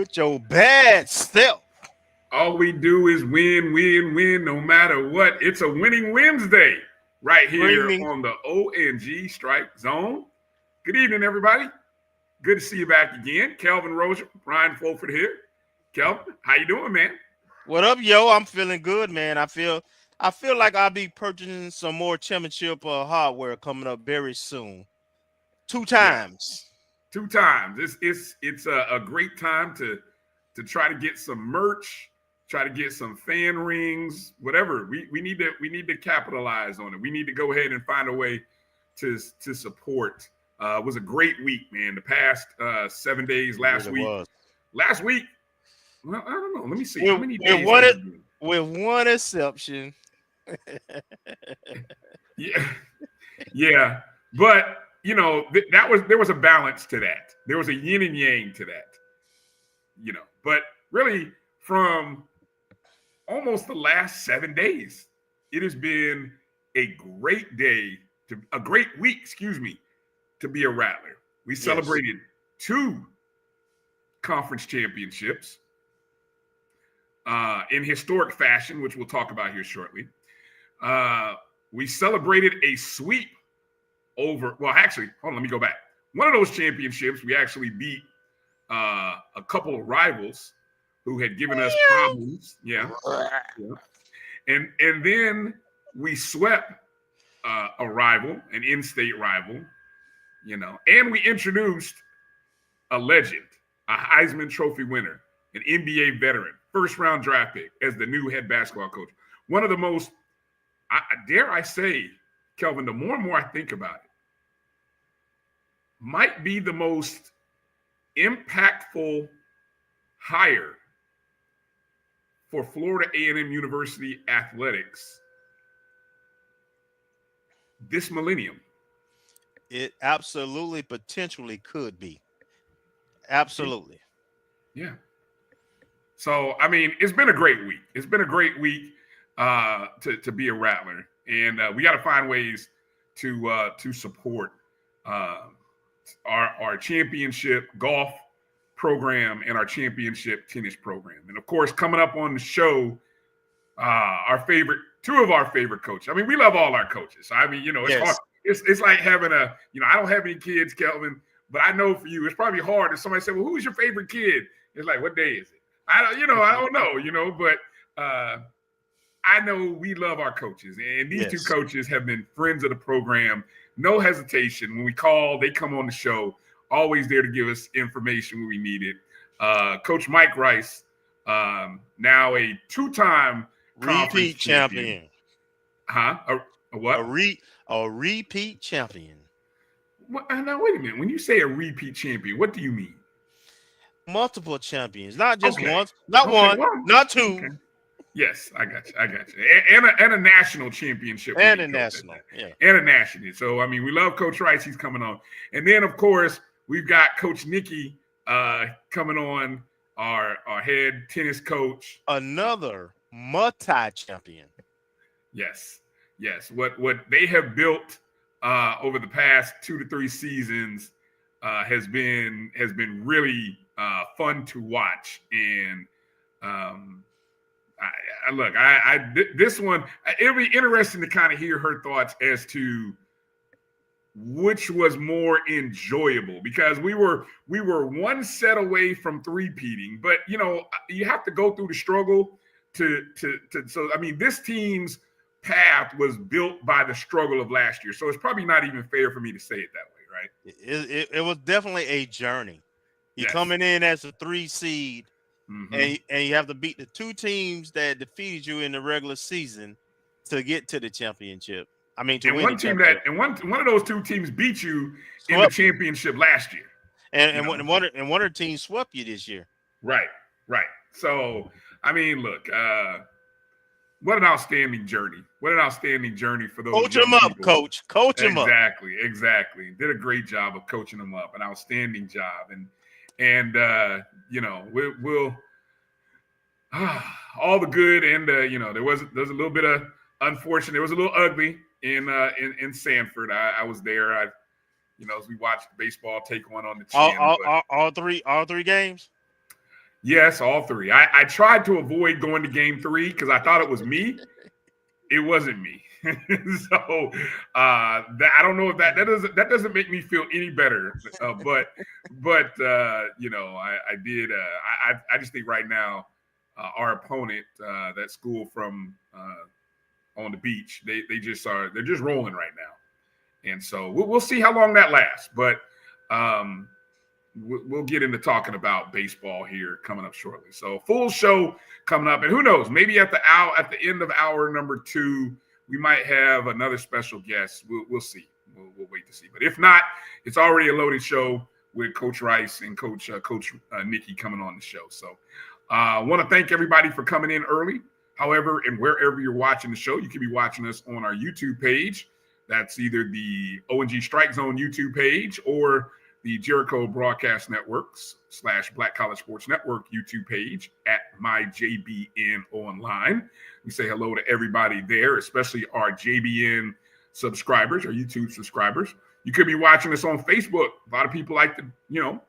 with your bad self. All we do is win, win, win, no matter what. It's a winning Wednesday right here on the O&G StrikeZone. Good evening, everybody. Good to see you back again. Kelvin, Rochelle, Bryan Fulford here. Kelvin, how you doing, man? What up, yo? I'm feeling good, man. I feel like I'll be purchasing some more championship hardware coming up very soon. Two times. Yeah. 2 times. It's a great time to try to get some merch, try to get some fan rings, whatever. We need to capitalize on it. We need to go ahead and find a way to support. It was a great week, man. The past 7 days, last week. Well, I don't know. Let me see. How many days? With one exception. Yeah. But you know, there was a balance to that. There was a yin and yang to that. You know, but really from almost the last 7 days, it has been a great week, to be a Rattler. We celebrated 2 conference championships in historic fashion, which we'll talk about here shortly. We celebrated a sweep over, well, actually, hold on, let me go back. One of those championships, we actually beat a couple of rivals who had given us problems. Yeah. And then we swept a rival, an in-state rival, you know, and we introduced a legend, a Heisman Trophy winner, an NBA veteran, first-round draft pick as the new head basketball coach. One of the most, dare I say, Kelvin, the more and more I think about it, might be the most impactful hire for Florida A&M University athletics this millennium. It absolutely potentially could be. Absolutely. Yeah. So, I mean, it's been a great week. It's been a great week to be a Rattler. And we got to find ways to support our championship golf program and our championship tennis program. And of course, coming up on the show, two of our favorite coaches. I mean, we love all our coaches. I mean, you know, it's hard. It's like having I don't have any kids, Kelvin, but I know for you, it's probably hard if somebody said, well, who's your favorite kid? It's like, what day is it? I don't know, but I know we love our coaches, and these 2 coaches have been friends of the program. No hesitation. When we call, they come on the show, always there to give us information when we need it. Coach Mike Rice, now a 2-time repeat champion. A what? A repeat champion. Now, wait a minute. When you say a repeat champion, what do you mean? Multiple champions, not just once, not 2. Okay. Yes, I got you. And a national championship. And a national. So, I mean, we love Coach Rice. He's coming on. And then, of course, we've got Coach Nikki coming on, our head tennis coach. Another multi-champion. Yes. What they have built over the past 2 to 3 seasons has been really fun to watch. And this one, it'll be interesting to kind of hear her thoughts as to which was more enjoyable, because we were 1 set away from 3-peating, but you know, you have to go through the struggle so I mean, this team's path was built by the struggle of last year, so it's probably not even fair for me to say it that way, right? It was definitely a journey. You're coming in as a 3 seed, and you have to beat the 2 teams that defeated you in the regular season to get to the championship. I mean, to win one team one of those 2 teams beat you in the championship last year, and one of the teams swept you this year. Right. So, I mean, look, what an outstanding journey! What an outstanding journey for those. Coach them up, coach. Coach them up. Exactly. Did a great job of coaching them up. An outstanding job, and you know, we'll all the good, and you know, there's a little bit of unfortunate. It was a little ugly in Sanford. I was there. As we watched baseball take one on the chin. All three games. Yes, all three. I tried to avoid going to game 3 because I thought it was me. It wasn't me. So I don't know if that doesn't make me feel any better. But you know, I did. I just think right now our opponent, that school from on the beach, they're just rolling right now, and so we'll see how long that lasts. But we'll get into talking about baseball here coming up shortly. So full show coming up, and who knows, maybe at the end of hour number 2, we might have another special guest. We'll see. We'll wait to see. But if not, it's already a loaded show with Coach Rice and Coach Nikki coming on the show. So I want to thank everybody for coming in early. However, and wherever you're watching the show, you can be watching us on our YouTube page. That's either the O&G StrikeZone YouTube page or the Jericho Broadcast Networks / Black College Sports Network YouTube page at MyJBN Online. We say hello to everybody there, especially our JBN subscribers, our YouTube subscribers. You could be watching us on Facebook. A lot of people like to,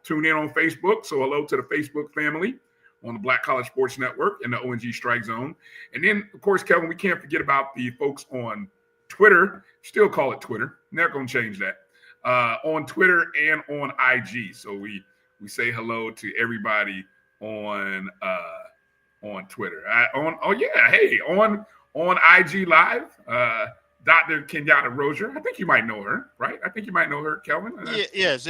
tune in on Facebook. So hello to the Facebook family on the Black College Sports Network and the O&G Strike Zone. And then, of course, Kelvin, we can't forget about the folks on Twitter. Still call it Twitter. Never going to change that. On Twitter and on IG. So we say hello to everybody on Twitter. On IG Live, Dr. Kenyatta Rozier. I think you might know her, right? I think you might know her, Kelvin. Yes.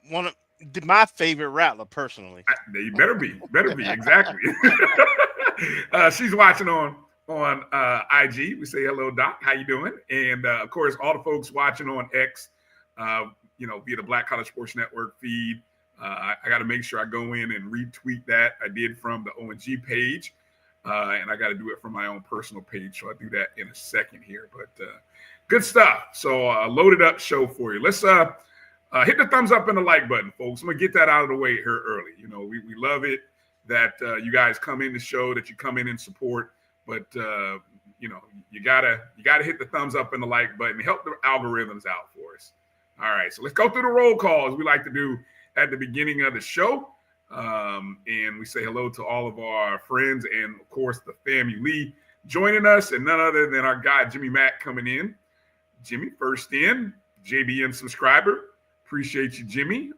One of my favorite rattler, personally. You better be exactly. She's watching on IG. We say hello, Doc. How you doing? And of course, all the folks watching on X. Via the Black College Sports Network feed. I got to make sure I go in and retweet that. I did from the O&G page, and I got to do it from my own personal page. So I'll do that in a second here. But good stuff. So loaded up show for you. Let's hit the thumbs up and the like button, folks. I'm going to get that out of the way here early. We love it that you guys come in the show, that you come in and support. But, you gotta hit the thumbs up and the like button. Help the algorithms out for us. All right, so let's go through the roll call as we like to do at the beginning of the show. And we say hello to all of our friends and, of course, the FAMU joining us, and none other than our guy, Jimmy Mack, coming in. Jimmy, first in, JBN subscriber. Appreciate you, Jimmy.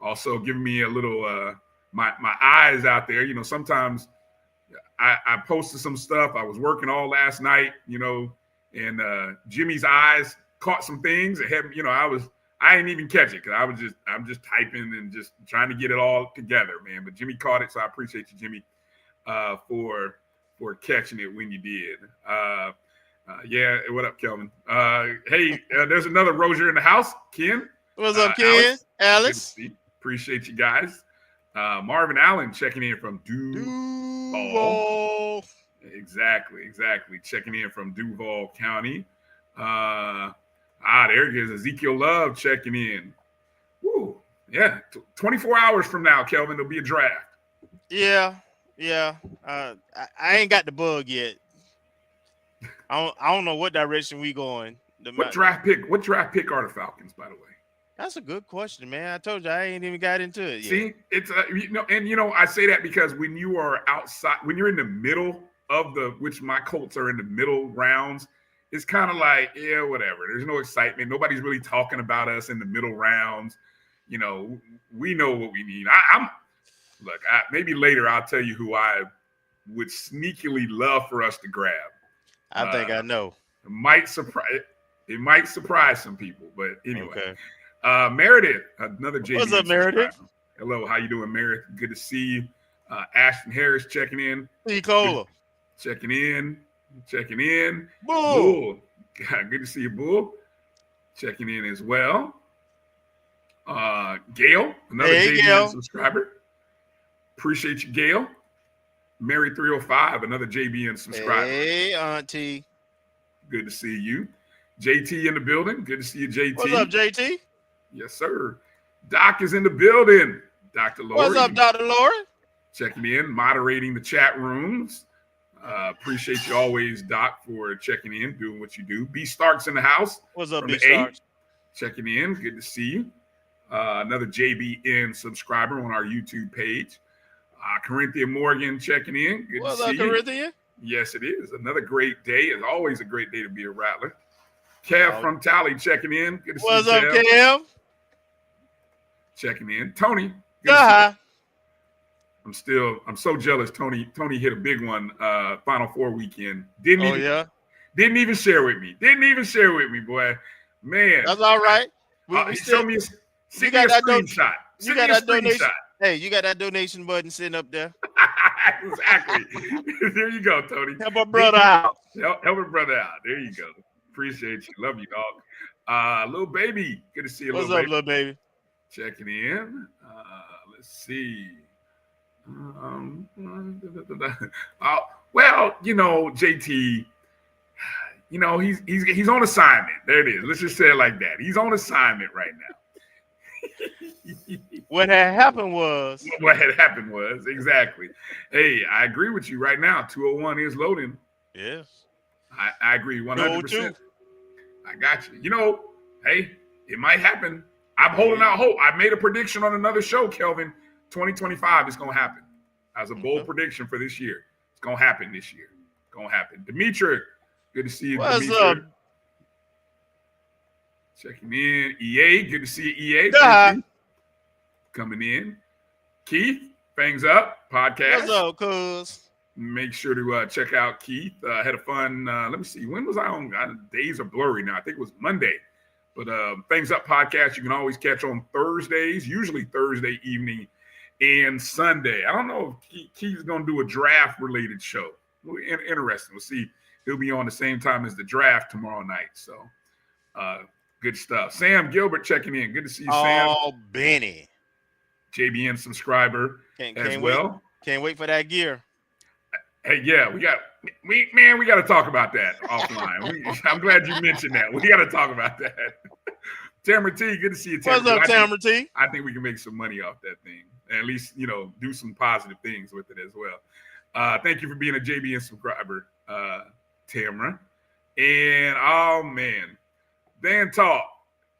Also giving me a little, my eyes out there. Sometimes I posted some stuff. I was working all last night, and Jimmy's eyes caught some things. It had, I didn't even catch it because I'm just typing and just trying to get it all together, man. But Jimmy caught it, so I appreciate you, Jimmy, for catching it when you did. Yeah, what up, Kelvin? Hey, there's another Rozier in the house. Ken. What's up, Ken? Alice. Appreciate you guys. Marvin Allen checking in from Duval. Exactly. Checking in from Duval County. There he is. Ezekiel Love checking in. Woo. Yeah. 24 hours from now, Kelvin, there'll be a draft. Yeah. I ain't got the bug yet. I don't know what direction we going. What draft pick are the Falcons, by the way? That's a good question, man. I told you I ain't even got into it yet. See, it's I say that because when you are outside, when you're in the middle of which my Colts are in the middle rounds, it's kind of like, yeah, whatever. There's no excitement. Nobody's really talking about us in the middle rounds. We know what we need. Maybe later I'll tell you who I would sneakily love for us to grab. I think I know. It might surprise some people, but anyway. Okay. Meredith, another JB. What's up, Meredith? Hello, how you doing, Meredith? Good to see you. Ashton Harris checking in. Cola. Checking in. Bull. Good to see you, Bull. Checking in as well. Gail, another JBN subscriber. Appreciate you, Gail. Mary 305, another JBN subscriber. Hey, Auntie. Good to see you. JT in the building. Good to see you, JT. What's up, JT? Yes, sir. Doc is in the building. Dr. Lori. What's up, Dr. Lori? Checking in, moderating the chat rooms. Appreciate you always, Doc, for checking in, doing what you do. B. Starks in the house. What's up, B. Starks? Checking in. Good to see you. Another JBN subscriber on our YouTube page. Corinthia Morgan checking in. Good What's to up, see you. Corinthia? Yes, it is. Another great day. It's always a great day to be a Rattler. Kev from Tally checking in. Good to see you, What's up, Kev? Kev? Checking in. Tony. Good to see you. I'm so jealous. Tony hit a big one Final Four weekend. Didn't even share with me. Boy. Man. That's all right. Send me a screenshot. You got that donation. Hey, you got that donation button sitting up there. Exactly. There you go, Tony. Help a brother out. Help a brother out. There you go. Appreciate you. Love you, dog. Little baby. Good to see you, What's up, little baby? Checking in. Let's see. Well, JT, he's on assignment. There it is. Let's just say it like that. He's on assignment right now. What had happened was exactly. Hey, I agree with you right now. 201 is loading. Yes. I agree 100%. I got you. Hey, it might happen. I'm holding out hope. I made a prediction on another show, Kelvin. 2025 is going to happen. As a bold prediction for this year. It's going to happen this year. It's going to happen. Dimitri, good to see you, What's Dimitri. up? Checking in. EA, good to see you, EA. Coming in. Keith, Fangs Up podcast. What's up, cuz? Make sure to check out Keith. Had a fun, let me see. When was I on? Days are blurry now. I think it was Monday. But Fangs Up podcast, you can always catch on Thursdays, usually Thursday evening and Sunday. I don't know if Keith's going to do a draft-related show. Interesting. We'll see. He'll be on the same time as the draft tomorrow night. So, good stuff. Sam Gilbert checking in. Good to see you, Sam. Oh, Benny. JBN subscriber as well. Can't wait for that gear. Hey, yeah, we got to talk about that offline. I'm glad you mentioned that. We got to talk about that. Tamara T, good to see you, Tamara. What's up, Tamara T? I think we can make some money off that thing. At least, do some positive things with it as well. Thank you for being a JBN subscriber, Tamara. And, oh, man, Dan Talk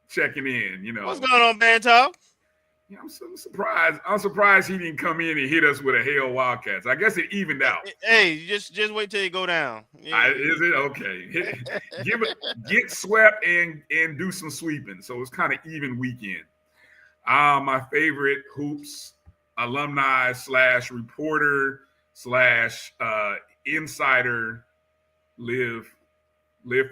checking in, What's going on, Dan Talk? Yeah, I'm surprised. I'm surprised he didn't come in and hit us with a Hail Wildcats. I guess it evened out. Hey, just wait till you go down. Yeah. Is it okay? Get swept and do some sweeping. So it's kind of even weekend. My favorite hoops alumni / reporter / insider live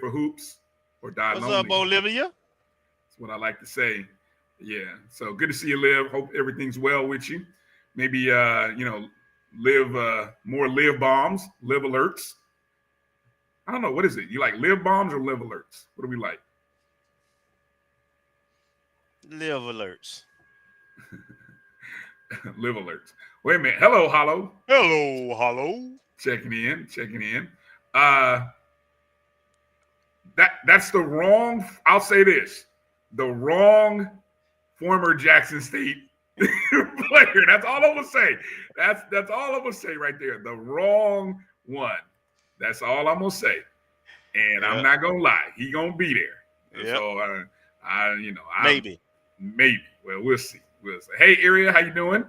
for hoops or die lonely. What's up, Olivia? That's what I like to say. Yeah, so good to see you, Liv. Hope everything's well with you. Maybe, live more live bombs, live alerts. I don't know. What is it? You like live bombs or live alerts? What do we like? Live alerts. Live alerts. Wait a minute. Hello, Hollow. Hello, Hollow. Checking in. That's the wrong, I'll say this, the wrong former Jackson State player. That's all I'm gonna say. That's all I'm gonna say right there. The wrong one. That's all I'm gonna say. And I'm not gonna lie. He gonna be there. Yep. So maybe. Well, we'll see. Hey, Area, how you doing?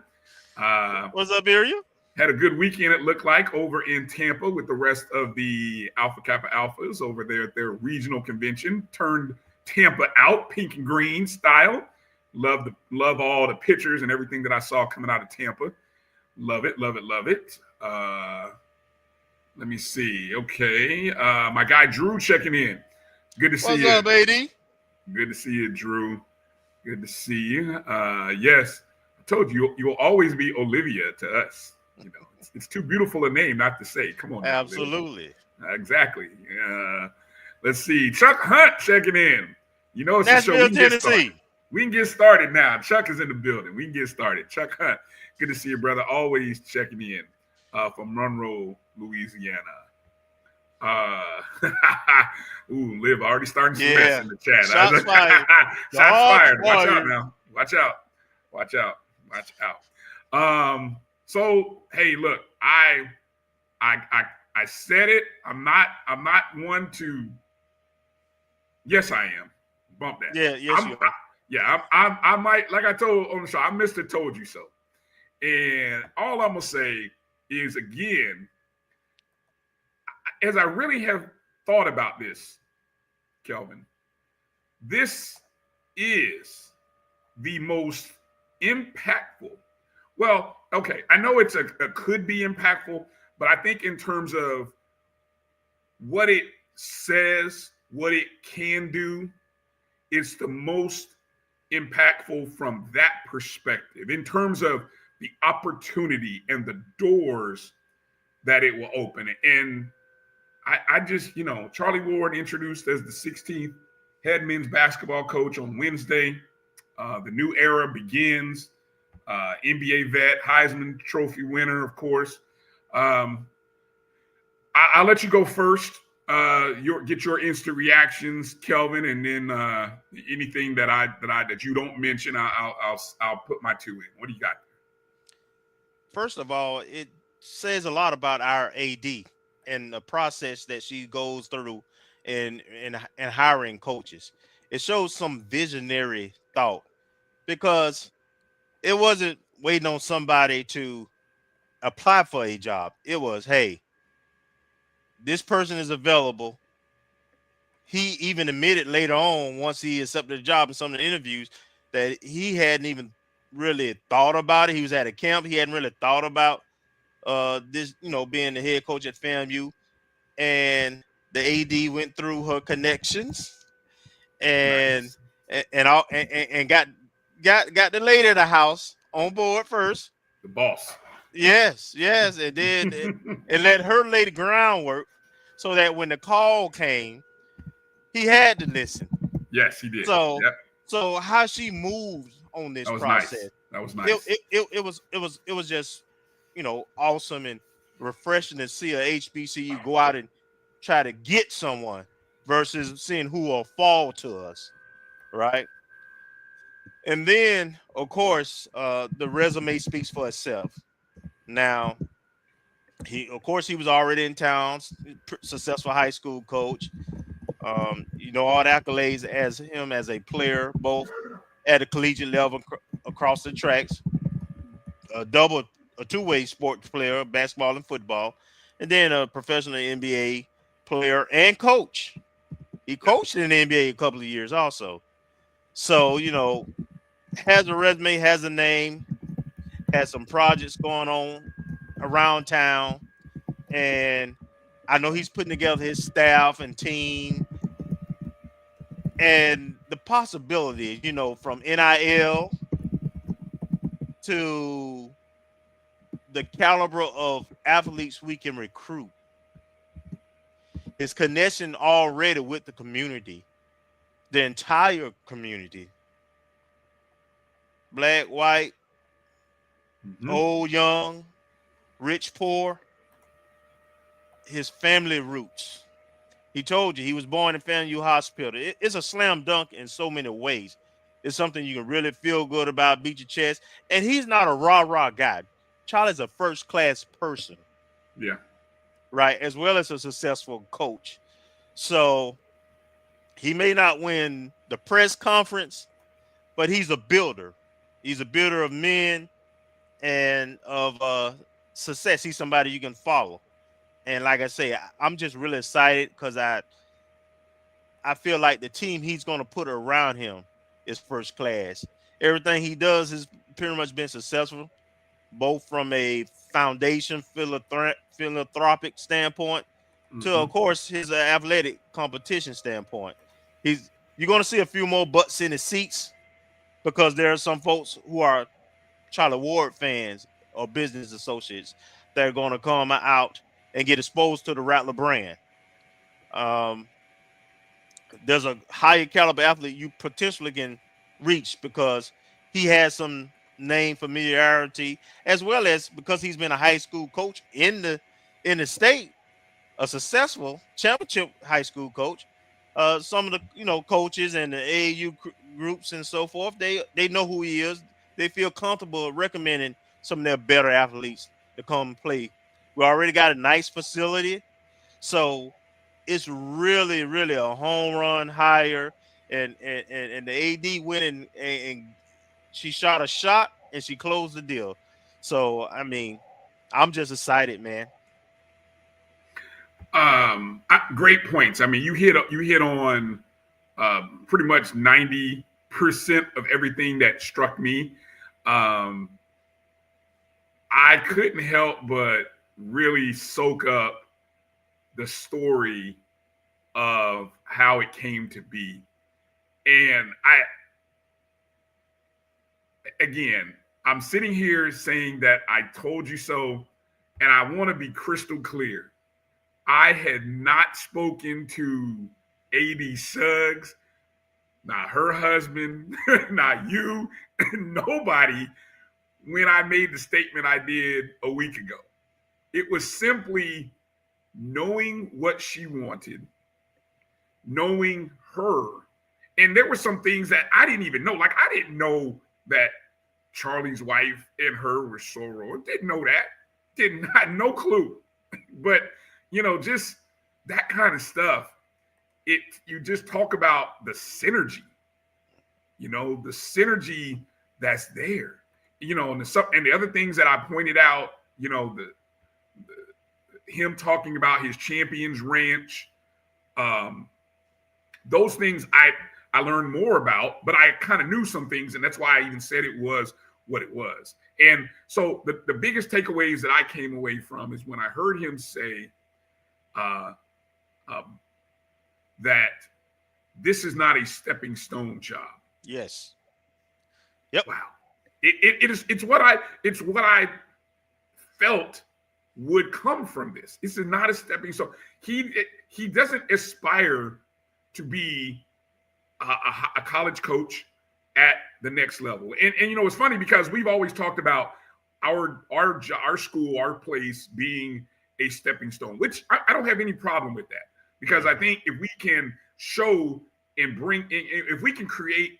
What's up, Area? Had a good weekend, it looked like, over in Tampa with the rest of the Alpha Kappa Alphas over there at their regional convention. Turned Tampa out, pink and green style. Love all the pictures and everything that I saw coming out of Tampa. Love it. Let me see. Okay. My guy Drew checking in. Good to see you. What's up, AD? Good to see you, Drew. Good to see you. Yes, I told you, you'll always be Olivia to us. It's too beautiful a name not to say. Come on. Absolutely. Exactly. Let's see. Chuck Hunt checking in. It's Nashville, a show. Tennessee. We can get started now. Chuck is in the building. We can get started. Chuck Hunt, good to see you, brother. Always checking in from Monroe, Louisiana. Liv already starting some mess in the chat. Shots fired. Shots fired. Watch out now. Watch out. So hey, look, I said it. I'm not one to. Yes, I am. Bump that. Yeah. Yes, you are. Yeah, I might, like I told on the show, I Mr. Told You So. And all I'm gonna say is, again, as I really have thought about this, Kelvin, this is the most impactful. Well, okay, I know it's a could be impactful, but I think in terms of what it says, what it can do, it's the most impactful from that perspective in terms of the opportunity and the doors that it will open. And I just, Charlie Ward introduced as the 16th head men's basketball coach on Wednesday. The new era begins. NBA vet, Heisman Trophy winner, of course. I'll let you go first. Get your instant reactions, Kelvin, and then anything that you don't mention, I'll put my two in. What do you got? First of all, it says a lot about our AD and the process that she goes through in hiring coaches. It shows some visionary thought, because it wasn't waiting on somebody to apply for a job. It was, hey, this person is available. He even admitted later on, once he accepted the job in some of the interviews, that he hadn't even really thought about it. He was at a camp. He hadn't really thought about this, being the head coach at FAMU. And the AD went through her connections and Nice. and got the lady of the house on board first. The boss. Yes, and then and let her lay the groundwork so that when the call came, he had to listen. Yes, he did. So, yep. So how she moved on this process, nice. That was nice. It was just, awesome and refreshing to see a HBCU go out and try to get someone versus seeing who will fall to us, right? And then, of course, the resume speaks for itself. Now, he was already in town, successful high school coach. All the accolades as him as a player, both at a collegiate level across the tracks, a two-way sports player, basketball and football, and then a professional NBA player and coach. He coached in the NBA a couple of years also. So, has a resume, has a name, has some projects going on around town. And I know he's putting together his staff and team. And the possibilities, from NIL to the caliber of athletes we can recruit. His connection already with the community, the entire community. Black, white, old, young, rich, poor. His family roots. He told you he was born in FAMU Hospital. It's a slam dunk in so many ways. It's something you can really feel good about, beat your chest. And he's not a rah-rah guy. Charlie's a first-class person. Yeah. Right, as well as a successful coach. So he may not win the press conference, but he's a builder. He's a builder of men and of success. He's somebody you can follow. And like I say, I'm just really excited because I feel like the team he's going to put around him is first class. Everything he does has pretty much been successful, both from a foundation philanthropic standpoint to, of course, his athletic competition standpoint. You're going to see a few more butts in the seats because there are some folks who are Charlie Ward fans or business associates that are going to come out and get exposed to the Rattler brand. There's a higher caliber athlete you potentially can reach because he has some name familiarity, as well as because he's been a high school coach in the state, a successful championship high school coach. Some of the coaches and the AAU groups and so forth, they know who he is. They feel comfortable recommending some of their better athletes to come play. We already got a nice facility, so it's really, really a home run hire. And the AD went and she shot a shot and she closed the deal. So I mean, I'm just excited, man. Great points. I mean, you hit on pretty much 90% of everything that struck me. I couldn't help but really soak up the story of how it came to be. And I'm sitting here saying that I told you so, and I want to be crystal clear. I had not spoken to AD Suggs, not her husband, not you, nobody, when I made the statement I did a week ago. It was simply knowing what she wanted, knowing her. And there were some things that I didn't even know. Like, I didn't know that Charlie's wife and her were soror. Didn't know that. Did not, no clue. But, just that kind of stuff. You just talk about the synergy, the synergy that's there, and the other things that I pointed out, him talking about his Champions Ranch, those things I learned more about, but I kind of knew some things, and that's why I even said it was what it was. And so the biggest takeaways that I came away from is when I heard him say that this is not a stepping stone job. Yes. Yep. Wow. It's what I felt would come from this. This is not a stepping stone. He doesn't aspire to be a college coach at the next level. And it's funny because we've always talked about our school, our place being a stepping stone, which I don't have any problem with that, because I think if we can show and if we can create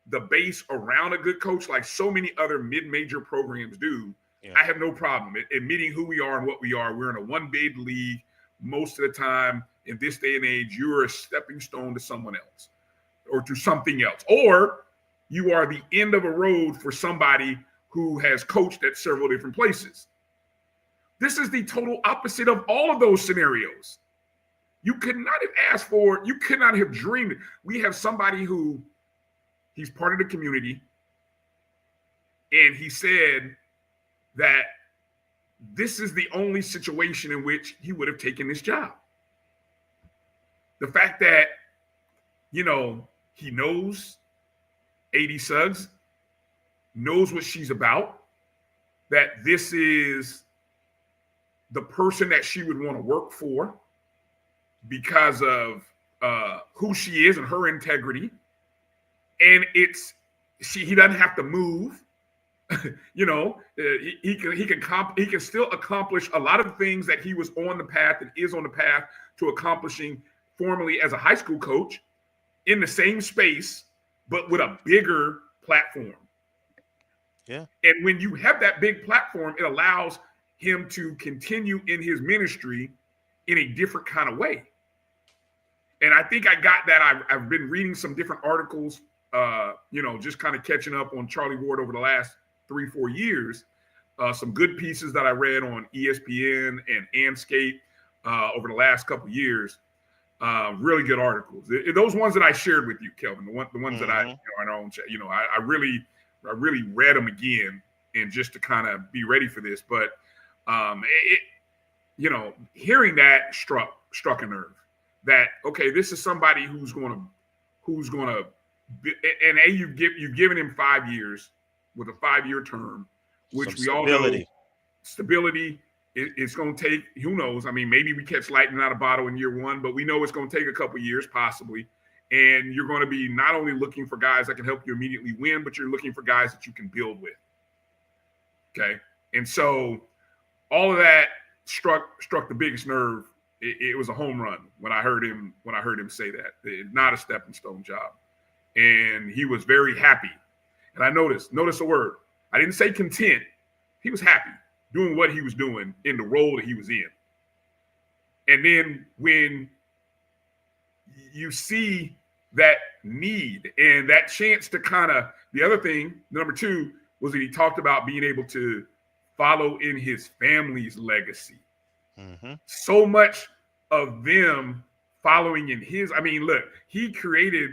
the base around a good coach like so many other mid-major programs do, I have no problem admitting who we are and what we are. We're in a one-bid league most of the time. In this day and age, you're a stepping stone to someone else or to something else, or you are the end of a road for somebody who has coached at several different places. This is the total opposite of all of those scenarios. You could not have asked for, you could not have dreamed. We have somebody who, he's part of the community, and he said that this is the only situation in which he would have taken this job. The fact that, he knows AD Suggs, knows what she's about, that this is the person that she would want to work for because of who she is and her integrity. And he doesn't have to move. He can still accomplish a lot of things that he was on the path and is on the path to accomplishing formerly as a high school coach in the same space, but with a bigger platform. Yeah. And when you have that big platform, it allows him to continue in his ministry in a different kind of way. And I think I got that. I've been reading some different articles, just kind of catching up on Charlie Ward over the last 3-4 years. Some good pieces that I read on ESPN and Anscape over the last couple of years. Really good articles. Those ones that I shared with you, Kelvin, the ones that I, in our own chat, I really read them again, and just to kind of be ready for this. But hearing that struck a nerve. That, okay, this is somebody who's gonna and you've given him 5 years with a 5-year term, which we all know stability. It's going to take, who knows? I mean, maybe we catch lightning out of a bottle in year one, but we know it's going to take a couple years possibly. And you're going to be not only looking for guys that can help you immediately win, but you're looking for guys that you can build with. Okay. And so all of that struck the biggest nerve. It was a home run when I heard him say that. It's not a stepping stone job. And he was very happy. And I noticed a word. I didn't say content. He was happy doing what he was doing in the role that he was in. And then when you see that need and that chance to kind of, the other thing, number two, was that he talked about being able to follow in his family's legacy. Mm-hmm. So much of them following in his. I mean, look, he created,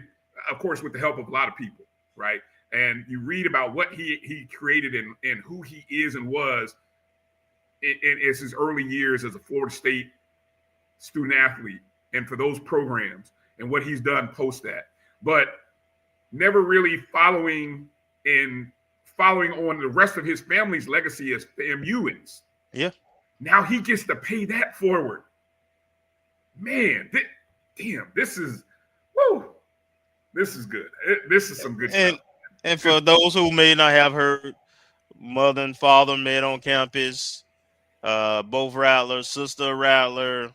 of course, with the help of a lot of people, right? And you read about what he created and who he is and was in his early years as a Florida State student athlete, and for those programs and what he's done post that, but never really following on the rest of his family's legacy as FAMUans. Yeah. Now he gets to pay that forward. Man, damn, this is good. This is some good stuff. And for those who may not have heard, mother and father met on campus, both Rattlers, sister Rattler.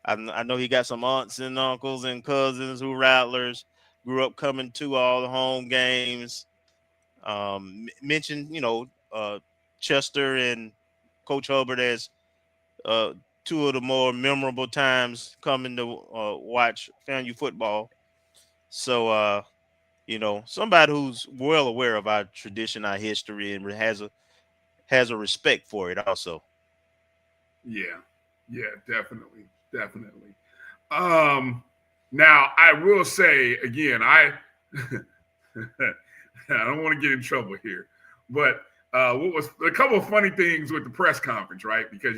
I know he got some aunts and uncles and cousins who Rattlers, grew up coming to all the home games. Mentioned, Chester and Coach Hubbard as two of the more memorable times coming to watch FAMU football. So, somebody who's well aware of our tradition, our history, and has a respect for it also. Yeah, definitely. Now I will say again, I don't want to get in trouble here, but what was a couple of funny things with the press conference, right? Because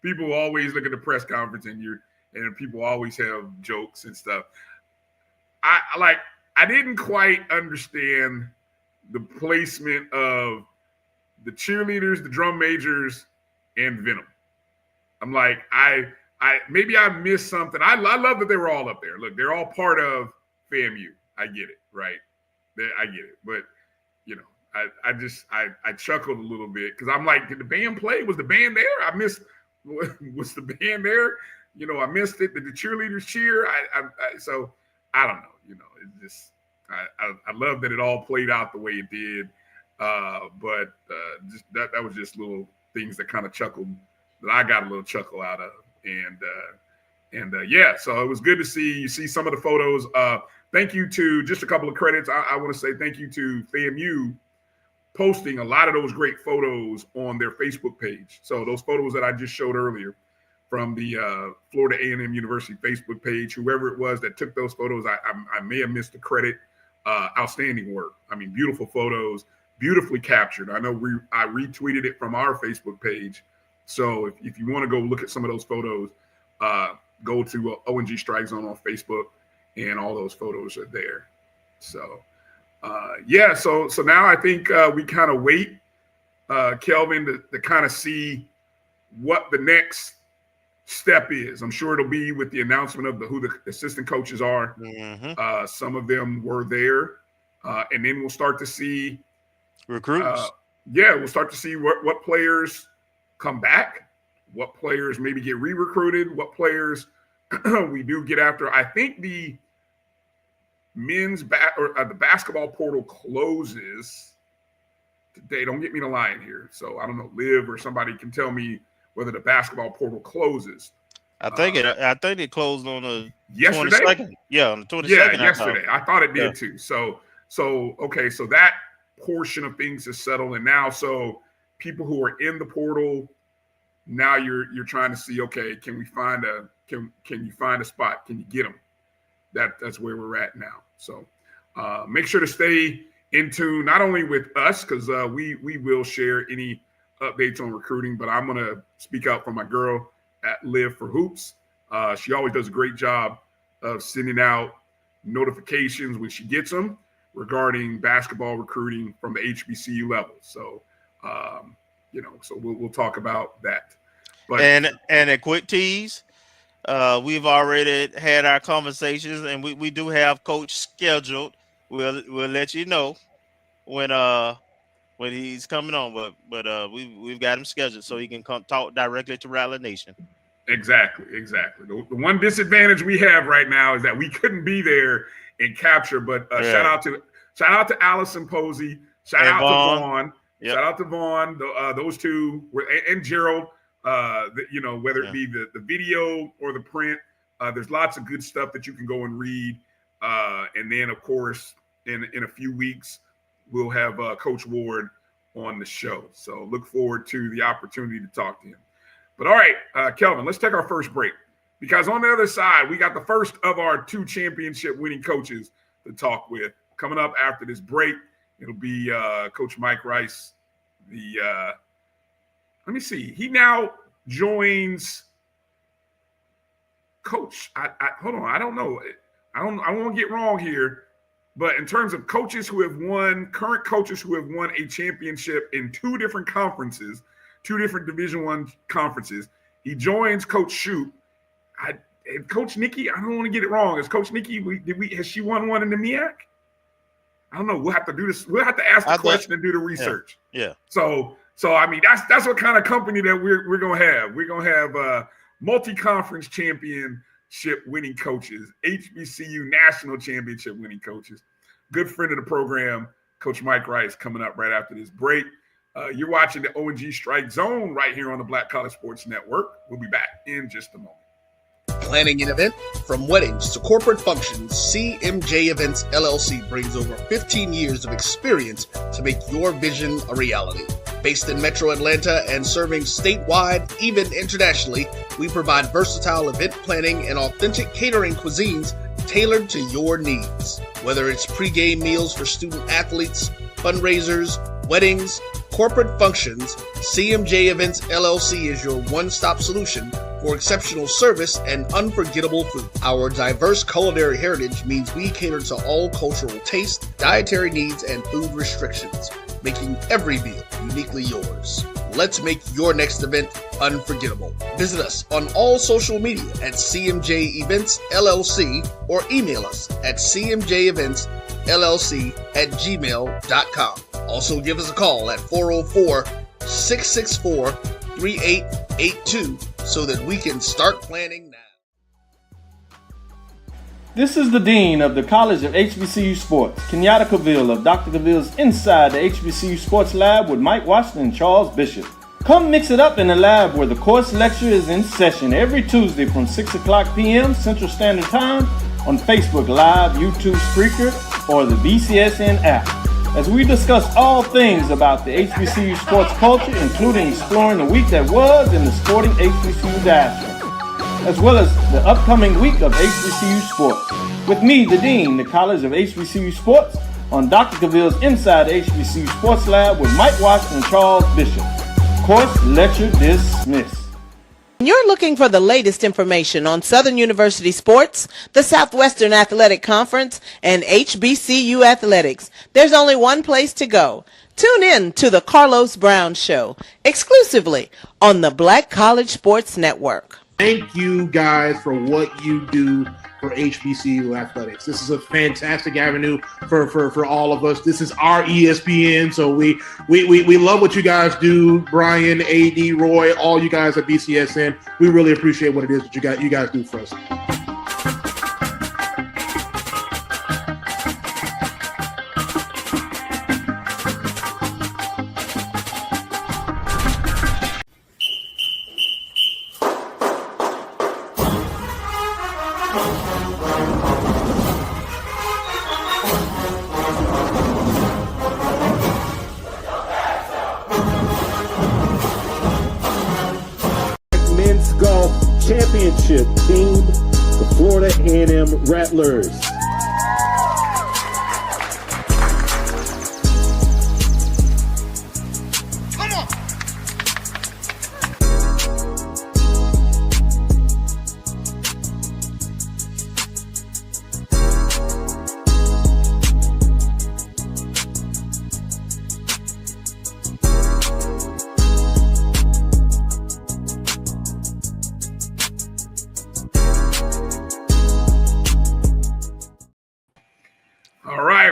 people always look at the press conference and people always have jokes and stuff. I didn't quite understand the placement of the cheerleaders, the drum majors, and Venom. I'm like, maybe I missed something. I love that they were all up there. Look, they're all part of FAMU. I get it, right? I get it, but I chuckled a little bit because I'm like, did the band play? Was the band there? I missed. Was the band there? I missed it. Did the cheerleaders cheer? So I don't know. It just I love that it all played out the way it did. But just that was just little things that kind of chuckled that I got a little chuckle out of. And yeah, so it was good to see some of the photos. Thank you to just a couple of credits. I want to say thank you to FAMU posting a lot of those great photos on their Facebook page. So those photos that I just showed earlier from the Florida A&M University Facebook page, whoever it was that took those photos, I may have missed the credit. Outstanding work. I mean, beautiful photos, beautifully captured. I know I retweeted it from our Facebook page. So if you want to go look at some of those photos, go to O&G StrikeZone on Facebook, and all those photos are there. So yeah, so now I think we kind of wait, Kelvin, to kind of see what the next step is. I'm sure it'll be with the announcement of who the assistant coaches are. Mm-hmm. Some of them were there, and then we'll start to see recruits. We'll start to see what players come back, what players maybe get re-recruited, what players we do get after. I think the men's the basketball portal closes today. Don't get me to lying here. So I don't know, Liv or somebody can tell me whether the basketball portal closes. I think it closed on the yesterday. 22nd. Yeah, on the 22nd. Yeah, yesterday. I thought it did too. So okay, so that portion of things is settled, and now so people who are in the portal, now you're trying to see, okay, can you find a spot? Can you get them? That's where we're at now. So make sure to stay in tune, not only with us, because we will share any updates on recruiting, but I'm going to speak out for my girl at Live for Hoops. She always does a great job of sending out notifications when she gets them regarding basketball recruiting from the HBCU level. So, so we'll talk about that. But, and a quick tease, we've already had our conversations, and we do have coach scheduled. We'll let you know when he's coming on, but we've got him scheduled so he can come talk directly to Rattler Nation. Exactly. The one disadvantage we have right now is that we couldn't be there and capture. But shout out to Allison Posey. Shout out to Vaughn. Yep. Shout out to Vaughn. Those two and Gerald. Whether it be the video or the print, there's lots of good stuff that you can go and read. And then, of course, in a few weeks, we'll have Coach Ward on the show. So look forward to the opportunity to talk to him. But all right, Kelvin, let's take our first break, because on the other side, we got the first of our 2 championship winning coaches to talk with. Coming up after this break, it'll be Coach Mike Rice. Let me see. He now joins Coach. Hold on. I don't know. I won't get wrong here, but in terms of coaches who have won, current coaches who have won a championship in 2 different conferences, 2 different Division I conferences, he joins Coach Shoup. Coach Nikki, I don't want to get it wrong. Is Coach Nikki, has she won one in the MEAC? I don't know. We'll have to do this. We'll have to ask the question and do the research. Yeah. So I mean, that's what kind of company that we're gonna have. We're gonna have multi-conference championship winning coaches, HBCU national championship winning coaches. Good friend of the program, Coach Mike Rice, coming up right after this break. You're watching the O&G Strike Zone right here on the Black College Sports Network. We'll be back in just a moment. Planning an event? From weddings to corporate functions, CMJ Events LLC brings over 15 years of experience to make your vision a reality. Based in Metro Atlanta and serving statewide, even internationally, we provide versatile event planning and authentic catering cuisines tailored to your needs. Whether it's pre-game meals for student athletes, fundraisers, weddings, corporate functions, CMJ Events LLC is your one-stop solution for exceptional service and unforgettable food. Our diverse culinary heritage means we cater to all cultural tastes, dietary needs, and food restrictions, making every meal uniquely yours. Let's make your next event unforgettable. Visit us on all social media at CMJ Events LLC or email us at cmjeventsllc@gmail.com. Also give us a call at 404-664-3882 so that we can start planning now. This is the Dean of the College of HBCU Sports, Kenyatta Cavill of Dr. Cavill's Inside the HBCU Sports Lab with Mike Washington and Charles Bishop. Come mix it up in the lab where the course lecture is in session every Tuesday from 6 o'clock p.m. Central Standard Time on Facebook Live, YouTube Spreaker, or the BCSN app, as we discuss all things about the HBCU sports culture, including exploring the week that was in the sporting HBCU diaspora, as well as the upcoming week of HBCU sports. With me, the Dean, the College of HBCU Sports, on Dr. Cavill's Inside the HBCU Sports Lab with Mike Washington and Charles Bishop. Course lecture dismissed. You're looking for the latest information on Southern University sports, the Southwestern Athletic Conference, and HBCU athletics. There's only one place to go. Tune in to the Carlos Brown Show, exclusively on the Black College Sports Network. Thank you guys for what you do for HBCU athletics. This is a fantastic avenue for all of us. This is our ESPN, so we love what you guys do. Bryan, AD, Roy, all you guys at BCSN. We really appreciate what it is that you guys do for us. Championship team, the Florida A&M Rattlers. Come on.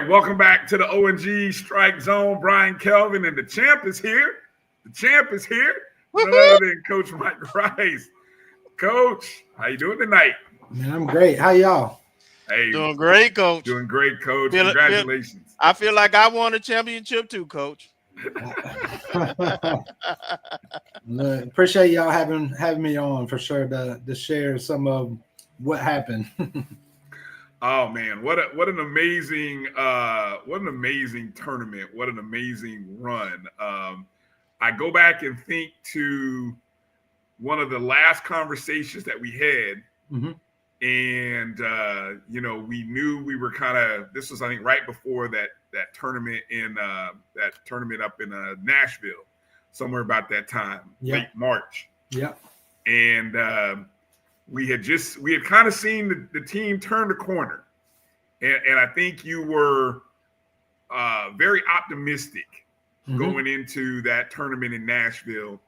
Welcome back to the O&G Strike Zone. Bryan, Kelvin, and the champ is here. The champ is here. None other than Coach Mike Rice. Coach, how you doing tonight? Man, I'm great. How y'all? Hey, doing great, Coach. Doing great, Coach. Congratulations. I feel like I won a championship too, Coach. Look, appreciate y'all having me on for sure to share some of what happened. Oh man, what an amazing tournament. What an amazing run. I go back and think to one of the last conversations that we had. Mm-hmm. And we knew we were this was, I think, right before that tournament up in Nashville, somewhere about that time, late March. Yeah. And we had kind of seen the team turn the corner. And I think you were very optimistic going into that tournament in Nashville.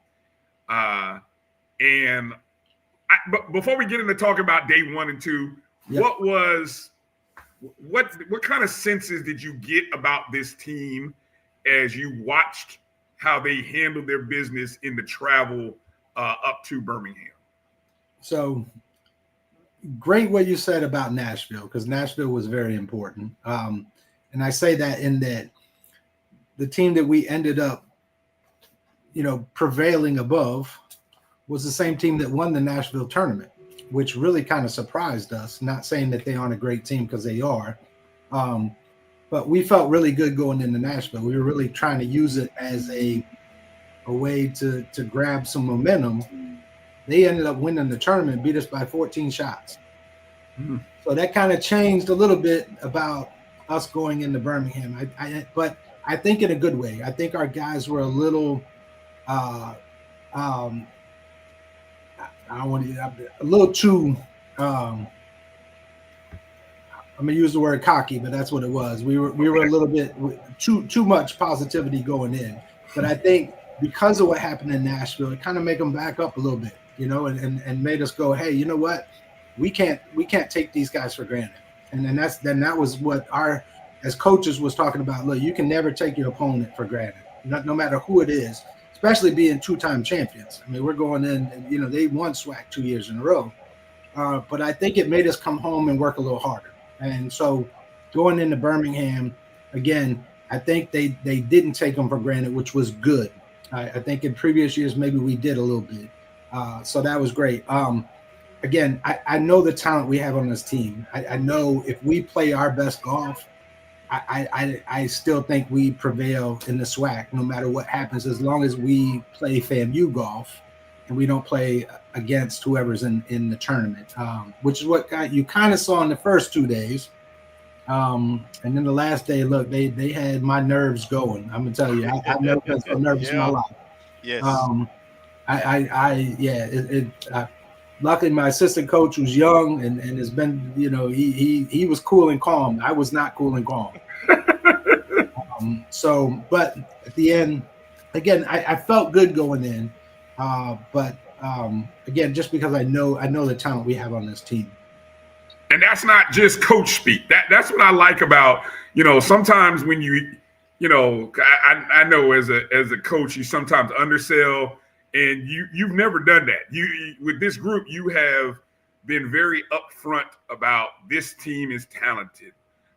But before we get into talking about day 1 and 2, what kind of senses did you get about this team as you watched how they handled their business in the travel up to Birmingham? So great what you said about Nashville, because Nashville was very important. And I say that in that the team that we ended up, prevailing above was the same team that won the Nashville tournament, which really kind of surprised us. Not saying that they aren't a great team, because they are. But we felt really good going into Nashville. We were really trying to use it as a way to grab some momentum. They ended up winning the tournament, beat us by 14 shots. Mm-hmm. So that kind of changed a little bit about us going into Birmingham. But I think in a good way. I think our guys were a little too I'm gonna use the word cocky, but that's what it was. We were a little bit too much positivity going in. But I think because of what happened in Nashville, it kind of made them back up a little bit, and made us go, hey, you know what? We can't take these guys for granted. And then that was what our as coaches was talking about. Look, you can never take your opponent for granted, no matter who it is. Especially being 2-time champions. I mean, we're going in, and they won SWAC 2 years in a row. But I think it made us come home and work a little harder. And so going into Birmingham, again, I think they didn't take them for granted, which was good. I think in previous years, maybe we did a little bit. So that was great. Again, I know the talent we have on this team. I know if we play our best golf, I still think we prevail in the SWAC no matter what happens, as long as we play FAMU golf and we don't play against whoever's in the tournament, which is what you kind of saw in the first 2 days. And then the last day, look, they had my nerves going. I'm gonna tell you, I've never been so nervous in my life. Yes. Luckily, my assistant coach was young and has been, he was cool and calm. I was not cool and calm. But at the end, again, I felt good going in. But again, just because I know the talent we have on this team. And that's not just coach speak. That's what I like about, sometimes when I know as a coach, you sometimes undersell. And you've never done that. You with this group, you have been very upfront about this team is talented,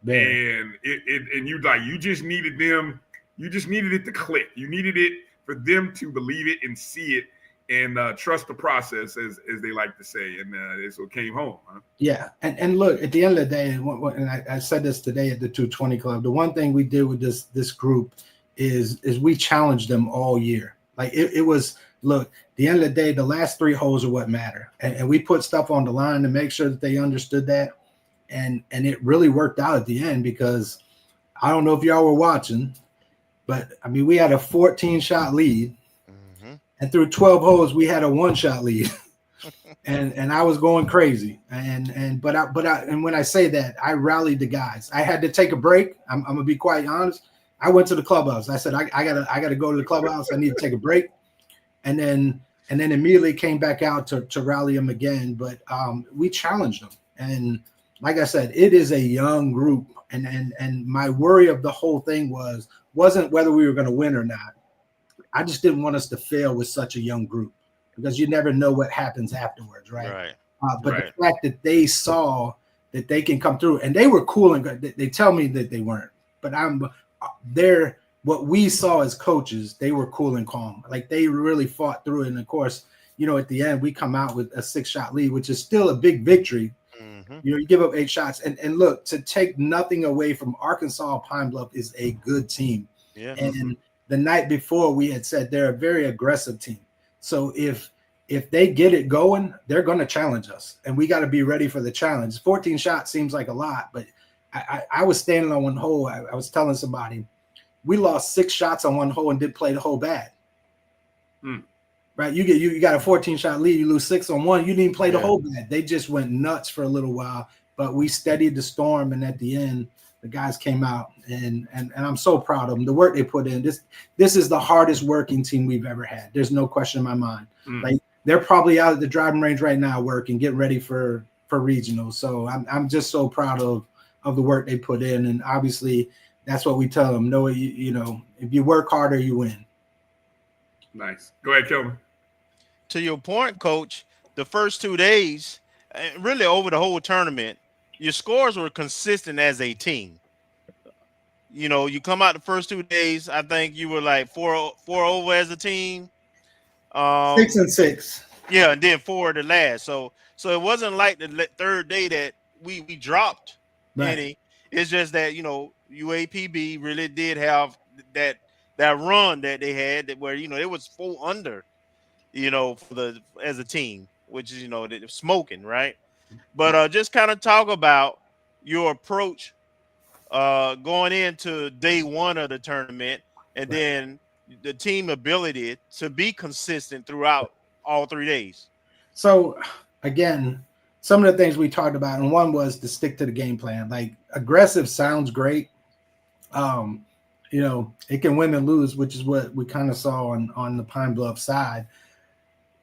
and you just needed them. You just needed it to click. You needed it for them to believe it and see it and trust the process, as they like to say. And so it came home. Huh? Yeah, and look, at the end of the day, and I said this today at the 220 Club. The one thing we did with this group is we challenged them all year. Like it was. Look, at the end of the day, the last 3 holes are what matter. And we put stuff on the line to make sure that they understood that. And it really worked out at the end, because I don't know if y'all were watching, but I mean, we had a 14-shot lead. Mm-hmm. And through 12 holes, we had a 1-shot lead. and I was going crazy. But when I say that, I rallied the guys. I had to take a break. I'm gonna be quite honest. I went to the clubhouse. I said, I gotta go to the clubhouse. I need to take a break. And then immediately came back out to rally them again. But we challenged them. And like I said, it is a young group. And my worry of the whole thing wasn't whether we were going to win or not. I just didn't want us to fail with such a young group, because you never know what happens afterwards, right? Right. But the fact that they saw that they can come through, and they were cool, and they tell me that they weren't. But they're – what we saw as coaches, they were cool and calm. Like, they really fought through it. And of course, at the end, we come out with a 6-shot lead, which is still a big victory. You give up 8 shots. And look, to take nothing away from Arkansas, Pine Bluff is a good team. Yeah. And the night before we had said they're a very aggressive team. So if they get it going, they're going to challenge us, and we got to be ready for the challenge. 14 shots seems like a lot, but I was standing on one hole. I was telling somebody we lost 6 shots on one hole and did play the hole bad. Right? You got a 14-shot lead, you lose 6 on one, you didn't play the hole bad. They just went nuts for a little while, but we steadied the storm, and at the end, the guys came out, and I'm so proud of them. The work they put in. This is the hardest working team we've ever had. There's no question in my mind. Like, they're probably out at the driving range right now working, getting ready for regionals. So I'm just so proud of the work they put in, and obviously that's what we tell them. No, you know, if you work harder, you win. Nice. Go ahead, Kelvin. To your point, Coach, the first 2 days, really over the whole tournament, your scores were consistent as a team. You know, you come out the first 2 days, I think you were like 4 over as a team. 6 and 6. Yeah, and then 4 the last. So it wasn't like the third day that we dropped any. It's just that, you know, UAPB really did have that run that they had where, you know, it was 4 under, you know, as a team, which is, you know, they're smoking, right? But just kind of talk about your approach going into day 1 of the tournament, and then the team ability to be consistent throughout all 3 days. So again, some of the things we talked about, and one was to stick to the game plan. Like, aggressive sounds great. You know, it can win and lose, which is what we kind of saw on the Pine Bluff side.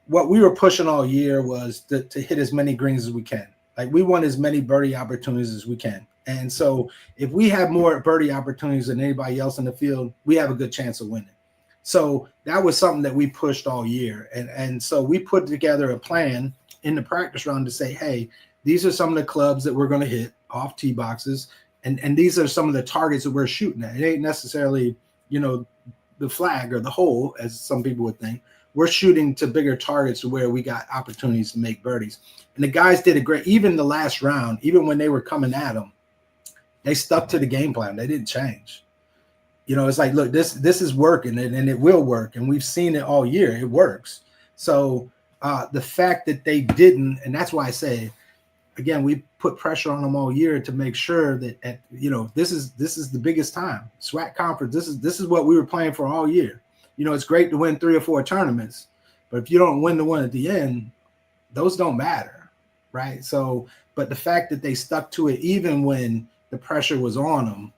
What we were pushing all year was to hit as many greens as we can. Like, we want as many birdie opportunities as we can. And so if we have more birdie opportunities than anybody else in the field, we have a good chance of winning. So that was something that we pushed all year. And so we put together a plan in the practice round to say, hey, these are some of the clubs that we're going to hit off tee boxes. And these are some of the targets that we're shooting at. It ain't necessarily, you know, the flag or the hole, as some people would think. We're shooting to bigger targets where we got opportunities to make birdies. And the guys did a great, even the last round, even when they were coming at them, they stuck to the game plan. They didn't change. You know, it's like, look, this is working, and it will work. And we've seen it all year. It works. So the fact that they didn't, and that's why I say, again, we put pressure on them all year to make sure that, you know, this is the biggest time. SWAC conference, this is what we were playing for all year. You know, it's great to win 3 or 4 tournaments, but if you don't win the one at the end, those don't matter, right? So, but the fact that they stuck to it even when the pressure was on them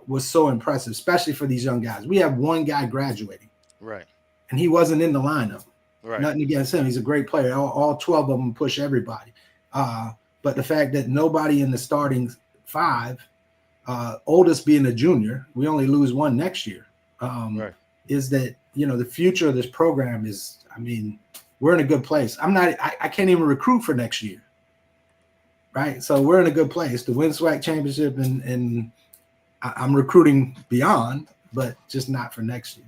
was so impressive, especially for these young guys. We have one guy graduating, right, and he wasn't in the lineup. Right. Nothing against him. He's a great player. All 12 of them push everybody. But the fact that nobody in the starting 5, oldest being a junior, we only lose 1 next year, is that, you know, the future of this program is, I mean, we're in a good place. I can't even recruit for next year, right? So we're in a good place to win SWAC championship, and I'm recruiting beyond, but just not for next year.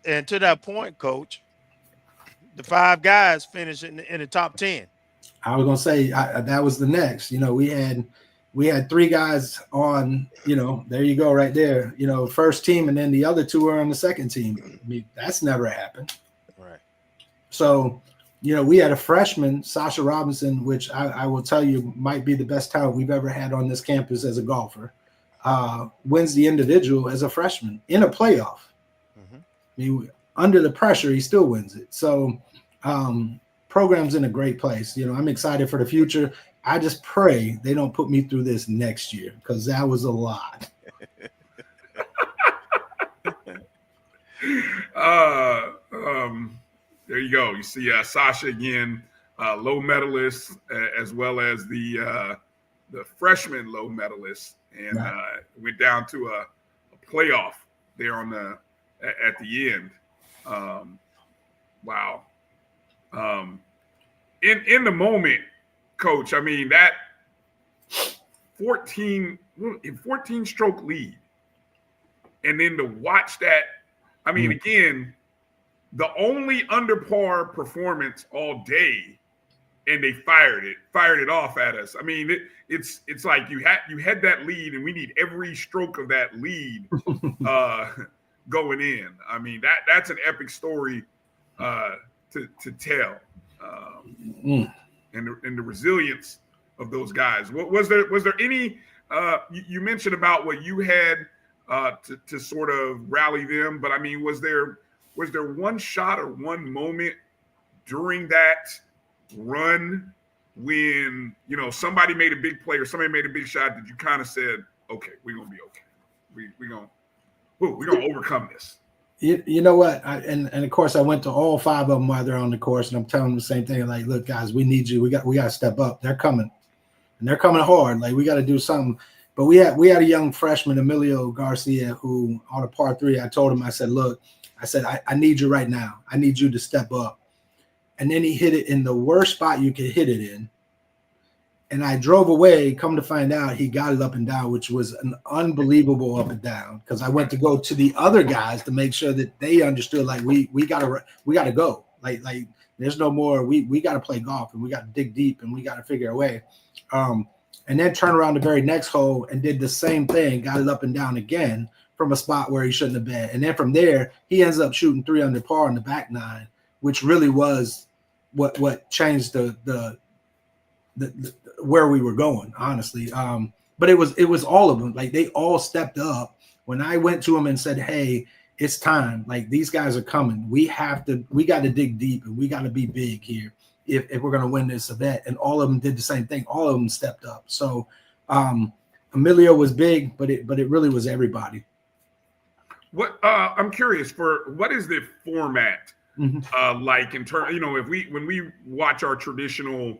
And to that point, Coach, the 5 guys finished in the top 10. I was gonna say that was the next. You know, we had 3 guys on. You know, there you go, right there. You know, first team, and then the other 2 are on the second team. I mean, that's never happened. Right. So, you know, we had a freshman, Sasha Robinson, which I will tell you might be the best talent we've ever had on this campus as a golfer. Wins the individual as a freshman in a playoff. I mean, under the pressure, he still wins it. So, program's in a great place. You know, I'm excited for the future. I just pray they don't put me through this next year, because that was a lot. There you go. You see Sasha again, low medalist, as well as the freshman low medalist, and went down to a playoff there on at the end. Wow. In the moment, Coach, I mean, that 14 stroke lead, and then to watch that, I mean, again, the only under par performance all day and they fired it off at us. I mean, it's like you had that lead, and we need every stroke of that lead going in. I mean, that's an epic story to tell, and the resilience of those guys. Was there any? You mentioned about what you had to sort of rally them, but I mean, was there one shot or one moment during that run when somebody made a big play or somebody made a big shot that you kind of said, okay, we're gonna be okay, we're gonna overcome this? You know what? And of course I went to all 5 of them while they're on the course, and I'm telling them the same thing. Like, look, guys, we need you. We got to step up. They're coming, and they're coming hard. Like, we got to do something. But we had a young freshman, Emilio Garcia, who on a par 3, I told him, I said, look, I need you right now. I need you to step up. And then he hit it in the worst spot you could hit it in. And I drove away. Come to find out, he got it up and down, which was an unbelievable up and down, because I went to go to the other guys to make sure that they understood, like, we gotta go. Like there's no more. We got to play golf, and we got to dig deep, and we got to figure a way. And then turn around the very next hole and did the same thing, got it up and down again from a spot where he shouldn't have been. And then from there, he ends up shooting 3 under par on the back 9, which really was what changed the where we were going, honestly. But it was all of them. Like, they all stepped up. When I went to them and said, hey, it's time. Like, these guys are coming. We got to dig deep, and we got to be big here if we're going to win this event. And all of them did the same thing. All of them stepped up. So Emilio was big, but it really was everybody. What I'm curious, for what is the format like in terms, when we watch our traditional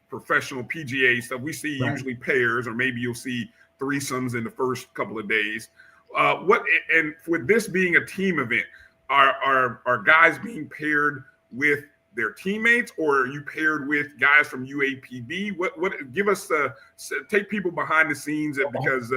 professional PGA stuff, we see usually pairs, or maybe you'll see threesomes in the first couple of days. And with this being a team event, are guys being paired with their teammates, or are you paired with guys from UAPB? What give us take people behind the scenes, because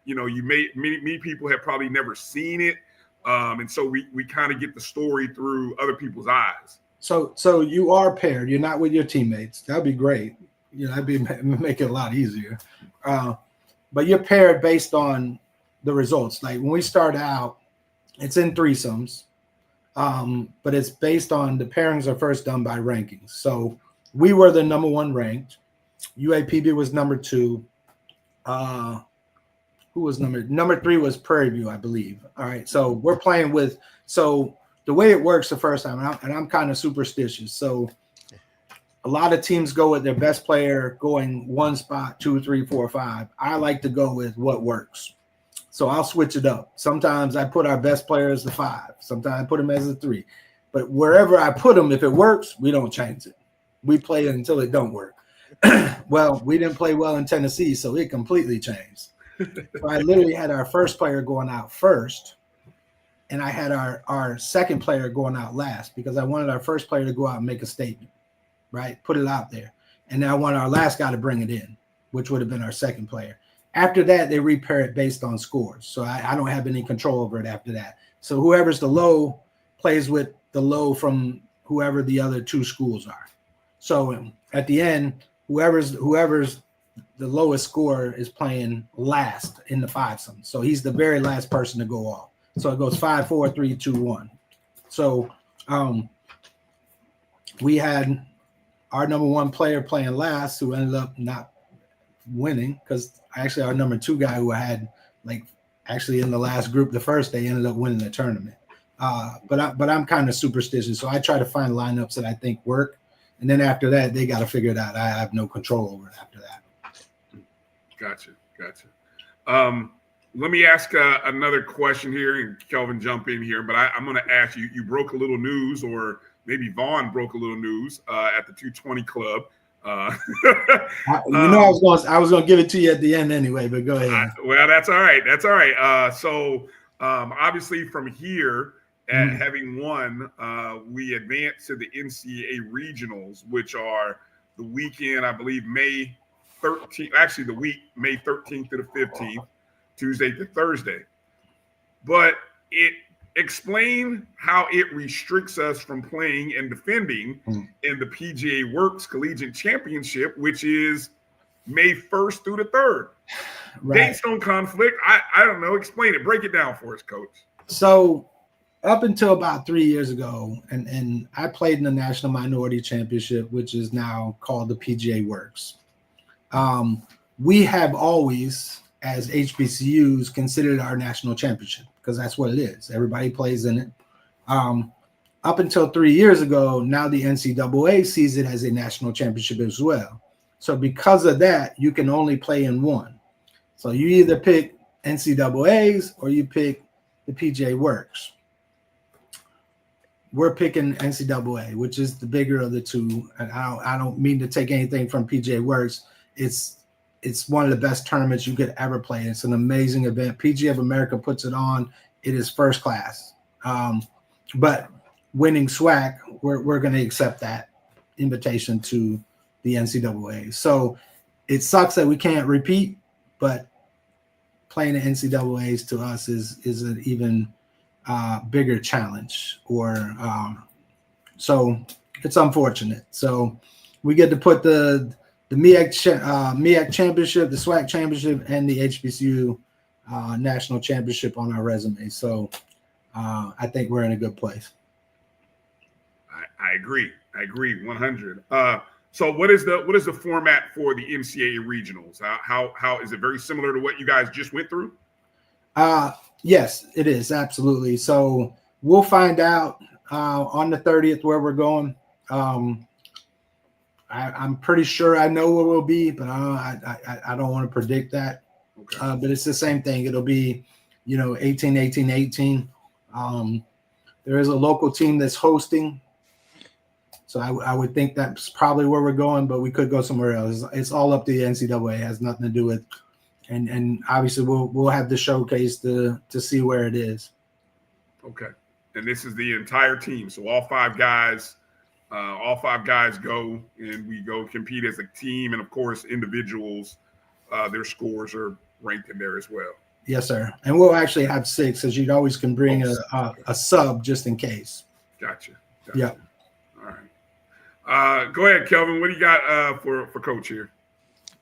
many people have probably never seen it, and so we kind of get the story through other people's eyes. So you are paired. You're not with your teammates. That'd be great. That'd make it a lot easier. But you're paired based on the results. Like, when we start out, it's in threesomes, but it's based on the pairings are first done by rankings. So we were the number 1 ranked. UAPB was number 2. Who was number 3 was Prairie View, I believe. All right. So we're playing with, so the way it works the first time, and I'm kind of superstitious. So a lot of teams go with their best player going 1 spot, 2, 3, 4, 5. I like to go with what works. So I'll switch it up. Sometimes I put our best player as the 5. Sometimes I put him as a 3. But wherever I put him, if it works, we don't change it. We play it until it don't work. Well, we didn't play well in Tennessee, so it completely changed. So I literally had our first player going out first, and I had our second player going out last, because I wanted our first player to go out and make a statement, right? Put it out there. And then I wanted our last guy to bring it in, which would have been our second player. After that, they repair it based on scores. So I don't have any control over it after that. So whoever's the low plays with the low from whoever the other 2 schools are. So at the end, whoever's the lowest score is playing last in the 5-some. So he's the very last person to go off. So it goes 5, 4, 3, 2, 1. So we had our number 1 player playing last, who ended up not winning, because actually our number 2 guy, who I had actually in the last group the first day, ended up winning the tournament. But I'm kind of superstitious, so I try to find lineups that I think work, and then after that they got to figure it out. I have no control over it after that. Gotcha. Let me ask another question here, and Kelvin, jump in here. But I'm going to ask you. You broke a little news, or maybe Vaughn broke a little neuse at the 220 Club. I was going to give it to you at the end anyway, but go ahead. Well, that's all right. So obviously from here, having won, we advance to the NCAA regionals, which are the weekend, I believe, May 13th. Actually, the week May 13th to the 15th, Tuesday to Thursday. But explain how it restricts us from playing and defending in the PGA Works Collegiate Championship, which is May 1st through the 3rd. Right. Dates don't conflict. I don't know. Explain it. Break it down for us, Coach. So up until about 3 years ago, and I played in the National Minority Championship, which is now called the PGA Works. We have always, as HBCUs, considered our national championship because that's what it is. Everybody plays in it. Up until 3 years ago, now the NCAA sees it as a national championship as well. So because of that, you can only play in one. So you either pick NCAAs or you pick the PGA Works. We're picking NCAA, which is the bigger of the two. And I don't mean to take anything from PGA Works. It's one of the best tournaments you could ever play. It's an amazing event. PGA of America puts it on. It is first class. But winning SWAC, we're going to accept that invitation to the NCAA. So it sucks that we can't repeat, but playing the NCAAs to us is an even bigger challenge. So it's unfortunate. So we get to put the MEAC championship, the SWAC championship, and the HBCU national championship on our resume. So I think we're in a good place. I agree. 100. So what is the format for the NCAA regionals? How is it very similar to what you guys just went through? Yes, it is absolutely. So we'll find out on the 30th where we're going. I'm pretty sure I know where we'll be, but I don't want to predict that. Okay. But it's the same thing. It'll be, 18, 18, 18. There is a local team that's hosting. So I would think that's probably where we're going, but we could go somewhere else. It's all up to the NCAA. It has nothing to do with, and obviously we'll have the showcase to see where it is. Okay. And this is the entire team. So all five guys go, and we go compete as a team. And of course, individuals, their scores are ranked in there as well. Yes, sir. And we'll actually have 6, as you always can bring a sub just in case. Gotcha. Yeah. All right. Go ahead, Kelvin. What do you got for Coach here?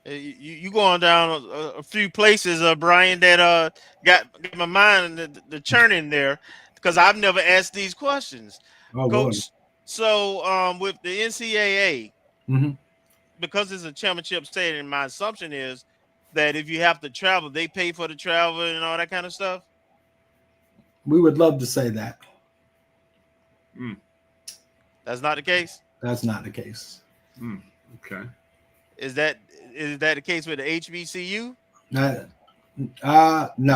You going down a few places, Bryan, that got my mind the churning there, because I've never asked these questions. Oh, Coach. Lord. So with the NCAA, because it's a championship state, and my assumption is that if you have to travel, they pay for the travel and all that kind of stuff. We would love to say that. That's not the case? That's not the case. Okay. Is that the case with the HBCU? No,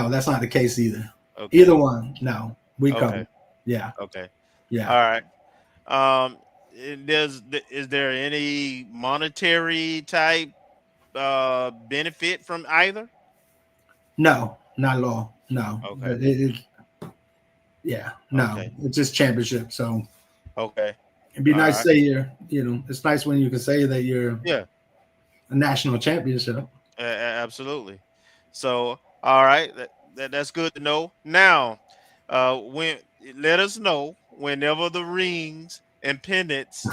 that's not the case either. Okay. Either one. No, we cover. Yeah. Okay. Yeah. All right. Is there any monetary type benefit from either? No, not at all. No. Okay. No. Okay. It's just championship. So okay. It'd be nice to say it's nice when you can say that you're a national championship. Absolutely. So all right, that's good to know. Now, let us know whenever the rings and pendants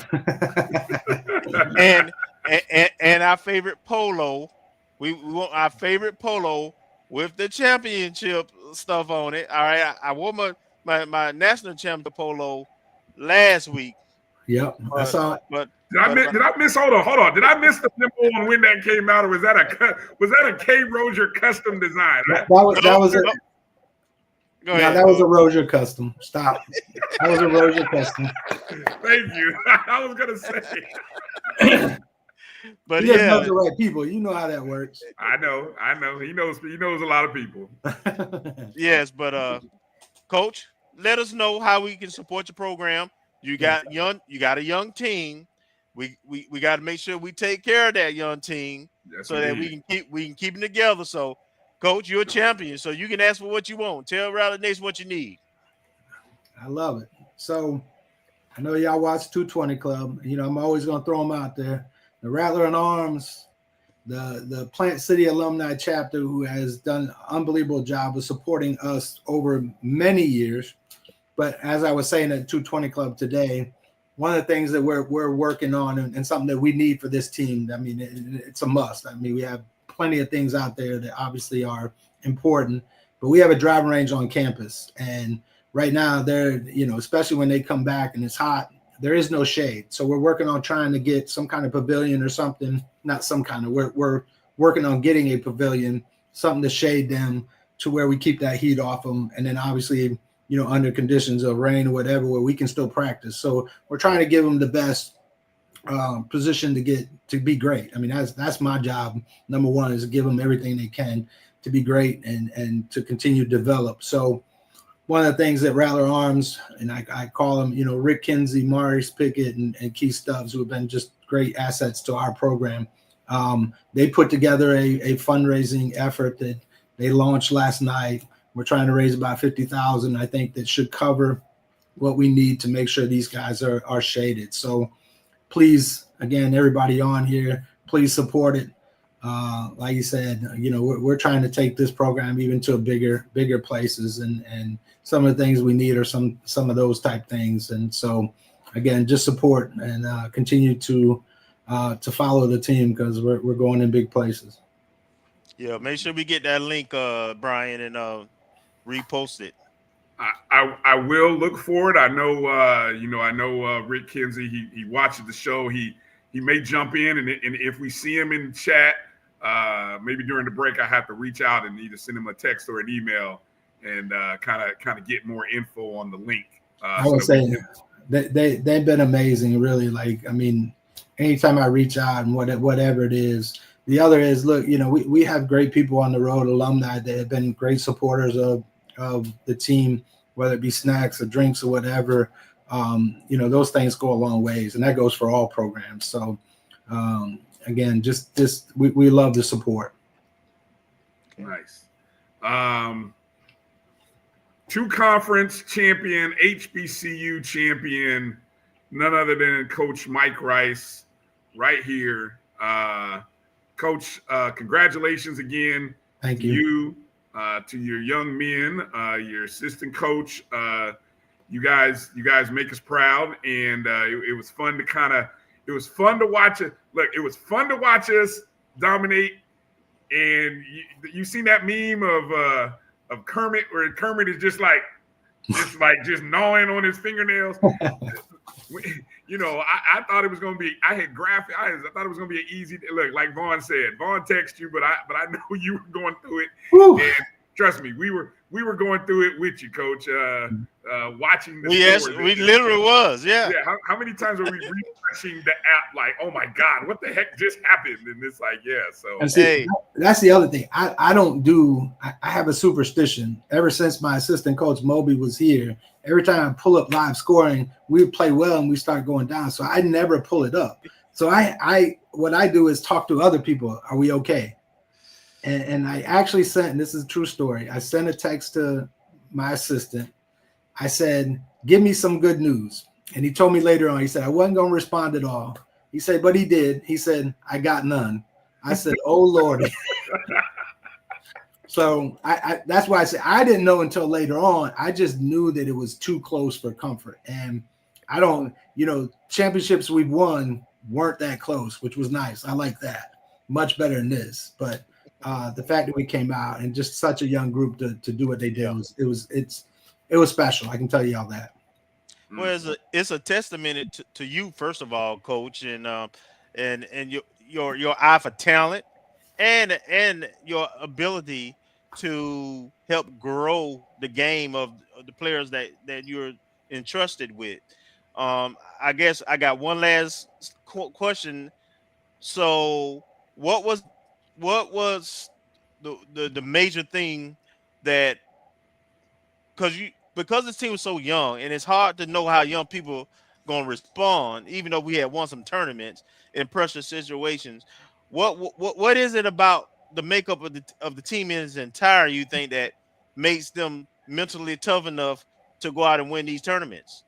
and our favorite polo. We want our favorite polo with the championship stuff on it. All right. I wore my national championship polo last week. Yep. I saw it. Did I miss? Hold on. Did I miss the memo on when that came out, or was that a K. Rozier custom design? That was a Rozier custom. Stop. That was a Rozier custom. Thank you. I was gonna say. But he doesn't know the right people. You know how that works. I know. He knows a lot of people. Yes, but Coach, let us know how we can support your program. You got a young team. We got to make sure we take care of that young team that we can keep them together. So, Coach, you're a champion, so you can ask for what you want. Tell Rally Nation what you need. I love it. So, I know y'all watch 220 Club. I'm always gonna throw them out there. The Rattler in Arms, the Plant City Alumni Chapter, who has done an unbelievable job of supporting us over many years. But as I was saying at 220 Club today, one of the things that we're working on and something that we need for this team, I mean, it's a must. I mean, we have plenty of things out there that obviously are important, but we have a driving range on campus. And right now they're, especially when they come back and it's hot, there is no shade. So we're working on trying to get some kind of pavilion or something, not some kind of, we're working on getting a pavilion, something to shade them to where we keep that heat off them. And then obviously, under conditions of rain or whatever, where we can still practice. So we're trying to give them the best position to be great. I mean, that's my job. Number one is to give them everything they can to be great and to continue to develop. So one of the things that Rattler Arms, and I call them, Rick Kinsey, Maurice Pickett, and Keith Stubbs, who have been just great assets to our program. They put together a fundraising effort that they launched last night. We're trying to raise about $50,000. I think that should cover what we need to make sure these guys are shaded. So please, again, everybody on here, please support it. Like you said, we're trying to take this program even to bigger places, and some of the things we need are some of those type things. And so, again, just support and continue to follow the team, because we're going in big places. Yeah, make sure we get that link, Bryan, and repost it. I will look for it. I know Rick Kinsey. He watches the show. He may jump in, and if we see him in chat, maybe during the break, I have to reach out and either send him a text or an email and kind of get more info on the link. I would say they've been amazing, really. Like, I mean, anytime I reach out and whatever it is. The other is, look, we have great people on the road, alumni that have been great supporters of the team, whether it be snacks or drinks or whatever. Those things go a long ways, and that goes for all programs. So, again, we love the support. Nice. 2-conference champion, HBCU champion, none other than Coach Mike Rice, right here. Coach, congratulations again. Thank you. To your young men, your assistant coach. You guys make us proud, and it was fun to watch it. Look, it was fun to watch us dominate. And you seen that meme of Kermit, where Kermit is just gnawing on his fingernails. I thought it was going to be. I had graphic. I thought it was going to be an easy look. Like Vaughn said, Vaughn texted you, but I know you were going through it. Woo. And trust me, we were going through it with you, Coach. Watching the yes, we literally was. Yeah. How many times are we refreshing the app? Like, oh my God, what the heck just happened? And it's like, yeah. So and see, that's the other thing. I have a superstition. Ever since my assistant coach Moby was here, every time I pull up live scoring, we would play well and we start going down. So I never pull it up. So what I do is talk to other people. Are we okay? And I actually sent, and this is a true story, I sent a text to my assistant. I said, give me some good news. And he told me later on, he said, I wasn't going to respond at all. He said, but he did. He said, I got none. I said, oh, Lordy. So that's why I said I didn't know until later on. I just knew that it was too close for comfort. And I don't, championships we've won weren't that close, which was nice. I like that. Much better than this. But the fact that we came out and just such a young group to do what they did, it was special. I can tell you all that. Well, it's a testament to you, first of all, Coach, and your eye for talent and your ability to help grow the game of the players that you're entrusted with. I guess I got one last question. So, what was the major thing that, because this team was so young and it's hard to know how young people gonna respond, even though we had won some tournaments in pressure situations. What is it about the makeup of the team in its entirety you think that makes them mentally tough enough to go out and win these tournaments?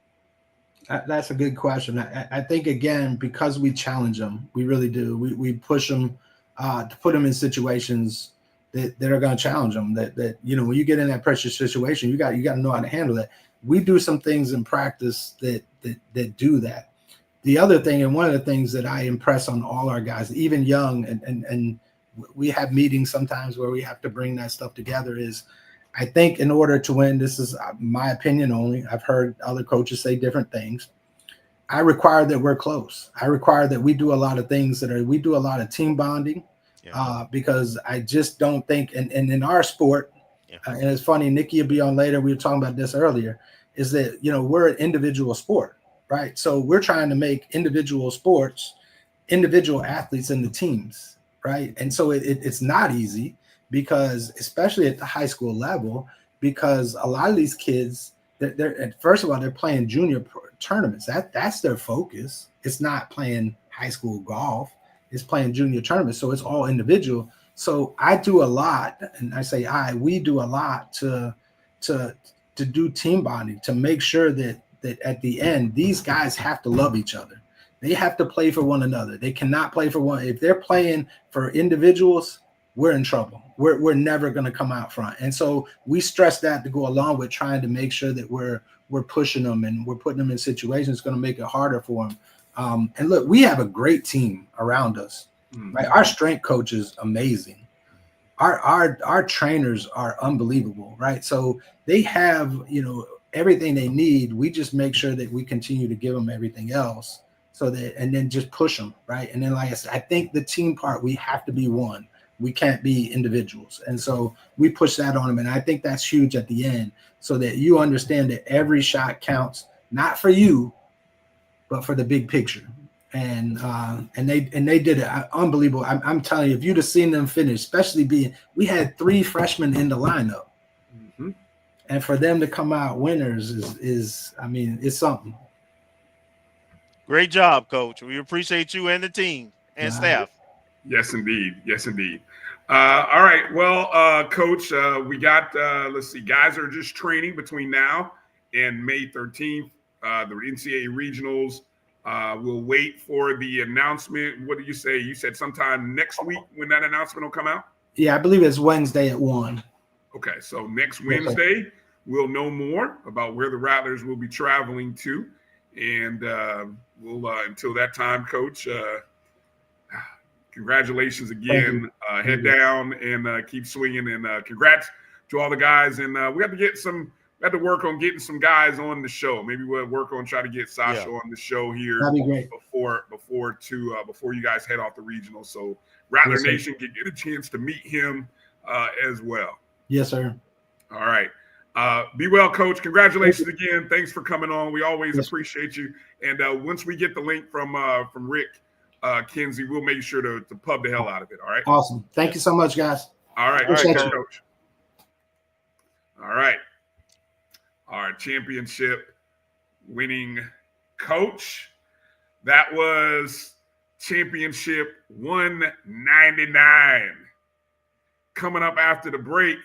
That's a good question. I think, again, because we challenge them, we really do. We push them to put them in situations that are going to challenge them. That when you get in that pressure situation, you got to know how to handle it. we do some things in practice that do that. The other thing, and one of the things that I impress on all our guys, even young, and we have meetings sometimes where we have to bring that stuff together, is I think in order to win, this is my opinion only, I've heard other coaches say different things, I require that we're close. I require that we do a lot of things we do a lot of team bonding, because I just don't think, and in our sport, and it's funny, Nikki will be on later, we were talking about this earlier, is that, we're an individual sport, right? So we're trying to make individual athletes into teams, right? And so it's not easy, because especially at the high school level, because a lot of these kids, they're first of all, they're playing junior tournaments. That's their focus. It's not playing high school golf. It's playing junior tournaments. So it's all individual. So I do a lot, and I say we do a lot to do team bonding, to make sure that at the end, these guys have to love each other. They have to play for one another. They cannot play for one. If they're playing for individuals, we're in trouble. We're never going to come out front. And so we stress that to go along with trying to make sure that we're pushing them and we're putting them in situations that's going to make it harder for them. And look, we have a great team around us. Right? Our strength coach is amazing. Our trainers are unbelievable, right? So they have, everything they need. We just make sure that we continue to give them everything else, so that, and then just push them, right? And then, like I said, I think the team part, we have to be one. We can't be individuals. And so we push that on them. And I think that's huge at the end, so that you understand that every shot counts, not for you, but for the big picture. And they did it unbelievable. I'm telling you, if you'd have seen them finish, especially we had 3 freshmen in the lineup, and for them to come out winners is it's something. Great job, Coach. We appreciate you and the team and staff. Yes, indeed. Yes, indeed. All right. Well, Coach, we got, let's see, guys are just training between now and May 13th. The NCAA regionals. We'll wait for the announcement. What did you say? You said sometime next week when that announcement will come out? Yeah, I believe it's Wednesday at 1. Okay, so next Wednesday, we'll know more about where the Rattlers will be traveling to. And we'll, until that time, Coach, congratulations again. Head down and keep swinging. And congrats to all the guys. And we have to work on getting some guys on the show. Maybe we'll work on trying to get Sasha on the show here. That'd be great. Before you guys head off the regional. So Rattler Nation can get a chance to meet him as well. Yes, sir. All right. Be well, Coach. Congratulations again. Thanks for coming on. We always appreciate you. And once we get the link from Rick Kinsey, we'll make sure to pub the hell out of it. All right. Awesome. Thank you so much, guys. All right. Coach. All right. Our championship winning coach. That was championship 199. Coming up after the break,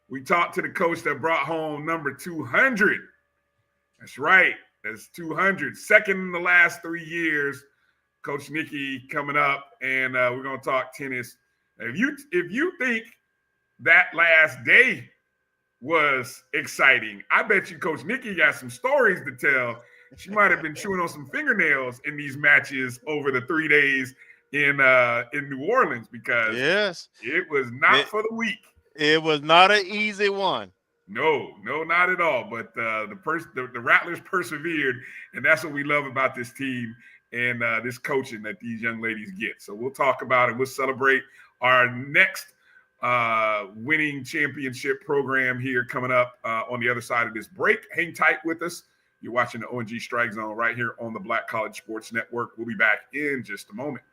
we talked to the coach that brought home number 200. That's right. That's 200. Second in the last 3 years. Coach Nikki coming up, and we're going to talk tennis. If you think that last day was exciting, I bet you Coach Nikki got some stories to tell. She might have been chewing on some fingernails in these matches over the 3 days in New Orleans, because it was not for the weak. It was not an easy one. No, not at all. But the Rattlers persevered, and that's what we love about this team and this coaching that these young ladies get. So we'll talk about it. We'll celebrate our next winning championship program here coming up on the other side of this break. Hang tight with us. You're watching the O&G StrikeZone right here on the Black College Sports Network. We'll be back in just a moment.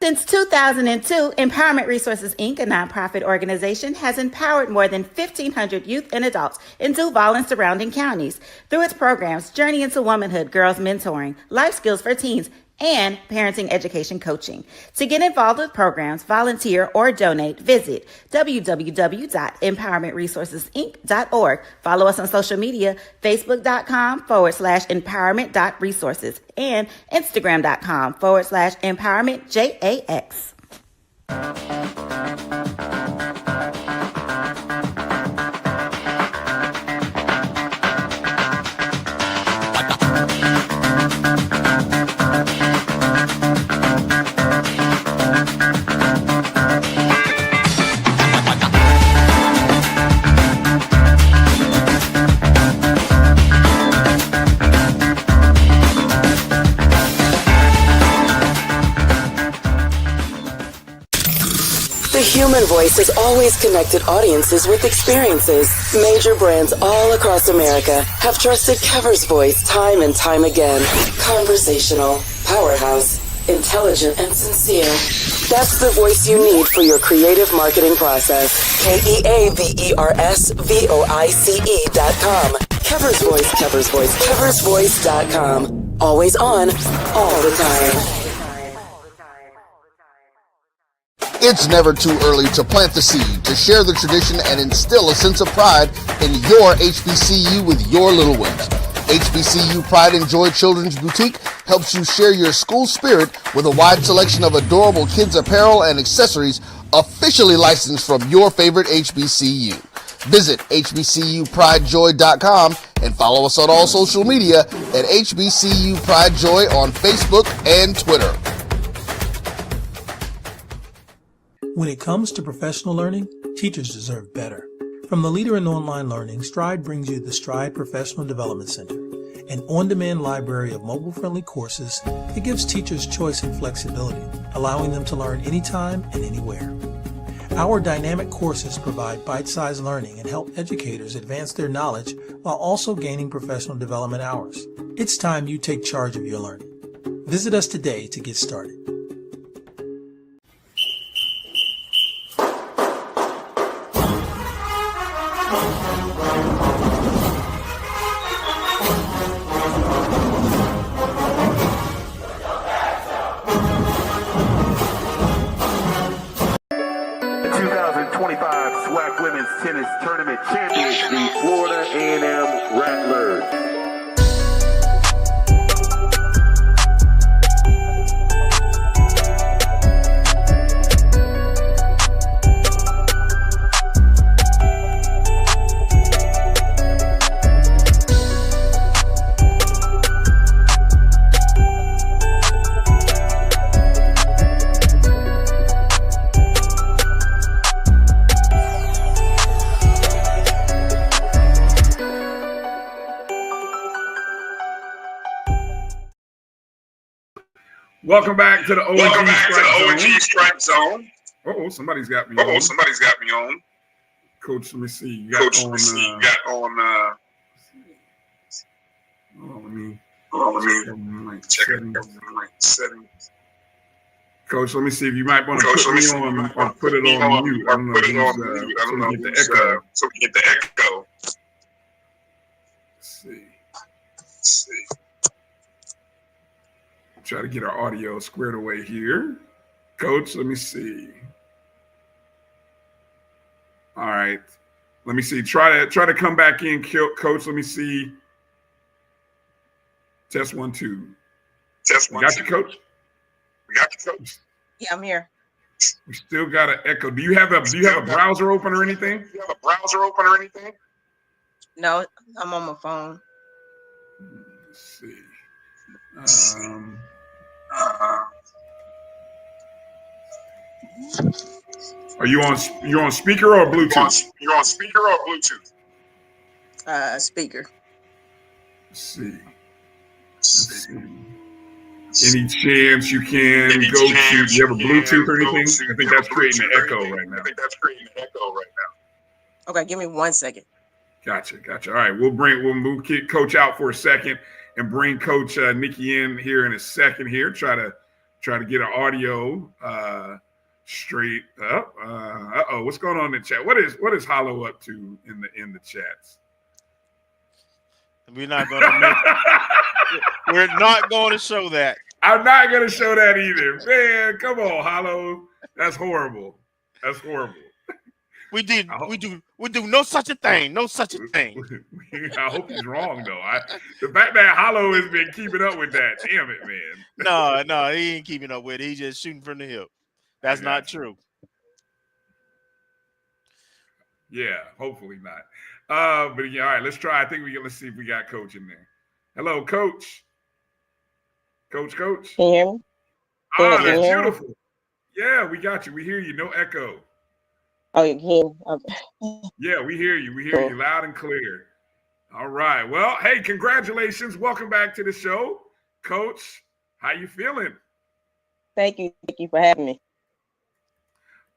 Since 2002, Empowerment Resources, Inc., a nonprofit organization, has empowered more than 1,500 youth and adults in Duval and surrounding counties through its programs Journey into Womanhood, Girls Mentoring, Life Skills for Teens, and Parenting Education Coaching. To get involved with programs, volunteer, or donate, visit www.empowermentresourcesinc.org. Follow us on social media, facebook.com/empowerment.resources and instagram.com/empowermentJAX. human voice has always connected audiences with experiences. Major brands all across America have trusted Kever's voice time and time again. Conversational, powerhouse, intelligent, and sincere. That's the voice you need for your creative marketing process. KEAVERSVOICE.com. Kever's Voice, Kever's Voice, KeversVoice.com. Always on, all the time. It's never too early to plant the seed, to share the tradition, and instill a sense of pride in your HBCU with your little ones. HBCU Pride and Joy Children's Boutique helps you share your school spirit with a wide selection of adorable kids apparel and accessories officially licensed from your favorite HBCU. Visit hbcupridejoy.com and follow us on all social media at HBCU Pride Joy on Facebook and Twitter. When it comes to professional learning, teachers deserve better. From the leader in online learning, Stride brings you the Stride Professional Development Center, an on-demand library of mobile-friendly courses that gives teachers choice and flexibility, allowing them to learn anytime and anywhere. Our dynamic courses provide bite-sized learning and help educators advance their knowledge while also gaining professional development hours. It's time you take charge of your learning. Visit us today to get started. SWAC Women's Tennis Tournament champions, the Florida A&M Rattlers. Welcome back to the O&G StrikeZone. Uh-oh, somebody's got me on. Coach, let me see. You got on. Let me check settings. Coach, let me see if you might want to put me on or put it on mute. I don't know if so we get the echo. Let's see. Try to get our audio squared away here. Coach, let me see. All right. Let me see. Try to come back in, Coach. Let me see. Test 1, 2. Test 1, 2. Got you, Coach? We got you, Coach. Yeah, I'm here. We still got an echo. Do you have a browser open or anything? No, I'm on my phone. Let's see. Are you on speaker or Bluetooth? You're on speaker or Bluetooth? Speaker. Let's see. Any chance you can go to? Do you have a Bluetooth or anything? I think that's creating an echo right now. Okay, give me 1 second. Gotcha. All right, we'll move Coach out for a second and bring Coach Nikki in here in a second. Here, try to get our audio straight up. What's going on in the chat? What is Hollow up to in the chats? We're not going to show that. I'm not going to show that either. Man, come on, Hollow. That's horrible. We do no such a thing. No such a thing. I hope he's wrong though. The fact that Hollow has been keeping up with that, damn it, man. No, he ain't keeping up with it. He's just shooting from the hip. That's not true. Yeah, hopefully not. But yeah, all right, let's try. Let's see if we got Coach in there. Hello, Coach. Coach. Can you hear me? Oh, that's beautiful. Yeah, we got you. We hear you. No echo. Oh, you can. Yeah, we hear you. We hear you loud and clear. All right. Well, hey, congratulations. Welcome back to the show. Coach, how you feeling? Thank you for having me.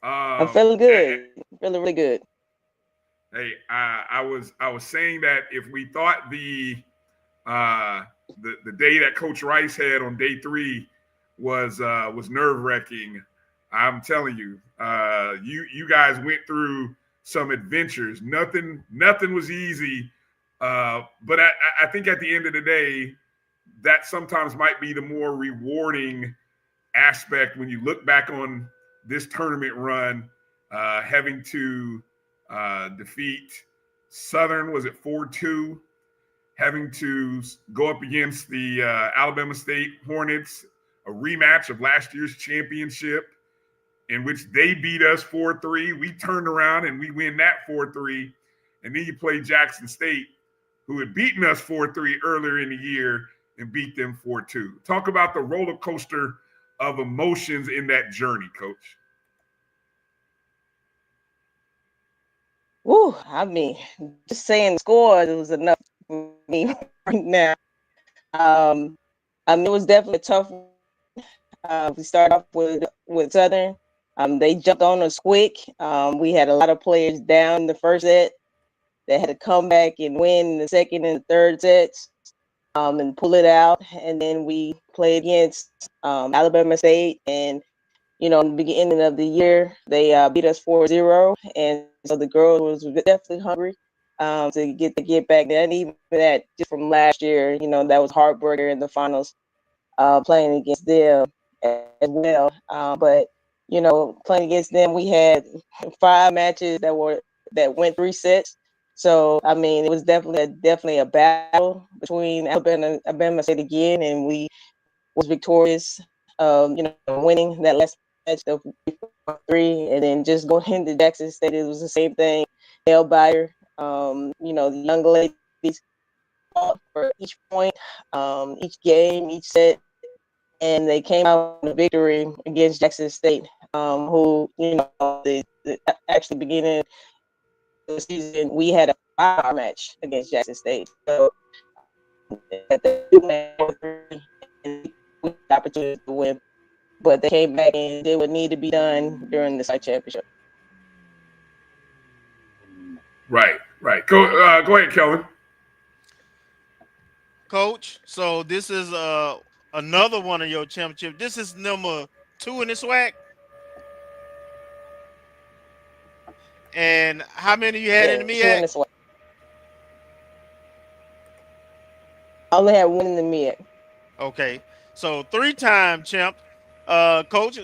I'm feeling good. Feeling really good. Hey, I was saying that if we thought the day that Coach Rice had on day 3 was nerve-wracking, I'm telling you, you guys went through some adventures. Nothing was easy, but I think at the end of the day, that sometimes might be the more rewarding aspect when you look back on this tournament run, having to defeat Southern, was it 4-2? Having to go up against the Alabama State Hornets, a rematch of last year's championship, in which they beat us 4-3. We turned around and we win that 4-3. And then you play Jackson State, who had beaten us 4-3 earlier in the year, and beat them 4-2. Talk about the roller coaster of emotions in that journey, Coach. Woo, I mean, just saying the scores was enough for me right now. I mean, it was definitely a tough one. We started off with Southern. They jumped on us quick. We had a lot of players down in the first set. They had to come back and win in the second and the third sets, and pull it out. And then we played against Alabama State, and in the beginning of the year, they beat us 4-0, and so the girls was definitely hungry to get back there. And even that just from last year, that was heartbreaker in the finals, playing against them as well. But playing against them, we had 5 matches that went 3 sets. So I mean, it was definitely a battle between Alabama State again, and we was victorious. Winning that last match of 3, and then just going into Jackson State, it was the same thing. Nail biter. The young ladies fought for each point, each game, each set, and they came out with a victory against Jackson State, who the actually beginning of the season we had a 5-hour match against Jackson State. So at the opportunity to win, but they came back and did what needed to be done during the site championship. Right. Go ahead, Kelvin. Coach, so this is another one of your championship. This is number 2 in the SWAC. And how many you had in the MEAC? I only had 1 in the MEAC. Okay, so 3-time champ. Coach,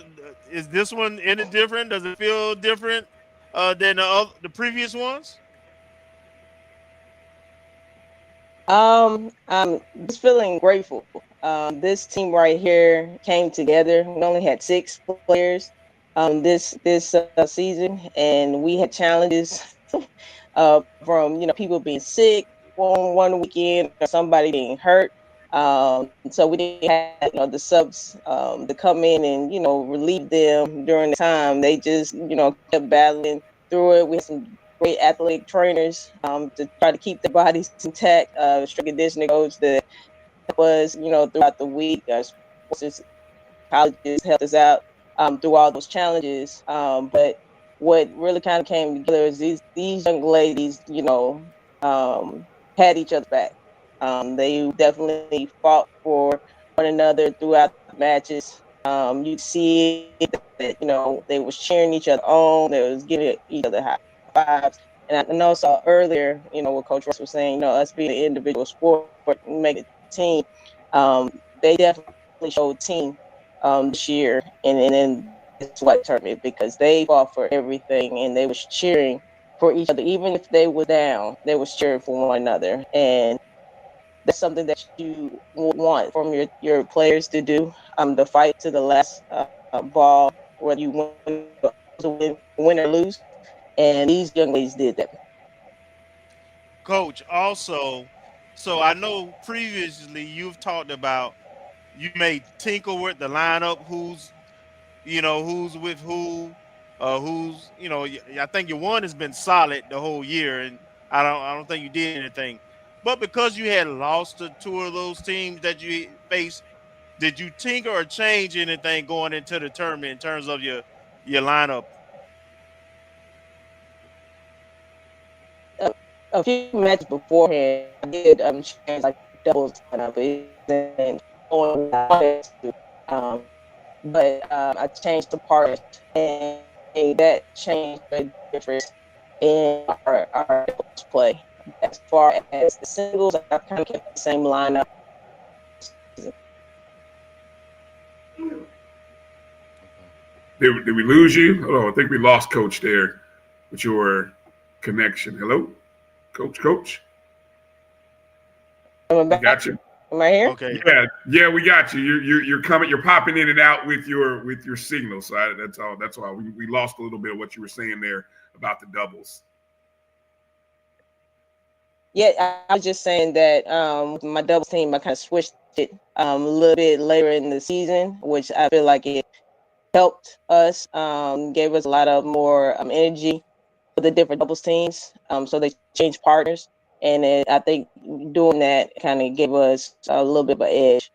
is this one any different? Does it feel different than the previous ones? I'm just feeling grateful. This team right here came together. We only had 6 players this season, and we had challenges from people being sick on one weekend or somebody being hurt. So we didn't have the subs to come in and relieve them during the time. They just kept battling through it. We had some great athletic trainers to try to keep their bodies intact. Strength conditioning coach that helped us throughout the week. Sports colleges helped us out through all those challenges. But what really kind of came together is these young ladies had each other back. They definitely fought for one another throughout the matches. You see that they was cheering each other on. They was giving each other high fives. And I know saw earlier, what Coach Russ was saying, us being an individual sport, make a team. They definitely showed team this year and in this SWAC tournament, because they fought for everything and they was cheering for each other. Even if they were down, they was cheering for one another. And that's something that you want from your players to do, to fight to the last ball, whether you win or lose. And these young ladies did that. Coach, also, so I know previously you've talked about you may tinker with the lineup, who's with who, who's I think your one has been solid the whole year, and I don't think you did anything. But because you had lost to 2 of those teams that you faced, did you tinker or change anything going into the tournament in terms of your lineup? a few matches beforehand, I did change like doubles lineup. It on but I changed the parts, and that changed the difference in our doubles play. As far as the singles, I kind of kept the same lineup. Did we lose you? Oh, I think we lost Coach there with your connection. Hello, Coach. Am I got you. Am I here? Okay. Yeah, we got you. You're coming. You're popping in and out with your signal. So that's all. That's why we lost a little bit of what you were saying there about the doubles. Yeah, I was just saying that with my doubles team, I kind of switched it a little bit later in the season, which I feel like it helped us, gave us a lot of more energy for the different doubles teams. So they changed partners, and I think doing that kind of gave us a little bit of an edge.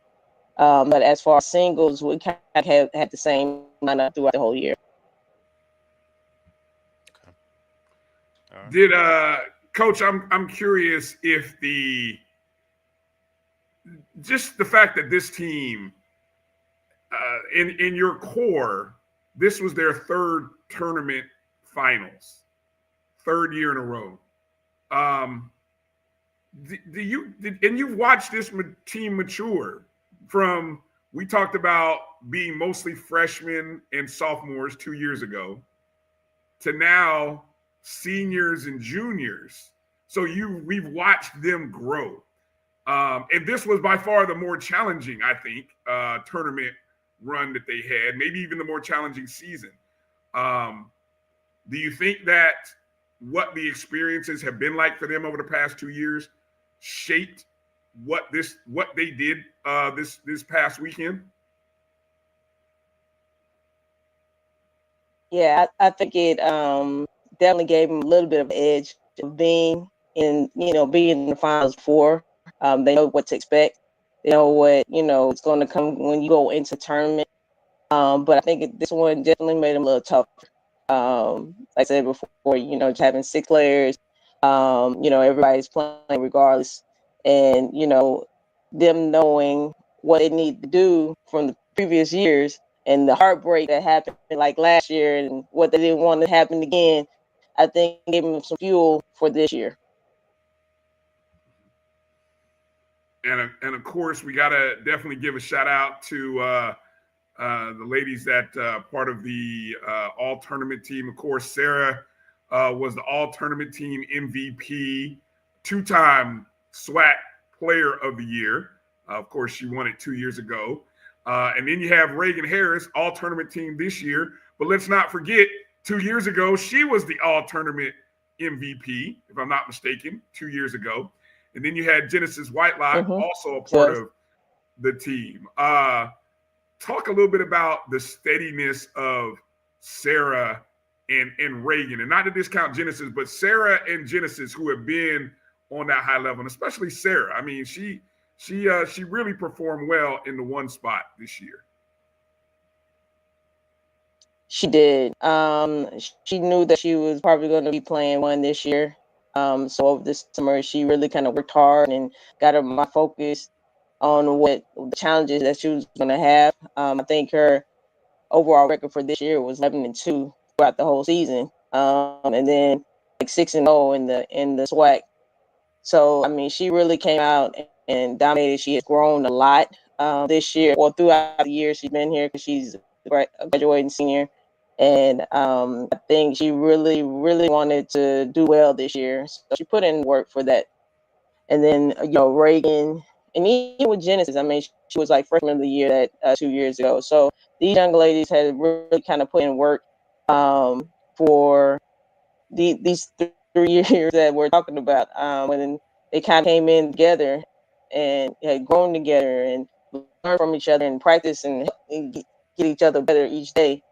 But as far as singles, we kind of had the same lineup throughout the whole year. Right. Did Coach? I'm curious if just the fact that this team in your core, this was their third tournament finals, third year in a row. And you've watched this team mature from, we talked about being mostly freshmen and sophomores 2 years ago to now seniors and juniors. So we've watched them grow. And this was by far the more challenging, I think, tournament run that they had, maybe even the more challenging season. Do you think that what the experiences have been like for them over the past 2 years shaped what they did this past weekend? Yeah, I think it definitely gave them a little bit of edge of being in the finals before. They know what to expect. They know what it's going to come when you go into tournament. But I think this one definitely made them a little tougher. Like I said before, just having 6 players, everybody's playing regardless, and them knowing what they need to do from the previous years and the heartbreak that happened like last year and what they didn't want to happen again, I think gave them some fuel for this year. And of course, we got to definitely give a shout out to the ladies that part of the all-tournament team. Of course, Sarah was the all-tournament team MVP, 2-time SWAC Player of the Year. Of course, she won it 2 years ago. And then you have Reagan Harris, all-tournament team this year. But let's not forget, 2 years ago, she was the all-tournament MVP, if I'm not mistaken, 2 years ago. And then you had Genesis Whitelock, also a part of the team. Talk a little bit about the steadiness of Sarah and Reagan, and not to discount Genesis, but Sarah and Genesis, who have been on that high level, and especially Sarah. I mean, she really performed well in the one spot this year. She did. She knew that she was probably going to be playing one this year. So over this summer, she really kind of worked hard and got her my focus on what the challenges that she was going to have. I think her overall record for this year was 11-2 throughout the whole season, and then like 6-0 in the SWAC. So I mean, she really came out and dominated. She has grown a lot this year, or throughout the year she's been here, because she's a graduating senior. And I think she really, really wanted to do well this year. So she put in work for that. And then, Reagan, and even with Genesis, I mean, she was like freshman of the year 2 years ago. So these young ladies had really kind of put in work for these 3 years that we're talking about, when they kind of came in together and had grown together and learned from each other and practice and get each other better each day.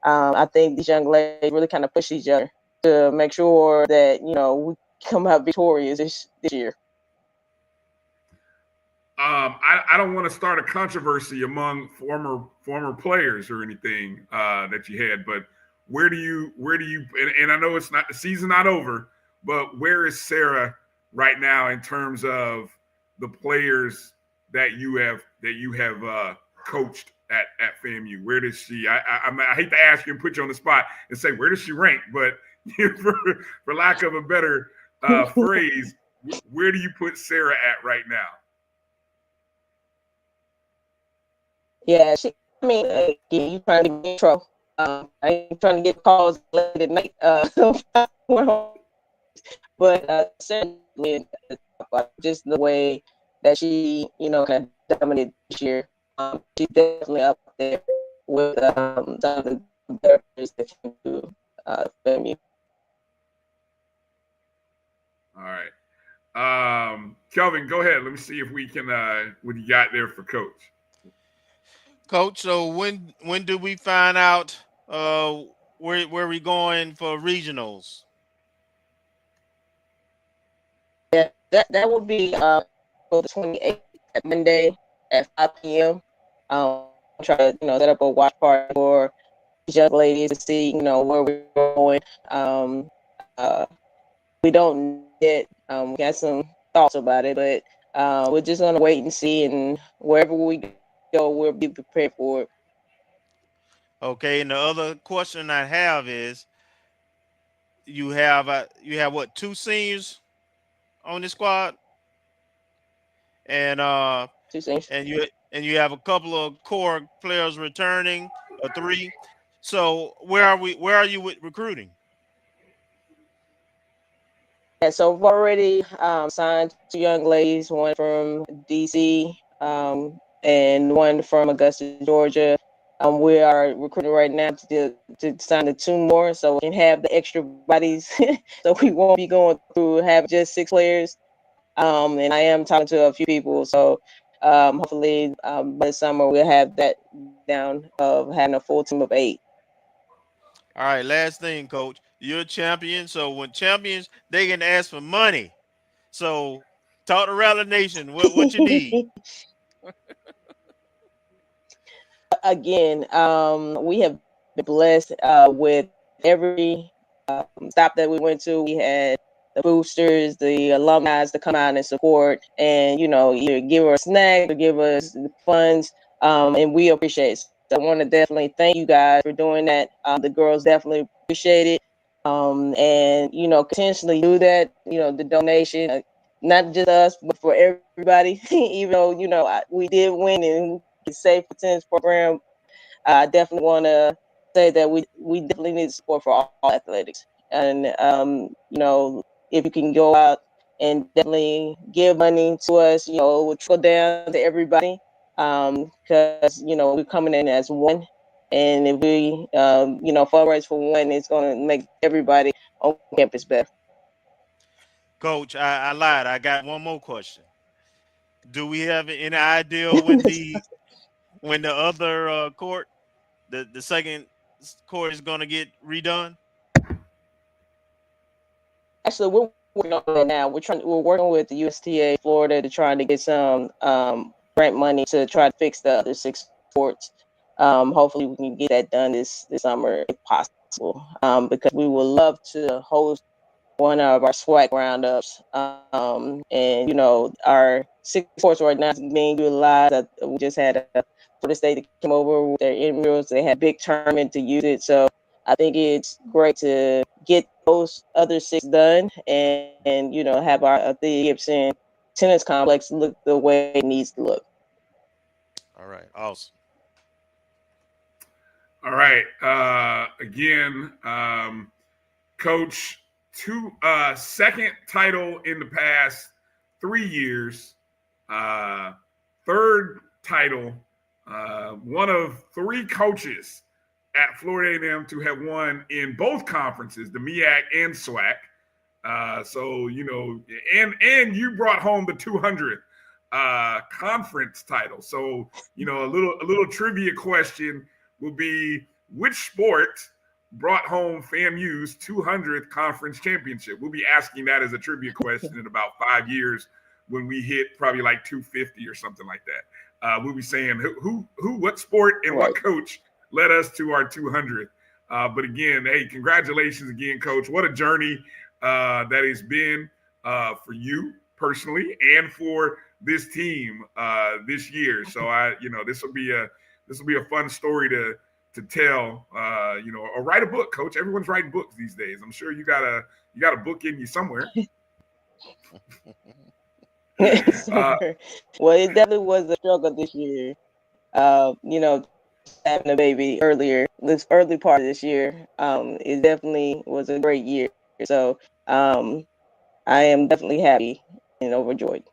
I think these young ladies really kind of push each other to make sure that, we come out victorious this year. I don't want to start a controversy among former players or anything that you had, but where do you and I know it's not, the season not over, but where is Sarah right now in terms of the players that you have coached at FAMU? Where does she? I hate to ask you and put you on the spot and say where does she rank, but for lack of a better phrase, where do you put Sarah at right now? Yeah, you trying to get in trouble. I ain't trying to get calls late at night. But certainly, just the way that she, kind of dominated this year, she's definitely up there with some of the better players that came to FAMU. All right. Kelvin, go ahead. Let me see if we can what you got there for Coach. Coach, so when do we find out where we going for regionals? Yeah, that will be for the 28th at Monday at 5 p.m. Try to set up a watch party for these young ladies to see where we're going. We don't yet. We got some thoughts about it, but we're just gonna wait and see, and wherever we go, we'll be prepared for it. Okay, and the other question I have is, you have what, 2 seniors on the squad, and 2 seniors, and you have a couple of core players returning, or 3. So where are you with recruiting? Yeah, so we've already signed 2 young ladies, one from DC and one from Augusta, Georgia. We are recruiting right now to sign the 2 more, so we can have the extra bodies, so we won't be going through have just 6 players. And I am talking to a few people, so hopefully by the summer we'll have that down of having a full team of 8. All right, last thing, Coach. You're a champion, so when champions, they can ask for money. So talk to Rally Nation. What you need? Again, we have been blessed with every stop that we went to. We had the boosters, the alumni to come out and support, and either give us snacks or give us the funds, and we appreciate it. So I want to definitely thank you guys for doing that. The girls definitely appreciate it, and potentially do that. The donation, not just us, but for everybody. Even though we did win and Safe Attendance program, I definitely want to say that we definitely need support for all athletics, and if you can go out and definitely give money to us, it will trickle down to everybody, because we're coming in as one, and if we fundraise for one, it's going to make everybody on campus better. Coach, I lied. I got one more question. Do we have any idea when the other court, the second court, is going to get redone? Actually, we're working on that now. We're working with the USTA Florida to try to get some grant money to try to fix the other 6 courts. Hopefully, we can get that done this summer if possible. Because we would love to host one of our SWAC roundups. And our 6 courts right now is being utilized. We just had a Florida State that came over with their intramurals. They had a big tournament to use it. So I think it's great to get those other 6 done and have our the Gibson tennis complex look the way it needs to look. All right, awesome. All right, again, Coach, 2 second title in the past 3 years, 3rd title, one of 3 coaches at Florida A&M to have won in both conferences, the MEAC and SWAC. So and you brought home the 200th conference title. So a little trivia question will be, which sport brought home FAMU's 200th conference championship? We'll be asking that as a trivia question in about 5 years when we hit probably like 250 or something like that. We'll be saying who, what sport and what coach led us to our 200th. But again, hey, congratulations again, Coach. What a journey that it's been for you personally and for this team this year. So this will be a fun story to tell, or write a book, Coach. Everyone's writing books these days. I'm sure you got a book in you somewhere. Well, it definitely was a struggle this year. Having a baby earlier, this early part of this year, it definitely was a great year. So I am definitely happy and overjoyed.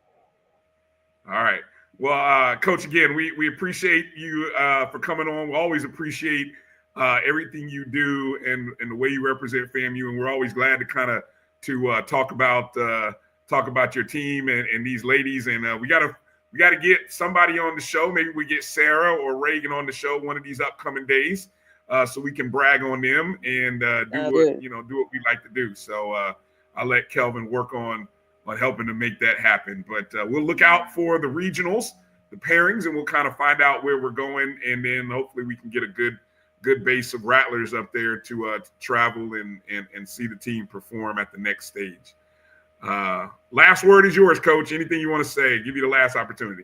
All right. Well, Coach, again, we appreciate you for coming on. We always appreciate everything you do and the way you represent FAMU, and we're always glad to kind of talk about your team and these ladies. And we gotta get somebody on the show. Maybe we get Sarah or Reagan on the show one of these upcoming days, so we can brag on them and do what we like to do. So I'll let Kelvin work on helping to make that happen. But we'll look out for the regionals, the pairings, and we'll kind of find out where we're going, and then hopefully we can get a good base of Rattlers up there to travel and see the team perform at the next stage. Last word is yours, Coach. Anything you want to say? Give you the last opportunity.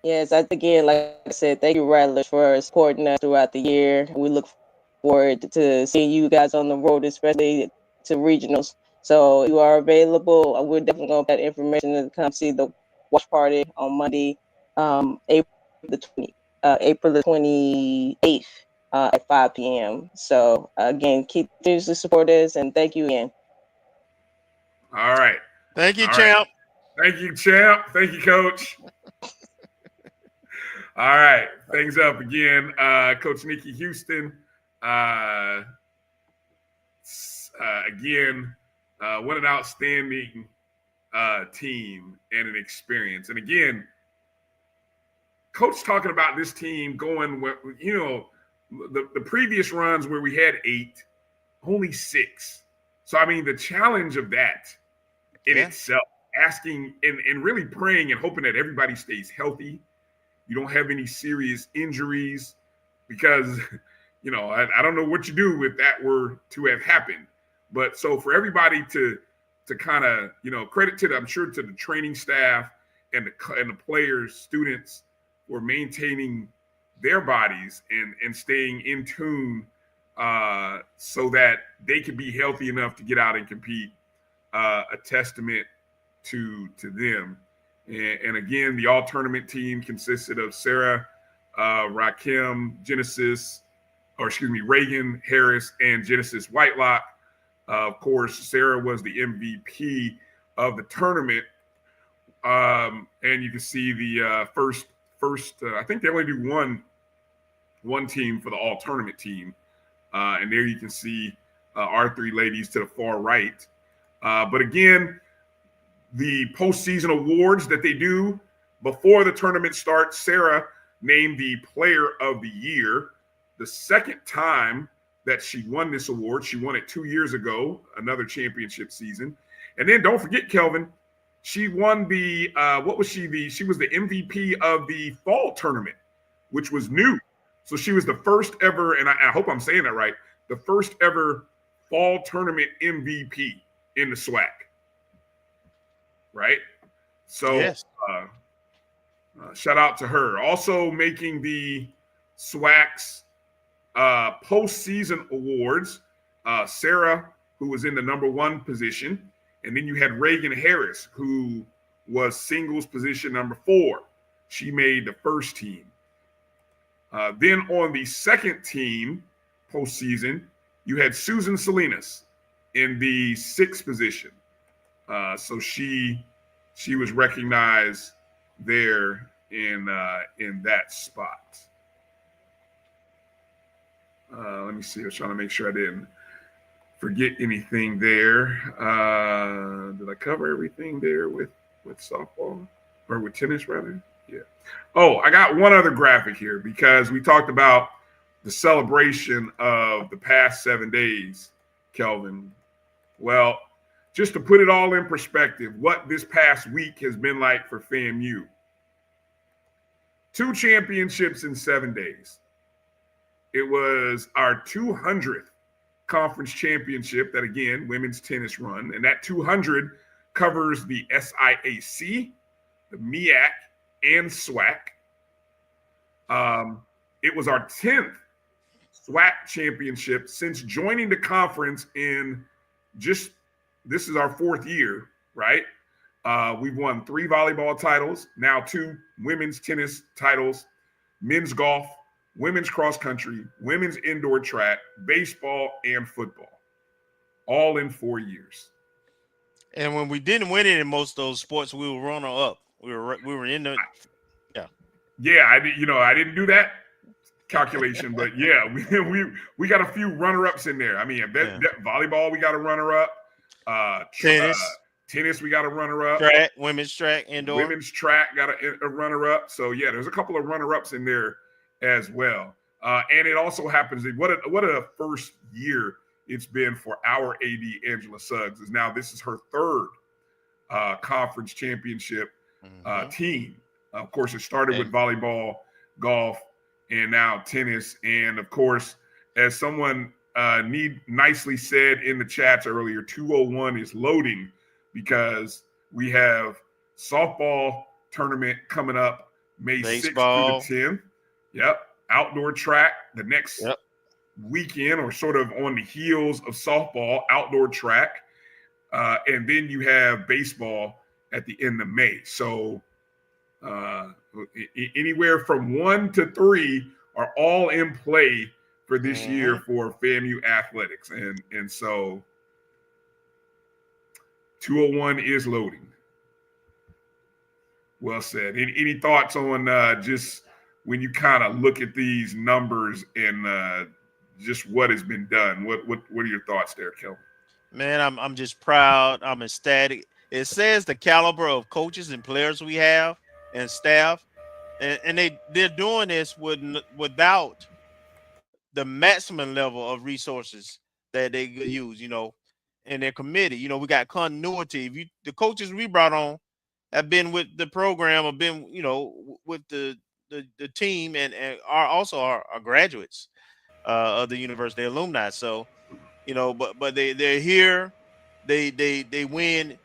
Yes, again, like I said, thank you, Rattlers, for supporting us throughout the year. We look forward to seeing you guys on the road, especially to regionals. So you are available. We're definitely going to put information to come see the watch party on Monday, April the 28th at 5 p.m. So again, keep seriously support us, and thank you again. All right. Thank you, champ. Right. Thank you, champ. Thank you, Coach. All right. Things up again. Coach Nikki Houston. Again, what an outstanding team and an experience. And again, Coach talking about this team going, the previous runs where we had 8, only 6. So, I mean, the challenge of that in itself, asking and really praying and hoping that everybody stays healthy. You don't have any serious injuries because, I don't know what you do if that were to have happened. But so for everybody to kind of, credit to I'm sure to the training staff and the players, students for maintaining their bodies and staying in tune so that they could be healthy enough to get out and compete, a testament to them. And again, the all tournament team consisted of Sarah, Rakim, Reagan Harris, and Genesis Whitelock. Of course, Sarah was the MVP of the tournament. And you can see the first. I think they only do one team for the all tournament team, and there you can see our 3 ladies to the far right. But again, the postseason awards that they do before the tournament starts, Sarah named the Player of the Year. The second time that she won this award, she won it 2 years ago, another championship season. And then don't forget, Kelvin, she won the she was the MVP of the fall tournament, which was new. So she was the first ever, and I hope I'm saying that right, the first ever fall tournament MVP in the SWAC. Right? So yes. Shout out to her. Also making the SWAC's postseason awards, Sarah, who was in the number 1 position. And then you had Reagan Harris, who was singles position number 4. She made the first team. Then on the second team postseason, you had Susan Salinas in the 6th position. So she was recognized there in that spot. Let me see. I was trying to make sure I didn't forget anything there. Did I cover everything there with softball or with tennis rather? Yeah. Oh, I got one other graphic here because we talked about the celebration of the past 7 days, Kelvin. Well, just to put it all in perspective, what this past week has been like for FAMU. 2 championships in 7 days. It was our 200th conference championship that, again, women's tennis run. And that 200 covers the SIAC, the MEAC, and SWAC. It was our 10th SWAC championship since joining the conference this is our 4th year, right? We've won 3 volleyball titles, now 2 women's tennis titles, men's golf, women's cross country, women's indoor track, baseball, and football, all in 4 years. And when we didn't win it in most of those sports, we were runner up. We were in the I didn't do that calculation, but yeah, we got a few runner-ups in there. I mean, volleyball, we got a runner-up. Tennis, we got a runner-up. Track, women's track, indoor. Women's track got a runner-up. So yeah, there's a couple of runner-ups in there as well. And it also happens that what a first year it's been for our AD, Angela Suggs. This is her 3rd conference championship team. Of course, it started with volleyball, golf, and now tennis. And of course, as someone nicely said in the chats earlier, 201 is loading because we have softball tournament coming up May 6th through the 10th. Yep. Outdoor track the next weekend, or sort of on the heels of softball, outdoor track. And then you have baseball at the end of May. So anywhere from 1 to 3 are all in play for this year for FAMU athletics. And so 201 is loading. Well said. Any thoughts on just when you kind of look at these numbers and just what has been done? What are your thoughts there, Kelvin? Man, I'm just proud. I'm ecstatic. It says the caliber of coaches and players we have and staff, and they're doing this without the maximum level of resources that they use, and they're committed. We got continuity. The coaches we brought on have been with the program, have been, with the team, and are also our graduates of the university, alumni. So, but they're here. They win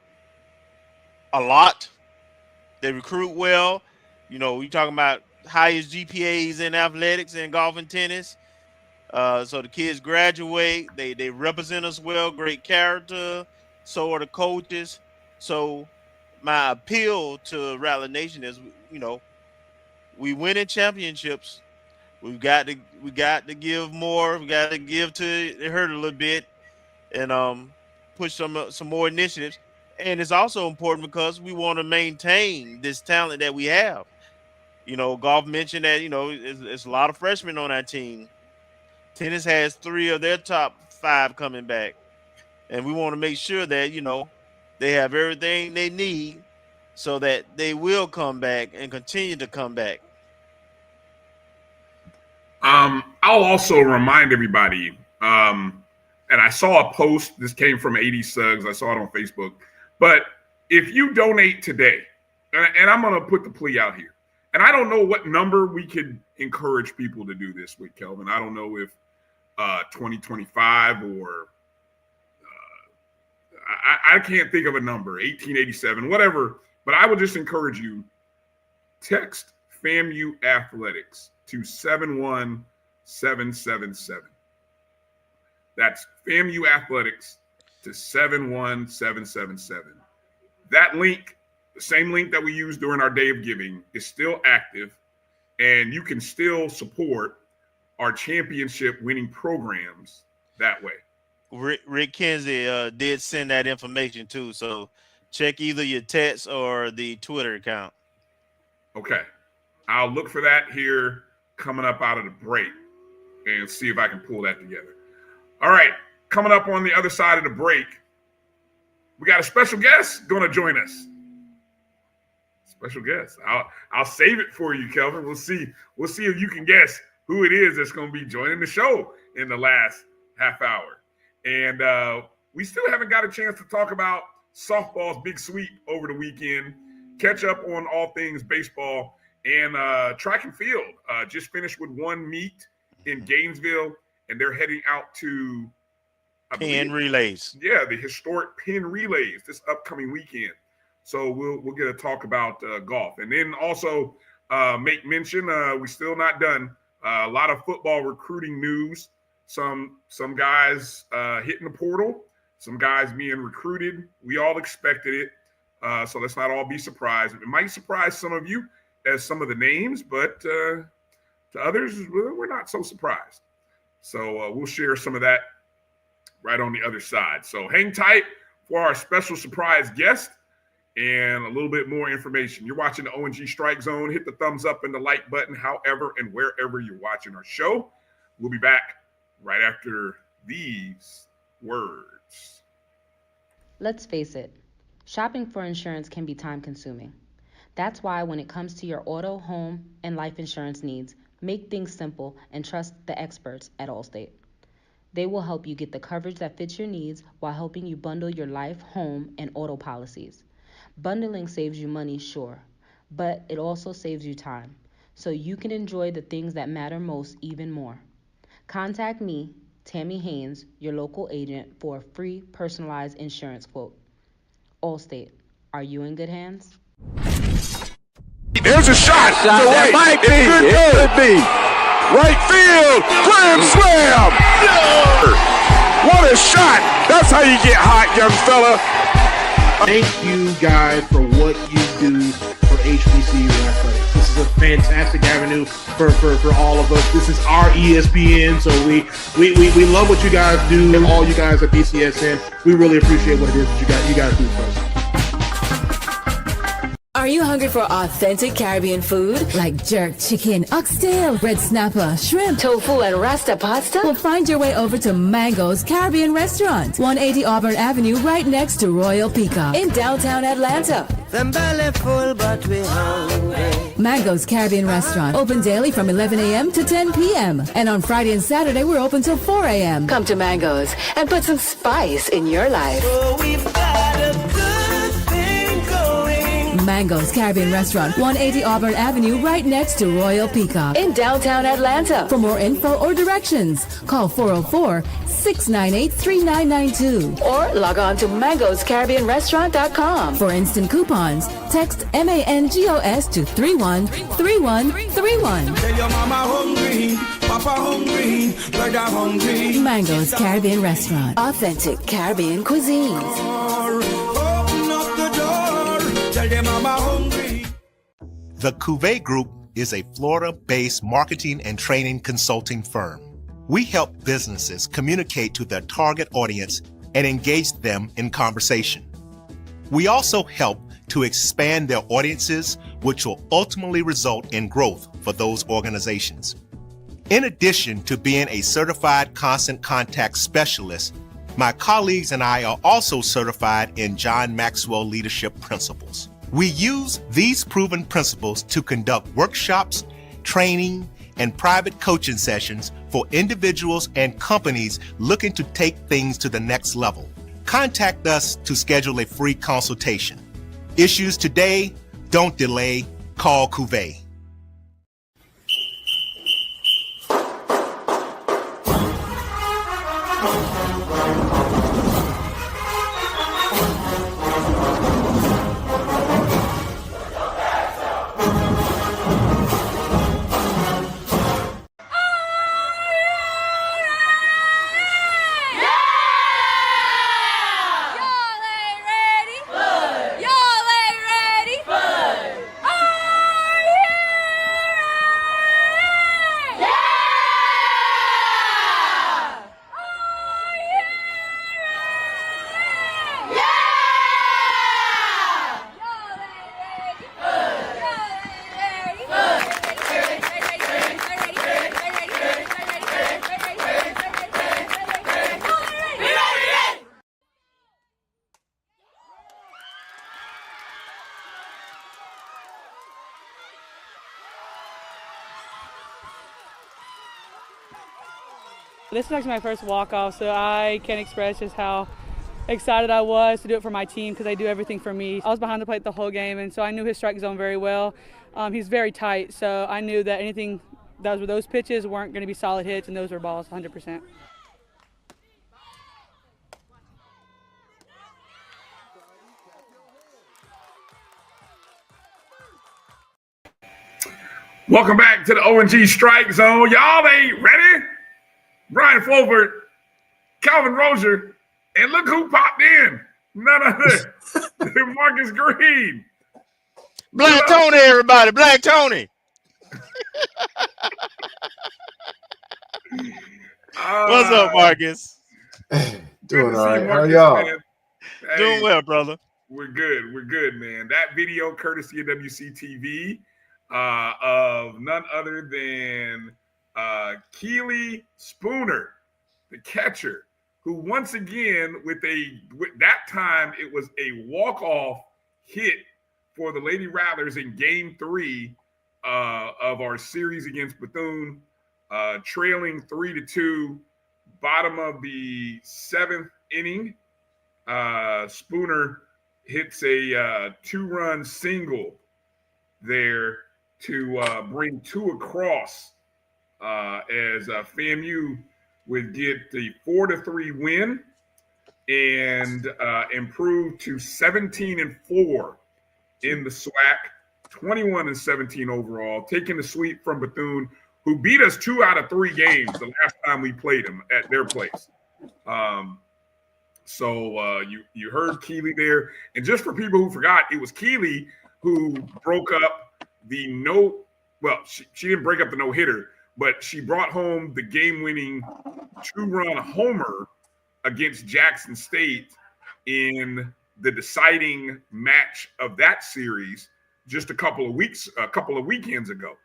a lot. They recruit well. We talking about highest GPAs in athletics and golf and tennis. So the kids graduate. They represent us well. Great character. So are the coaches. So my appeal to Rattler Nation is, we winning championships. We got to give more. We got to give to it hurt a little bit, and push some more initiatives. And it's also important because we want to maintain this talent that we have. Golf mentioned that, it's a lot of freshmen on our team. Tennis has 3 of their top 5 coming back. And we want to make sure that, they have everything they need so that they will come back and continue to come back. I'll also remind everybody, and I saw a post, this came from AD Suggs, I saw it on Facebook, but if you donate today, and I'm going to put the plea out here, and I don't know what number we could encourage people to do this with, Kelvin. I don't know if 2025 or I can't think of a number, 1887, whatever, but I would just encourage you, text FAMU Athletics to 71777. That's FAMU Athletics to 71777. That link, the same link that we used during our Day of Giving, is still active, and you can still support our championship winning programs that way. Rick Kinsey did send that information too, so check either your text or the Twitter account. Okay. I'll look for that here coming up out of the break and see if I can pull that together. All right. Coming up on the other side of the break, we got a special guest going to join us. Special guest. I'll save it for you, Kelvin. We'll see if you can guess who it is that's going to be joining the show in the last half hour. And we still haven't got a chance to talk about softball's big sweep over the weekend, catch up on all things baseball, and track and field. Just finished with one meet in Gainesville, and they're heading out to Pin relays. Yeah, the historic pin relays this upcoming weekend. So we'll get a talk about golf, and then also make mention we're still not done. A lot of football recruiting news. Some guys hitting the portal, some guys being recruited. We all expected it, so let's not all be surprised. It might surprise some of you as some of the names, but to others, we're not so surprised. So we'll share some of that right on the other side. So hang tight for our special surprise guest and a little bit more information. You're watching the O&G StrikeZone. Hit the thumbs up and the like button, however and wherever you're watching our show. We'll be back right after these words. Let's face it, shopping for insurance can be time-consuming. That's why when it comes to your auto, home, and life insurance needs, make things simple and trust the experts at Allstate. They will help you get the coverage that fits your needs while helping you bundle your life, home, and auto policies. Bundling saves you money, sure, but it also saves you time, so you can enjoy the things that matter most even more. Contact me, Tammy Haynes, your local agent, for a free personalized insurance quote. Allstate, are you in good hands? There's a shot. It might be. It could be. Right field. Grand slam. What a shot. That's how you get hot, young fella. Thank you guys for what you do for HBCU athletics. This is a fantastic avenue for all of us. This is our ESPN, so we love what you guys do, and all you guys at BCSN. We really appreciate what it is that you guys do for us. Are you hungry for authentic Caribbean food? Like jerk chicken, oxtail, red snapper, shrimp, tofu, and rasta pasta? Well, find your way over to Mango's Caribbean Restaurant, 180 Auburn Avenue, right next to Royal Peacock in downtown Atlanta. Them belly full, but we hungry. Mango's Caribbean Restaurant, open daily from 11 a.m. to 10 p.m. And on Friday and Saturday, we're open till 4 a.m. Come to Mango's and put some spice in your life. Oh, we've got a good thing going. Mango's Caribbean Restaurant, 180 Auburn Avenue, right next to Royal Peacock in downtown Atlanta. For more info or directions, call 404-698-3992 or log on to mangoscaribbeanrestaurant.com. For instant coupons, text MANGOS to 313131. Tell your mama hungry, papa hungry, brother hungry. Mango's Caribbean Restaurant, authentic Caribbean cuisines. Open up the door, tell your mama hungry. The Cuvée Group is a Florida-based marketing and training consulting firm. We help businesses communicate to their target audience and engage them in conversation. We also help to expand their audiences, which will ultimately result in growth for those organizations. In addition to being a certified constant contact specialist, my colleagues and I are also certified in John Maxwell Leadership Principles. We use these proven principles to conduct workshops, training, and private coaching sessions for individuals and companies looking to take things to the next level. Contact us to schedule a free consultation. Issues today, don't delay, call Cuvée. This is actually my first walk-off, so I can't express just how excited I was to do it for my team because they do everything for me. I was behind the plate the whole game, and so I knew his strike zone very well. He's very tight, so I knew that anything that was with those pitches weren't going to be solid hits, and those were balls 100%. Welcome back to the O&G Strike Zone. Y'all ain't ready? Bryan Fulford, Kelvin Rozier, and look who popped in. None other than Marcus Green. Black Tony, everybody. Black Tony. What's up, Marcus? Doing all right. How are y'all? Hey, doing well, brother. We're good. We're good, man. That video, courtesy of WCTV, of none other than Keely Spooner, the catcher, who once again, with that time, it was a walk-off hit for the Lady Rattlers in Game 3 of our series against Bethune, trailing 3-2, bottom of the 7th inning. Spooner hits a 2-run single there to bring 2 across as FAMU would get the 4-3 win and improve to 17-4 in the SWAC, 21-17 overall, taking the sweep from Bethune, who beat us 2 out of 3 games the last time we played them at their place. So you heard Keely there. And just for people who forgot, it was Keely who broke up the she didn't break up the no-hitter, but she brought home the game-winning 2-run homer against Jackson State in the deciding match of that series just a couple of weekends ago.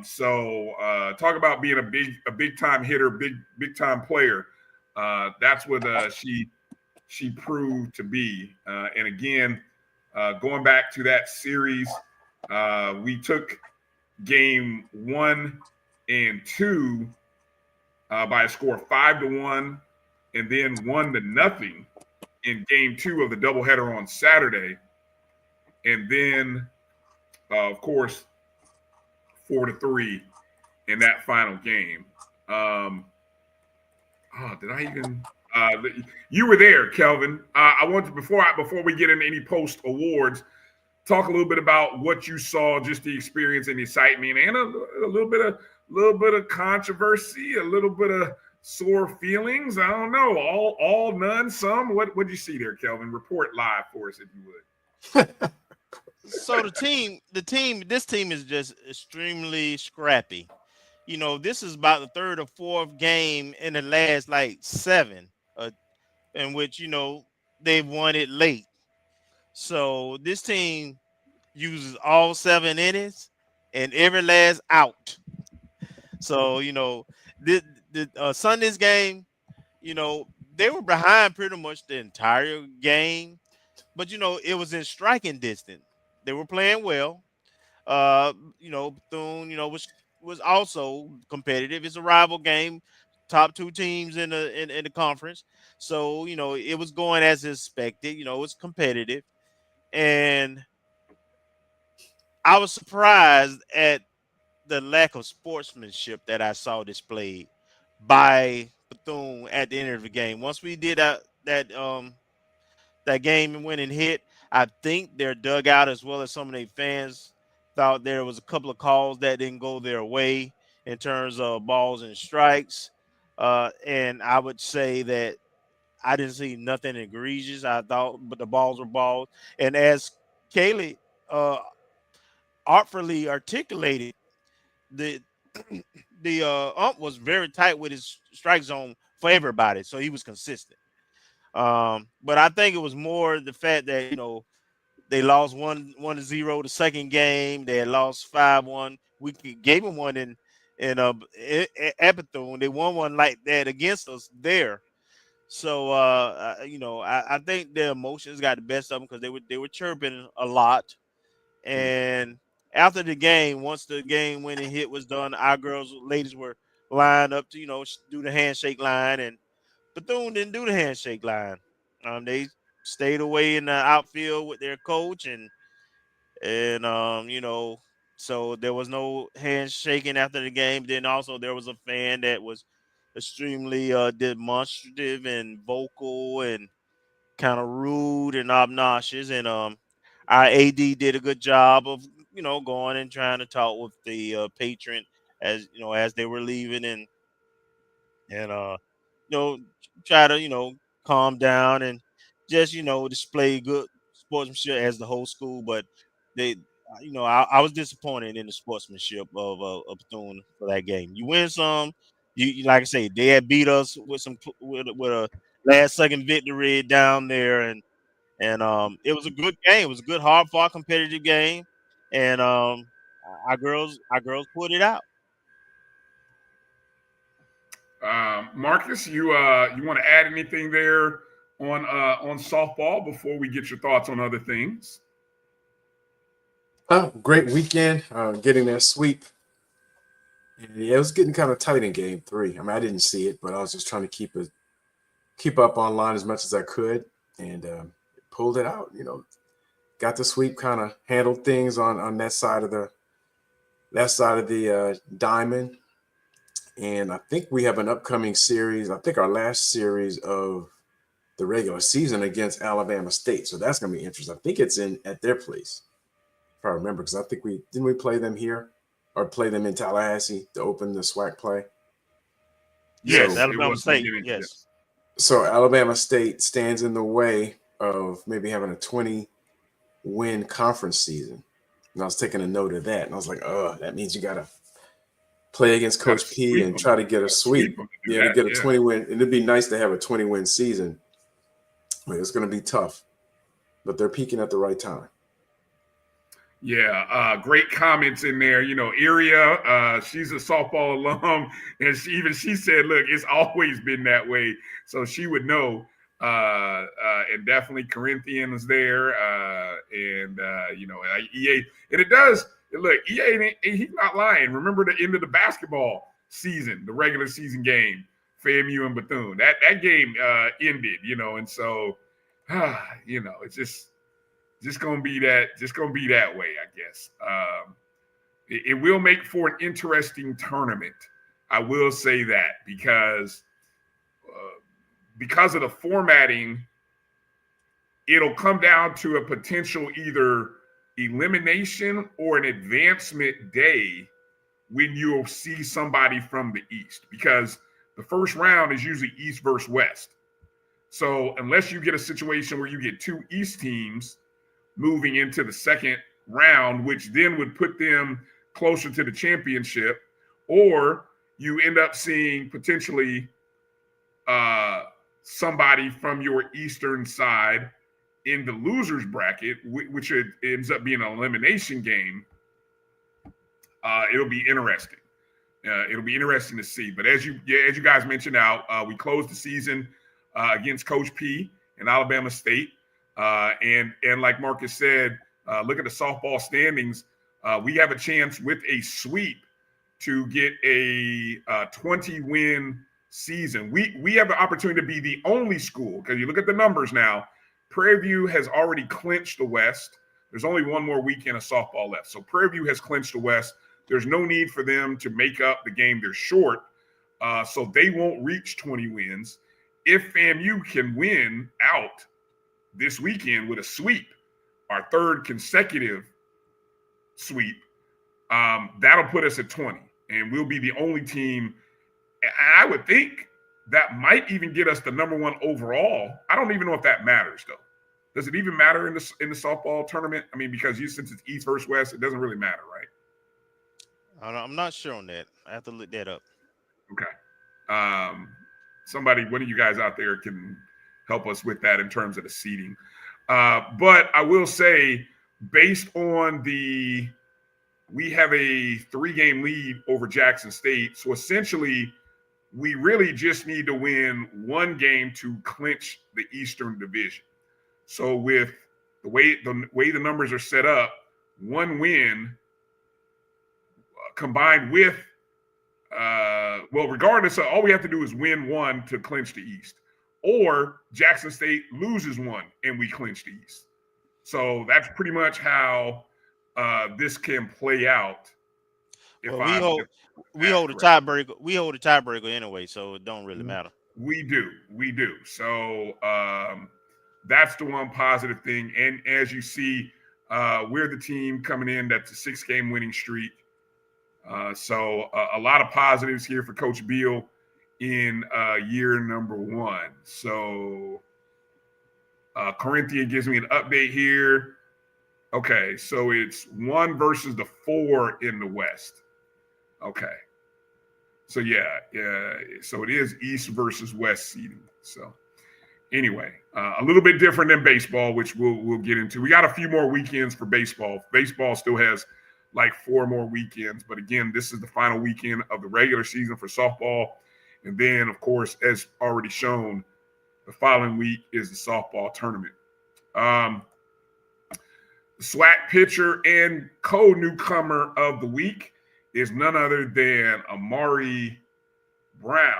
So talk about being a big-time hitter, big-time player. That's what she proved to be. And again, going back to that series, we took game 1 and 2 by a score of 5-1, and then 1-0 in game 2 of the doubleheader on Saturday, and then of course 4-3 in that final game. Did I even? You were there, Kelvin. I want to before we get into any post awards, talk a little bit about what you saw, just the experience and the excitement, and a little bit of controversy, a little bit of sore feelings. I don't know, all none, some. What did you see there, Kelvin? Report live for us if you would. So this team is just extremely scrappy. You know, this is about the 3rd or 4th game in the last 7, in which, you know, they've won it late. So this team uses all 7 innings and every last out. So, you know, the Sunday's game, you know, they were behind pretty much the entire game, but, you know, it was in striking distance. They were playing well. You know, Bethune, you know, was also competitive. It's a rival game, top 2 teams in the conference. So, you know, it was going as expected. You know, it was competitive. And I was surprised at the lack of sportsmanship that I saw displayed by Bethune at the end of the game. Once we did that game winning hit, I think their dugout as well as some of their fans thought there was a couple of calls that didn't go their way in terms of balls and strikes. And I would say that I didn't see nothing egregious. I thought, but the balls were balls. And as Kaylee artfully articulated, the ump was very tight with his strike zone for everybody, so he was consistent. But I think it was more the fact that, you know, they lost 1-0 the second game. They had lost 5-1. We gave them one in at Bethune. They won one like that against us there. So you know, I think their emotions got the best of them because they were chirping a lot. And after the game, once the game winning hit was done, our ladies were lined up to, you know, do the handshake line, and Bethune didn't do the handshake line. They stayed away in the outfield with their coach, and you know, so there was no handshaking after the game. Then also there was a fan that was extremely demonstrative and vocal and kind of rude and obnoxious, and our AD did a good job of going and trying to talk with the patron as as they were leaving, and try to calm down and just display good sportsmanship as the whole school. But they, I was disappointed in the sportsmanship of Bethune for that game. You win some, you like I say, they had beat us with a last second victory down there, and it was a good game. It was a good, hard fought, competitive game, and our girls put it out. Marcus, you want to add anything there on softball before we get your thoughts on other things? Great weekend, getting that sweep. And yeah, it was getting kind of tight in game 3. I mean, I didn't see it, but I was just trying to keep up online as much as I could, and pulled it out. Got the sweep, kind of handled things on that side of the diamond. And I think we have an upcoming series. I think our last series of the regular season against Alabama State. So that's going to be interesting. I think it's at their place, if I remember, because I think we play them here or play them in Tallahassee to open the SWAC play. Yes, so, Alabama State. Yes. So Alabama State stands in the way of maybe having a 20-win conference season. And I was taking a note of that, and I was like, that means you got to play against Coach P and try to get a sweep. Yeah, to get a 20-win. And it'd be nice to have a 20-win season. But it's going to be tough. But they're peaking at the right time. Yeah, great comments in there. Iria, she's a softball alum, and she said, look, it's always been that way. So she would know. And definitely Corinthian was there. EA, and it does. Look, EA, he's not lying. Remember the end of the basketball season, the regular season game, FAMU and Bethune. That game ended, and so, it's just gonna be that way, I guess. It will make for an interesting tournament. I will say that because of the formatting, it'll come down to a potential either elimination or an advancement day when you'll see somebody from the East, because the first round is usually East versus West. So unless you get a situation where you get 2 East teams moving into the second round, which then would put them closer to the championship, or you end up seeing potentially somebody from your Eastern side in the losers bracket, which ends up being an elimination game. It'll be interesting. It'll be interesting to see. But as you guys mentioned out, we closed the season against Coach P and Alabama State. And like Marcus said, look at the softball standings. We have a chance with a sweep to get a 20-win season. We have an opportunity to be the only school, because you look at the numbers now. Prairie View has already clinched the West. There's only one more weekend of softball left. So Prairie View has clinched the West. There's no need for them to make up the game they're short. So they won't reach 20 wins. If FAMU can win out this weekend with a sweep, our 3rd consecutive sweep, that'll put us at 20. And we'll be the only team. And I would think that might even get us the #1 overall. I don't even know if that matters, though. Does it even matter in the softball tournament? I mean, because since it's East versus West, it doesn't really matter, right? I'm not sure on that. I have to look that up. Okay. Somebody, one of you guys out there can help us with that in terms of the seeding. But I will say, based on we have a 3-game lead over Jackson State. So essentially, we really just need to win 1 game to clinch the Eastern Division. So with the way the numbers are set up, 1 win combined with, regardless of, all we have to do is win 1 to clinch the East, or Jackson State loses 1 and we clinch the East. So that's pretty much how this can play out. We hold a tiebreaker. We hold a tiebreaker anyway, so it don't really matter. We do. So that's the one positive thing. And as you see, we're the team coming in that's a 6-game winning streak. So a lot of positives here for Coach Beal in year number 1. So Corinthian gives me an update here. Okay, so it's 1 versus the 4 in the West. Okay. So so it is East versus West seeding. So anyway, a little bit different than baseball, which we'll get into. We got a few more weekends for baseball. Baseball still has like 4 more weekends, but again, this is the final weekend of the regular season for softball. And then, of course, as already shown, the following week is the softball tournament. The SWAC pitcher and co-newcomer of the week is none other than Amari Brown,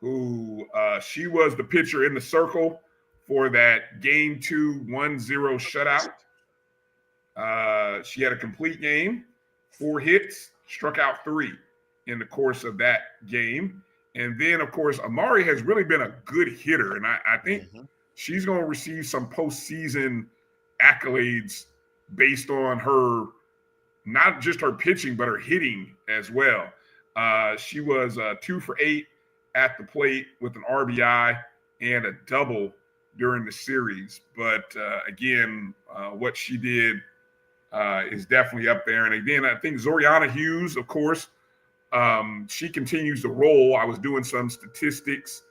who she was the pitcher in the circle for that Game 2 1-0 shutout. She had a complete game, 4 hits, struck out 3 in the course of that game. And then, of course, Amari has really been a good hitter, and I think she's going to receive some postseason accolades based on her, not just her pitching, but her hitting as well. She was 2 for 8 at the plate with an RBI and a double during the series. But again, what she did is definitely up there. And again, I think Zoriana Hughes, of course, she continues to roll. I was doing some statistics,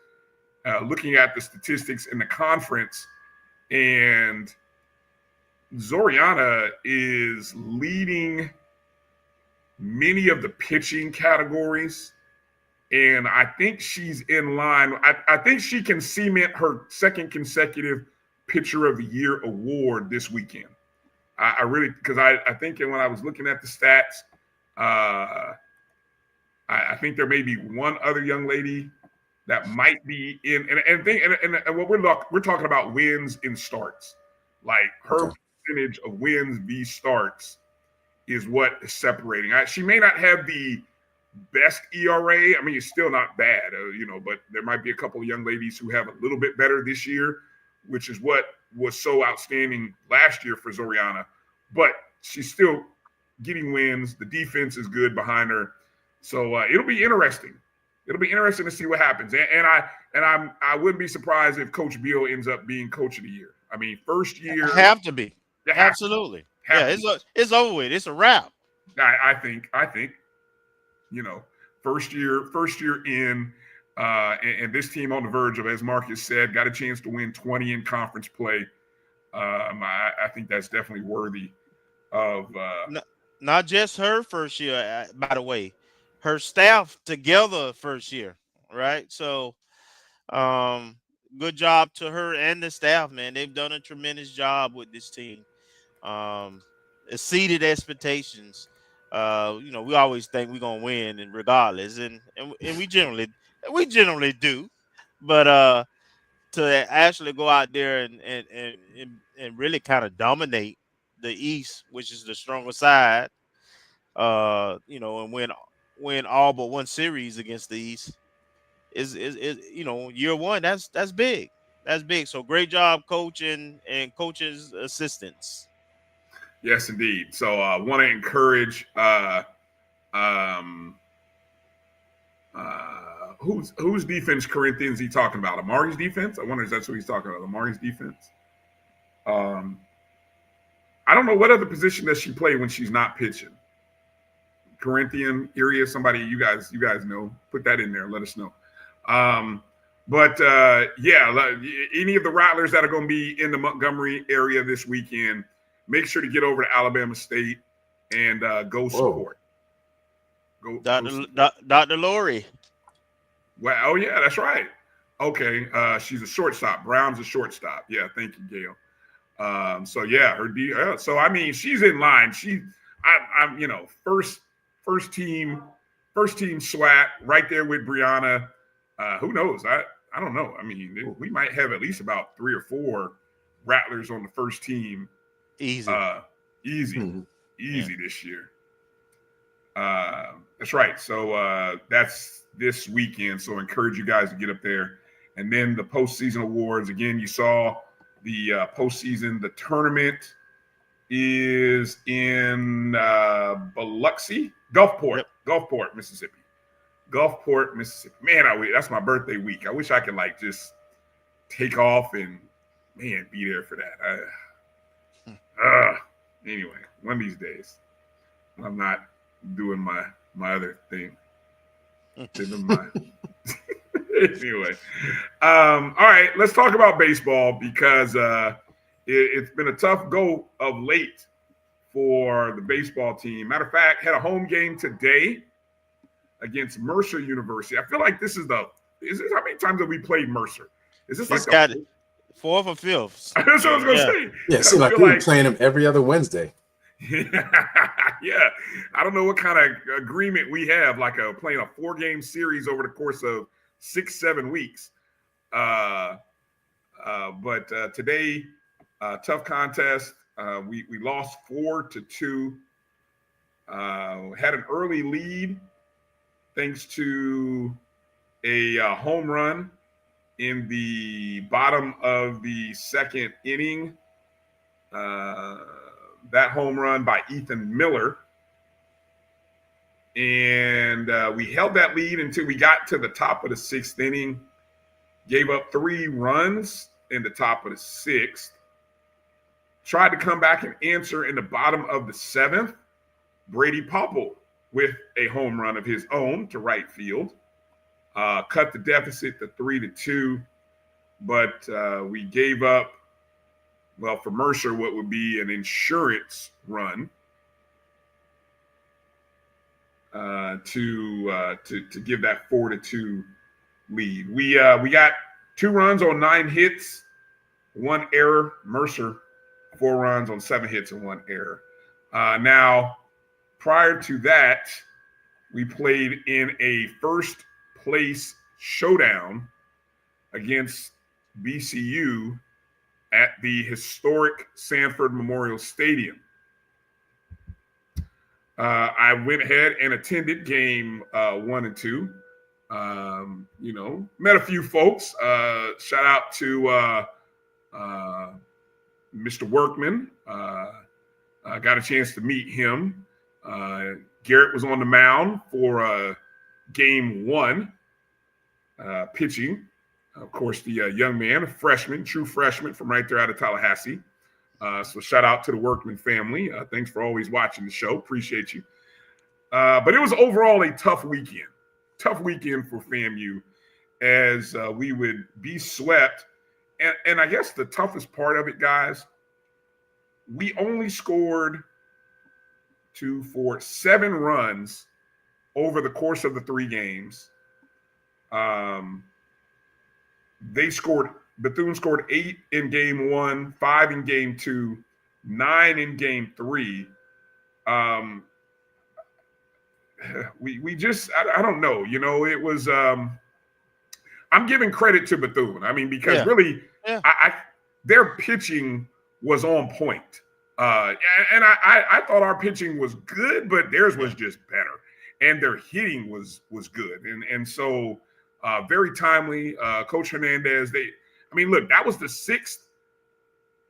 looking at the statistics in the conference, and Zoriana is leading many of the pitching categories. And I think she's in line. I think she can cement her 2nd consecutive Pitcher of the Year award this weekend. I really, because I think when I was looking at the stats, I think there may be one other young lady that might be in, and what we're talking about wins in starts. Like her percentage of wins v starts is what is separating. She may not have the best ERA. I mean, it's still not bad, but there might be a couple of young ladies who have a little bit better this year, which is what was so outstanding last year for Zoriana. But she's still getting wins. The defense is good behind her. So it'll be interesting. It'll be interesting to see what happens. And I wouldn't be surprised if Coach Beal ends up being Coach of the Year. I mean, first year. Have to be. Absolutely. It's over with. It's a wrap. I think, first year in, and this team on the verge of, as Marcus said, got a chance to win 20 in conference play. I think that's definitely worthy of. Not just her first year, by the way, her staff together first year, right? So, good job to her and the staff, man. They've done a tremendous job with this team. Exceeded expectations. We always think we're gonna win, and regardless, and we generally do, but to actually go out there and really kind of dominate the East, which is the stronger side, and win all but one series against the East is year one. That's big. That's big. So great job, coach and coach's assistants. Yes, indeed. So I want to encourage whose defense Corinthians he talking about? Amari's defense? I wonder if that's what he's talking about. Amari's defense. I don't know what other position does she play when she's not pitching. Corinthian area, somebody you guys know. Put that in there. Let us know. But any of the Rattlers that are going to be in the Montgomery area this weekend, make sure to get over to Alabama State and go support. Go, Dr. Lori. Well, oh yeah, that's right. Okay, she's a shortstop. Brown's a shortstop. Yeah, thank you, Gail. So yeah, so I mean, she's in line. I'm first team SWAC right there with Brianna. Who knows? I don't know. I mean, we might have at least about 3 or 4 Rattlers on the first team. Easy This year. That's right. So that's this weekend. So I encourage you guys to get up there. And then the postseason awards. Again, you saw the postseason. The tournament is in Biloxi, Gulfport, Mississippi. Gulfport, Mississippi. Man, that's my birthday week. I wish I could like just take off and be there for that. Anyway, one of these days, I'm not doing my other thing. Anyway, all right, let's talk about baseball because it's been a tough go of late for the baseball team. Matter of fact, had a home game today against Mercer University. I feel like this is how many times have we played Mercer? Is this like the fourth or fifth? That's what I was gonna say. Yeah, it seems like we're playing them every other Wednesday. Yeah, I don't know what kind of agreement we have, like playing a 4-game series over the course of 6-7 weeks. But today, tough contest. We lost 4-2. Had an early lead thanks to a home run in the bottom of the second inning. That home run by Ethan Miller. And we held that lead until we got to the top of the 6th inning. Gave up 3 runs in the top of the 6th. Tried to come back and answer in the bottom of the 7th. Brady Popple with a home run of his own to right field. Cut the deficit to 3-2. But we gave up, well, for Mercer, what would be an insurance run to give that 4-2 lead. We got 2 runs on 9 hits, 1 error. Mercer 4 runs on 7 hits and 1 error. Now, prior to that, we played in a first place showdown against BCU at the historic Sanford Memorial Stadium. I went ahead and attended game 1 and 2. Met a few folks. Shout out to Mr. Workman. Got a chance to meet him. Garrett was on the mound for game 1, pitching. Of course, the young man, a freshman, true freshman from right there out of Tallahassee. So shout out to the Workman family. Thanks for always watching the show. Appreciate you. But it was overall a tough weekend. Tough weekend for FAMU as we would be swept. And I guess the toughest part of it, guys, we only scored 7 runs over the course of the 3 games. Bethune scored 8 in game 1, 5 in game 2, 9 in game 3. We just, I don't know, it was, I'm giving credit to Bethune. I mean, because really, their pitching was on point. And I thought our pitching was good, but theirs was just better. And their hitting was good. And so very timely. Coach Hernandez, look, that was the 6th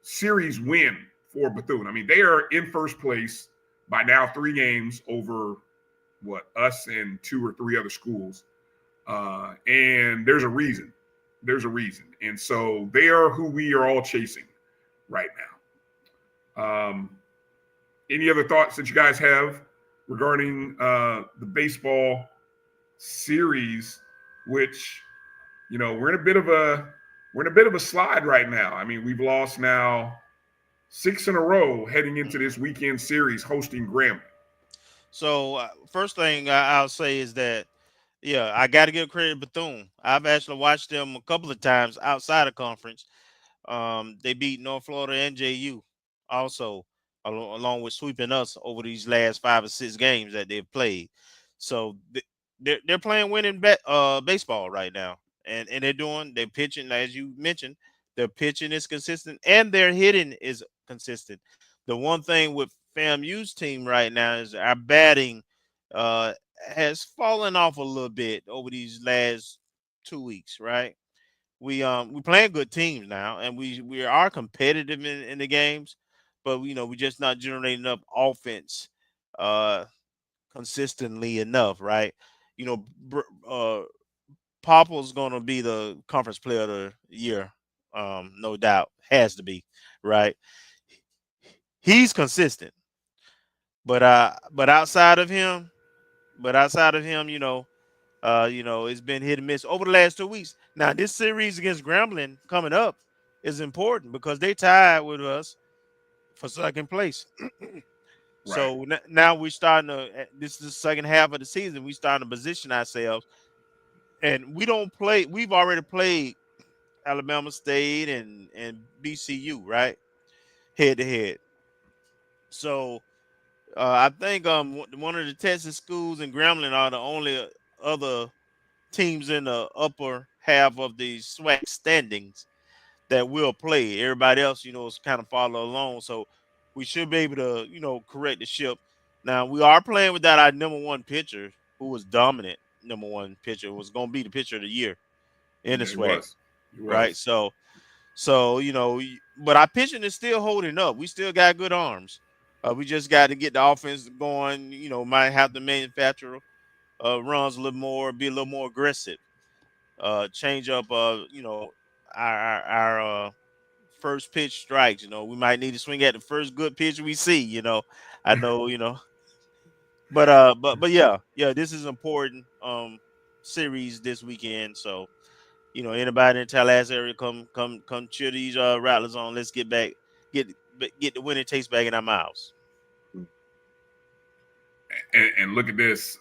series win for Bethune. I mean, they are in first place by now 3 games over us and 2 or 3 other schools. And there's a reason. And so they are who we are all chasing right now. Any other thoughts that you guys have regarding the baseball series, which, we're in a bit of a slide right now. I mean, we've lost now 6 in a row heading into this weekend series hosting Grambling. So first thing I'll say is that, I got to give credit to Bethune. I've actually watched them a couple of times outside of conference. They beat North Florida and JU also, along with sweeping us over these last 5 or 6 games that they've played. So they're playing winning baseball right now. And they're pitching, as you mentioned, their pitching is consistent and their hitting is consistent. The one thing with FAMU's team right now is our batting has fallen off a little bit over these last 2 weeks, right? We playing good teams now, and we are competitive in the games, but we're just not generating enough offense consistently enough, right? Poplar's going to be the conference player of the year, no doubt, has to be, right? He's consistent, but outside of him, it's been hit and miss over the last 2 weeks. Now, this series against Grambling coming up is important because they tied with us for second place. So now we're starting to. This is the second half of the season. We starting to position ourselves, and we don't play. We've already played Alabama State and BCU, right, head to head. So I think one of the Texas schools and Grambling are the only other teams in the upper half of the SWAC standings that will play. Everybody else, is kind of follow along. So we should be able to, correct the ship. Now we are playing without our number one pitcher, who was dominant. Number one pitcher was going to be the pitcher of the year in the SWAC, right? So but our pitching is still holding up. We still got good arms. We just got to get the offense going. Might have to manufacture runs a little more, be a little more aggressive. Change up, our first pitch strikes. We might need to swing at the first good pitch we see. I know. But yeah, this is important series this weekend. So, anybody in Tallahassee area, come cheer these Rattlers on. Let's get back, get the winning taste back in our mouths. And look at this.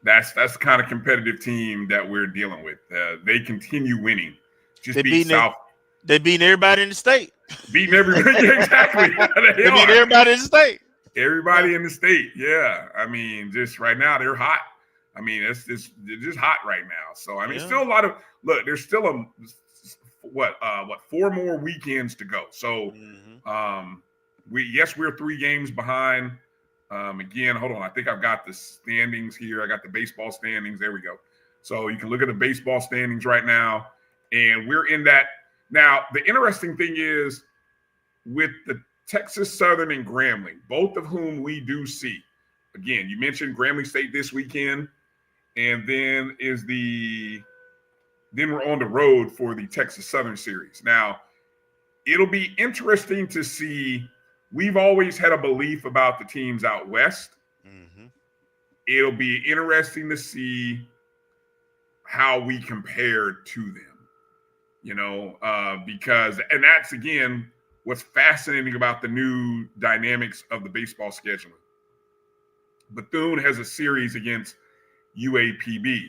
That's the kind of competitive team that we're dealing with. They continue winning. Just beat South. They beating everybody in the state. Beating everybody. Exactly. They beat everybody in the state. Everybody in the state. Yeah. I mean, just right now they're hot. I mean, they're just hot right now. So I mean, still a lot of there's still what 4 more weekends to go. So we're 3 games behind. Again, hold on. I think I've got the standings here. I got the baseball standings. There we go. So you can look at the baseball standings right now, and we're in that. Now, the interesting thing is with the Texas Southern and Grambling, both of whom we do see. Again, you mentioned Grambling State this weekend, and then we're on the road for the Texas Southern series. Now, it'll be interesting to see. We've always had a belief about the teams out west. Mm-hmm. It'll be interesting to see how we compare to them, because that's, again, what's fascinating about the new dynamics of the baseball scheduling. Bethune has a series against UAPB,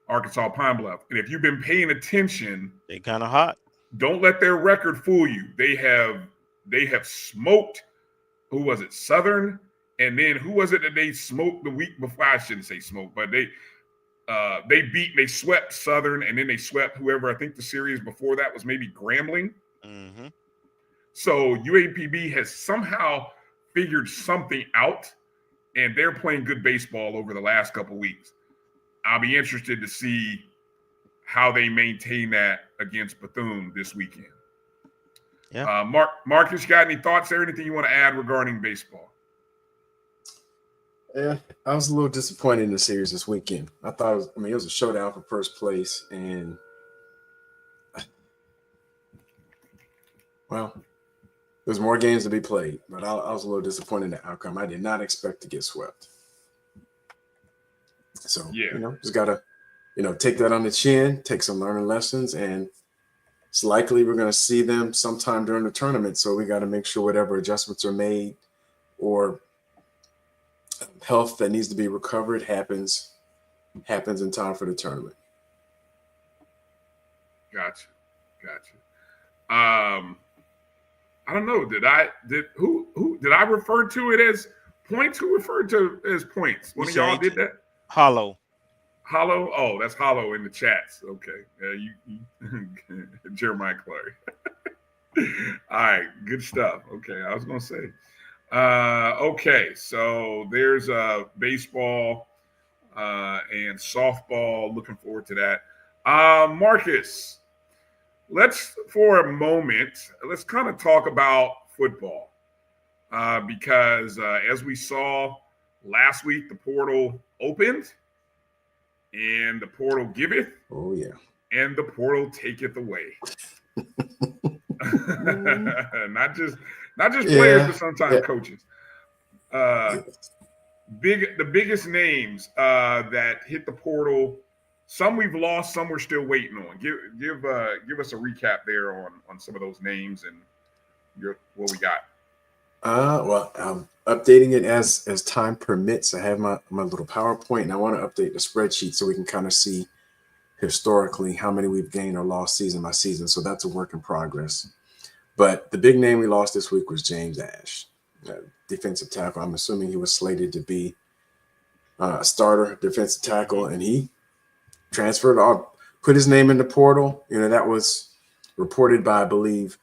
Arkansas Pine Bluff. And if you've been paying attention, they kind of hot. Don't let their record fool you. They have smoked, who was it, Southern? And then who was it that they smoked the week before? I shouldn't say smoked, but they swept Southern, and then they swept whoever. I think the series before that was maybe Grambling. Mm-hmm. So UAPB has somehow figured something out, and they're playing good baseball over the last couple of weeks. I'll be interested to see how they maintain that against Bethune this weekend. Yeah. Marcus, you got any thoughts there? Anything you want to add regarding baseball? Yeah, I was a little disappointed in the series this weekend. I thought it was a showdown for first place, and there's more games to be played, but I was a little disappointed in the outcome. I did not expect to get swept. So, just got to, take that on the chin, take some learning lessons, and it's likely we're going to see them sometime during the tournament. So we got to make sure whatever adjustments are made or health that needs to be recovered happens in time for the tournament. Gotcha. I don't know. Did I refer to it as points? Who referred to it as points? One of y'all did that? Hollow. Oh, that's Hollow in the chats. Okay. Jeremiah Clary. All right. Good stuff. Okay. I was going to say. Okay. So there's baseball and softball. Looking forward to that. Marcus, for a moment, let's kind of talk about football because as we saw last week, the portal opened and the portal giveth. Oh, yeah. And the portal taketh away. Not just players, but sometimes coaches. The biggest names that hit the portal. Some we've lost, some we're still waiting on. Give us a recap there on some of those names and what we got. Well, I'm updating it as time permits. I have my little PowerPoint, and I want to update the spreadsheet so we can kind of see historically how many we've gained or lost season by season. So that's a work in progress. But the big name we lost this week was James Ash, defensive tackle. I'm assuming he was slated to be a starter defensive tackle, and he transferred off, put his name in the portal. That was reported by, I believe,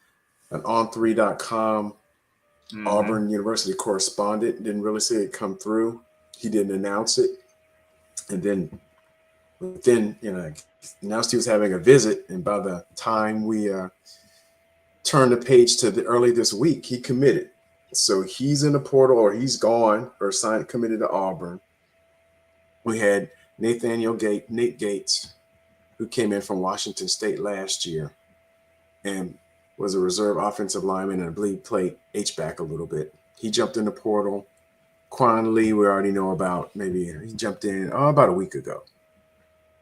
an on3.com Auburn University correspondent. Didn't really see it come through. He didn't announce it. And then announced he was having a visit. And by the time we turned the page to early this week, he committed. So he's in the portal, or he's gone, or committed to Auburn. We had Nate Gates, who came in from Washington State last year and was a reserve offensive lineman, and I believe played H-back a little bit. He jumped in the portal. Quan Lee, we already know about. Maybe he jumped in about a week ago.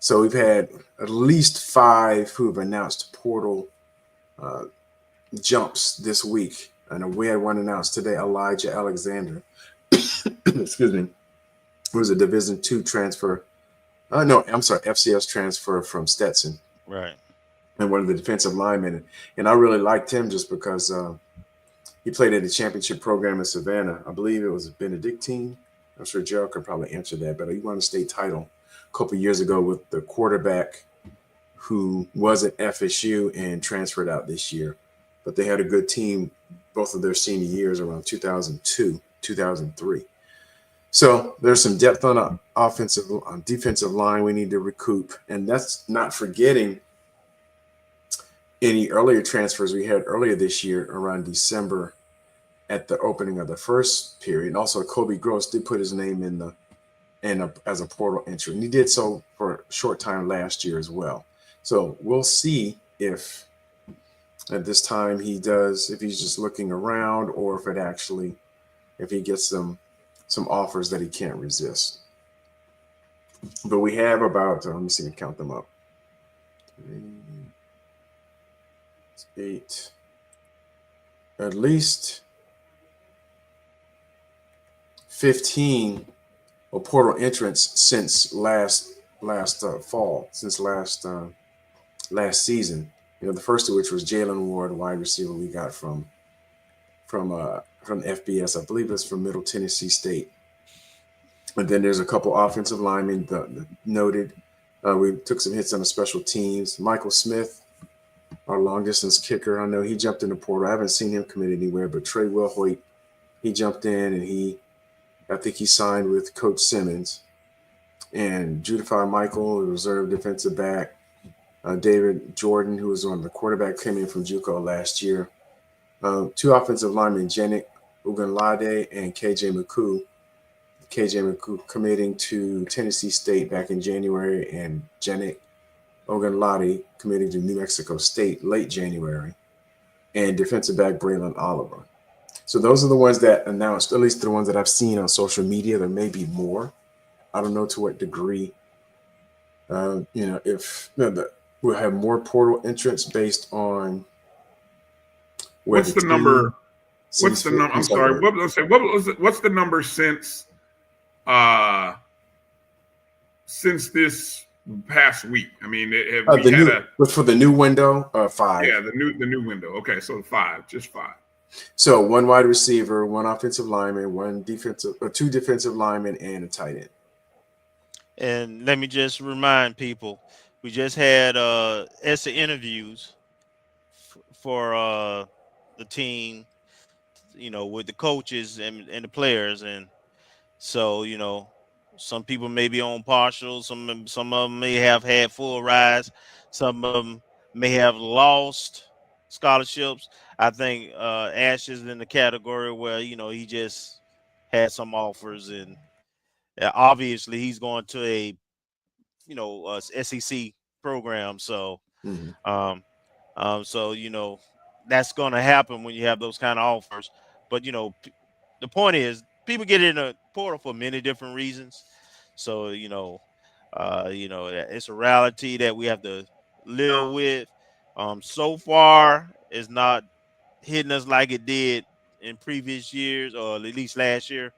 So we've had at least 5 who have announced portal jumps this week. And we had one announced today, Elijah Alexander. Excuse me. Who was a Division II transfer. FCS transfer from Stetson. Right. And one of the defensive linemen. And I really liked him just because he played at the championship program in Savannah. I believe it was Benedictine. I'm sure Gerald could probably answer that, but he won a state title a couple of years ago with the quarterback who was at FSU and transferred out this year. But they had a good team both of their senior years around 2002, 2003. So there's some depth on defensive line we need to recoup. And that's not forgetting any earlier transfers we had earlier this year around December at the opening of the first period. And also Kobe Gross did put his name as a portal entry. And he did so for a short time last year as well. So we'll see if at this time if he's just looking around, or if he gets some offers that he can't resist. But we have about, let me see, count them up. 8, at least 15 portal entrants since last fall, since last season. The first of which was Jalen Ward, wide receiver we got from FBS. I believe it's from Middle Tennessee State. And then there's a couple offensive linemen noted. We took some hits on the special teams. Michael Smith, our long distance kicker. I know he jumped in the portal. I haven't seen him commit anywhere, but Trey Wilhoit, he jumped in and I think he signed with Coach Simmons. And Judify Michael, the reserve defensive back. David Jordan, who was on the quarterback, came in from JUCO last year. 2 offensive linemen, Janik Ugunlade and KJ McCoo. KJ McCoo committing to Tennessee State back in January, and Janik Ugunlade committing to New Mexico State late January, and defensive back Braylon Oliver. So those are the ones that announced, at least the ones that I've seen on social media. There may be more. I don't know to what degree. If we'll have more portal entrants based on what's the number. What's the number? I'm sorry. What's the number since this past week? I mean, for the new window, 5. Yeah, the new window. Okay, so 5, just 5. So 1 wide receiver, 1 offensive lineman, 2 defensive linemen, and a tight end. And let me just remind people, we just had ESSA interviews for the team, with the coaches and the players. And so, some people may be on partial, some of them may have had full rides, some of them may have lost scholarships. I think Ash is in the category where he just had some offers, and obviously he's going to a SEC program. So, that's going to happen when you have those kind of offers. But the point is, people get in a portal for many different reasons. So it's a reality that we have to live with. So far, it's not hitting us like it did in previous years, or at least last year.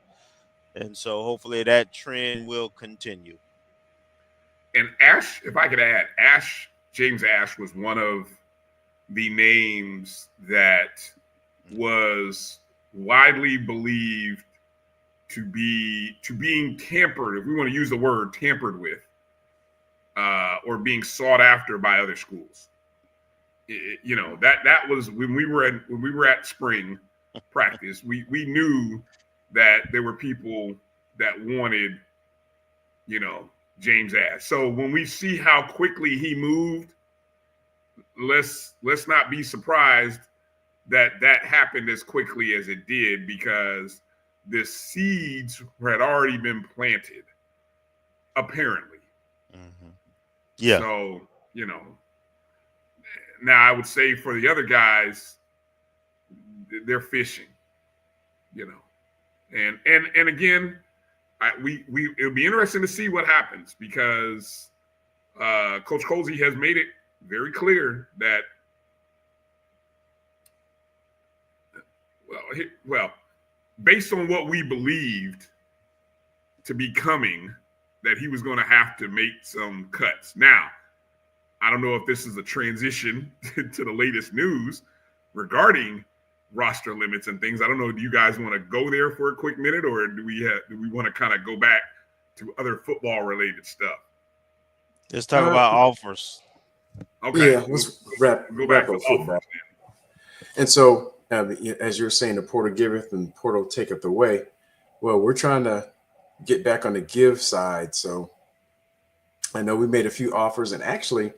And so hopefully that trend will continue. And Ash, if I could add, James Ash was one of the names that was widely believed to being tampered, if we want to use the word tampered with, or being sought after by other schools. That was when we were at spring practice. We knew that there were people that wanted, James Ash. So when we see how quickly he moved, let's not be surprised that happened as quickly as it did, because the seeds had already been planted, apparently. Yeah. So, now I would say for the other guys, they're fishing, and again, it'll be interesting to see what happens, because Coach Colsey has made it very clear that, well, based on what we believed to be coming, that he was going to have to make some cuts. Now, I don't know if this is a transition to the latest news regarding roster limits and things. I don't know. Do you guys want to go there for a quick minute, or do we want to kind of go back to other football related stuff? Let's talk about offers. Okay. Yeah, let's go back to football. And so, as you're saying, the portal giveth and portal taketh away. Well, we're trying to get back on the give side. So I know we made a few offers, and actually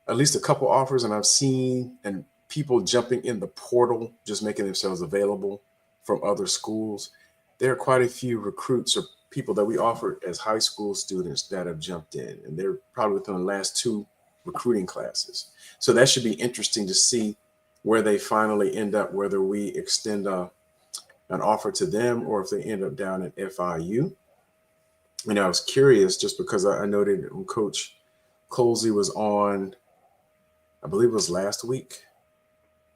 at least a couple offers, and I've seen and people jumping in the portal, just making themselves available from other schools. There are quite a few recruits or people that we offered as high school students that have jumped in, and they're probably within the last 2 recruiting classes. So that should be interesting to see where they finally end up, whether we extend an offer to them or if they end up down at FIU. And I was curious just because I noted when Coach Colsey was on, I believe it was last week,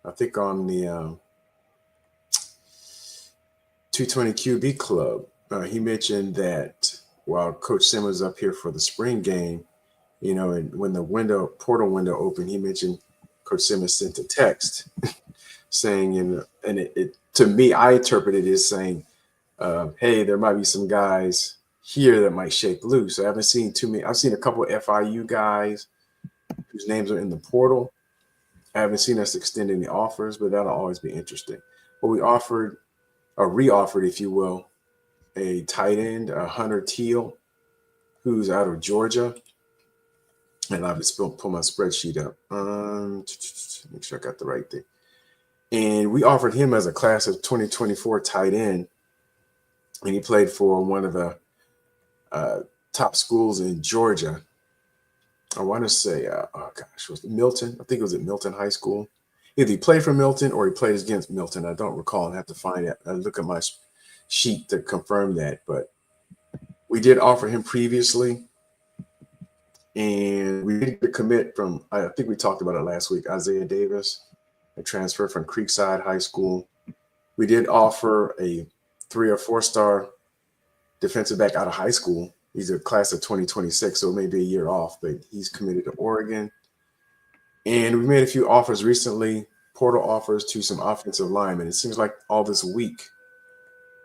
I think on the 220 QB Club, he mentioned that while Coach Simmons was up here for the spring game, and when the portal window opened, he mentioned Coach Simmons sent a text saying, and it to me, I interpreted it as saying, hey, there might be some guys here that might shake loose. I haven't seen too many. I've seen a couple of FIU guys whose names are in the portal. I haven't seen us extending the offers, but that'll always be interesting. But we offered, or re-offered, if you will, a tight end, Hunter Teal, who's out of Georgia. And I'll just pull my spreadsheet up. Make sure I got the right thing. And we offered him as a class of 2024 tight end. And he played for one of the top schools in Georgia. I want to say, was it Milton? I think it was at Milton High School. Either he played for Milton or he played against Milton. I don't recall. I have to find it. I look at my sheet to confirm that. But we did offer him previously. And we did commit from, I think we talked about it last week, Isaiah Davis, a transfer from Creekside High School. We did offer a 3 or 4 star defensive back out of high school. He's a class of 2026, so it may be a year off, but he's committed to Oregon. And we made a few offers recently, portal offers to some offensive linemen. It seems like all this week,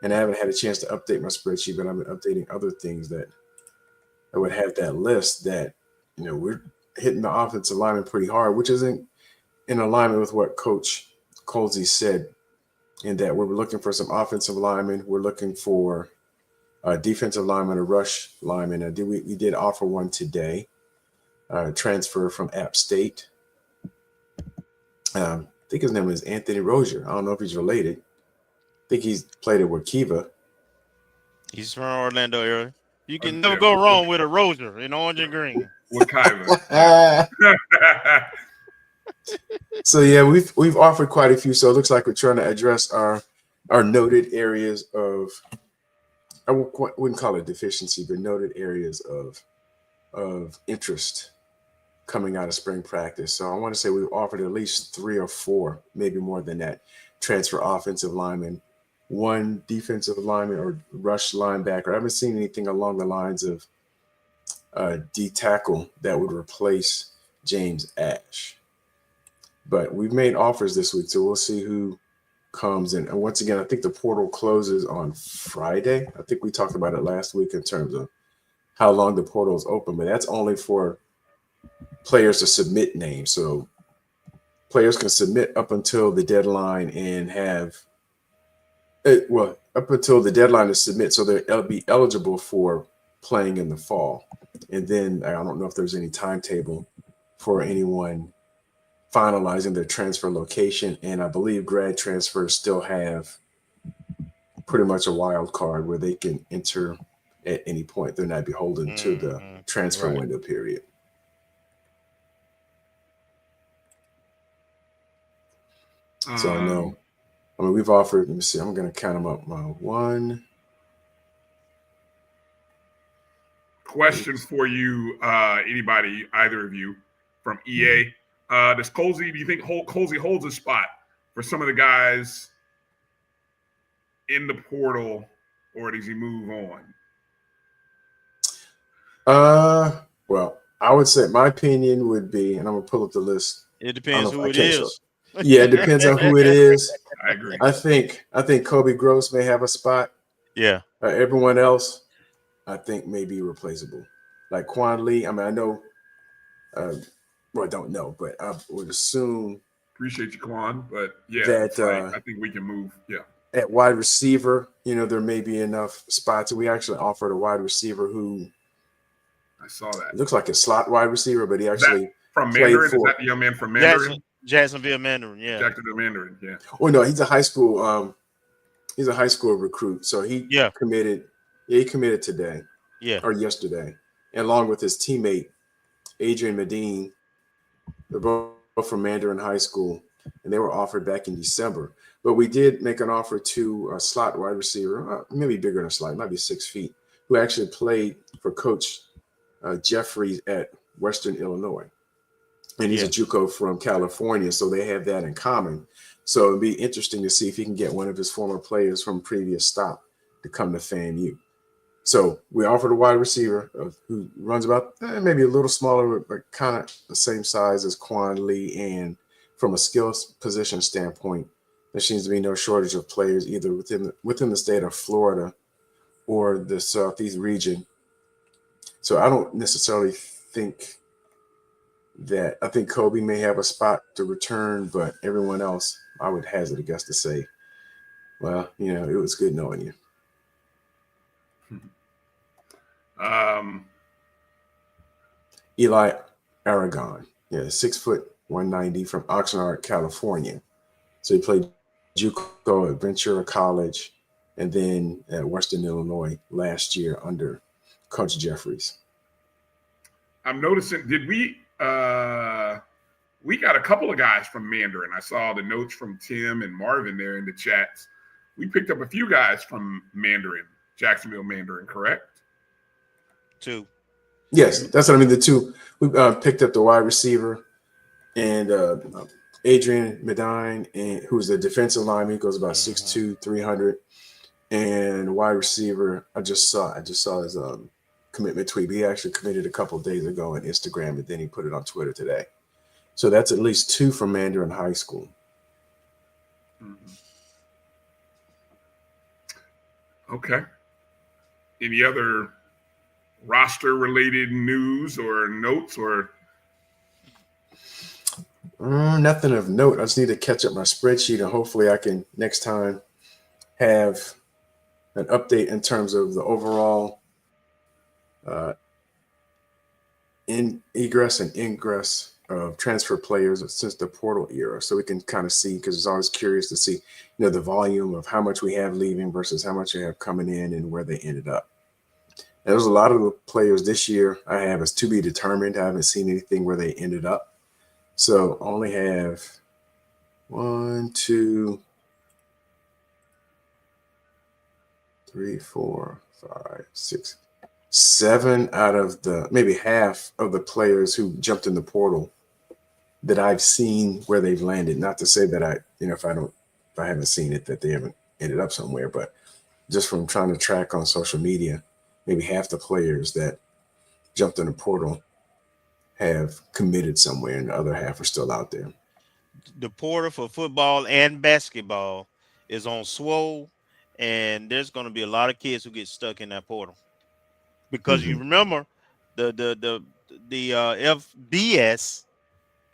and I haven't had a chance to update my spreadsheet, but I've been updating other things that I would have that list that, we're hitting the offensive lineman pretty hard, which isn't in alignment with what Coach Colsey said, in that we're looking for some offensive linemen. We're looking for a defensive lineman, a rush lineman. We did offer one today, transfer from App State. I think his name is Anthony Rozier. I don't know if he's related. I think he's played it with Kiva. He's from Orlando area. You can never go wrong with a Rozier in orange and green. With Kiva. So yeah, we've offered quite a few. So it looks like we're trying to address our noted areas of, I wouldn't call it deficiency, but noted areas of interest coming out of spring practice. So I want to say we've offered at least 3 or 4, maybe more than that, transfer offensive linemen, 1 defensive lineman or rush linebacker. I haven't seen anything along the lines of D tackle that would replace James Ash. But we've made offers this week, so we'll see who comes in. And once again, I think the portal closes on Friday. I think we talked about it last week in terms of how long the portal is open, but that's only for players to submit names. So players can submit up until the deadline and have up until the deadline to submit, so they'll be eligible for playing in the fall. And then I don't know if there's any timetable for anyone finalizing their transfer location. And I believe grad transfers still have pretty much a wild card where they can enter at any point. They're not beholden to the transfer window period. So I know. I mean, we've offered, let me see, I'm going to count them up. 1. Question for you, anybody, either of you from EA. Does Colsey, do you think Colsey holds a spot for some of the guys in the portal, or does he move on? Well, I would say my opinion would be, and I'm going to pull up the list. It depends who it is. Yeah, it depends on who it is. I agree. I think Kobe Gross may have a spot. Yeah. Everyone else, I think, may be replaceable. Like Quan Lee, I mean, I know, well, I don't know, but I would assume. Appreciate you, Quan, but yeah, that I think we can move. Yeah. At wide receiver, there may be enough spots. We actually offered a wide receiver who I saw that. Looks like a slot wide receiver, but he actually from played Mandarin. for Is that the young man from Mandarin? Jacksonville Mandarin, yeah. Jacksonville Mandarin, yeah. Oh no, he's a high school. He's a high school recruit. So he committed. Yeah, he committed today. Yeah. Or yesterday, and along with his teammate Adrian Medine. They're both from Mandarin High School, and they were offered back in December. But we did make an offer to a slot wide receiver, maybe bigger than a slot, might be 6 feet, who actually played for Coach Jeffries at Western Illinois. And he's a JUCO from California, so they have that in common. So it'd be interesting to see if he can get one of his former players from previous stop to come to FAMU. So we offered a wide receiver who runs about maybe a little smaller, but kind of the same size as Quan Lee. And from a skills position standpoint, there seems to be no shortage of players either within the state of Florida or the Southeast region. So I don't necessarily think that. I think Kobe may have a spot to return, but everyone else, I would hazard a guess to say, well, it was good knowing you. Eli Aragon, 6 foot 190 from Oxnard, California. So he played JUCO at Ventura College and then at Western Illinois last year under Coach Jeffries. I'm noticing, did we got a couple of guys from Mandarin. I saw the notes from Tim and Marvin there in the chats. We picked up a few guys from Mandarin, Jacksonville Mandarin, correct? 2. Yes, that's what I mean. The 2, we picked up the wide receiver and Adrian Medine, and who's the defensive lineman. He goes about 6'2", 300, and wide receiver. I just saw his commitment tweet. He actually committed a couple of days ago on Instagram, and then he put it on Twitter today. So that's at least 2 from Mandarin High School. Mm-hmm. Okay. Any other roster-related news or notes or? Nothing of note. I just need to catch up my spreadsheet, and hopefully I can next time have an update in terms of the overall egress and ingress of transfer players since the portal era, so we can kind of see, because it's always curious to see, the volume of how much we have leaving versus how much we have coming in and where they ended up. And there's a lot of the players this year I have as to be determined. I haven't seen anything where they ended up. So I only have 1, 2, 3, 4, 5, 6, 7 out of the maybe half of the players who jumped in the portal that I've seen where they've landed. Not to say that if I haven't seen it, that they haven't ended up somewhere, but just from trying to track on social media, maybe half the players that jumped in the portal have committed somewhere and the other half are still out there. The portal for football and basketball is on Swole, and there's going to be a lot of kids who get stuck in that portal because you remember the FBS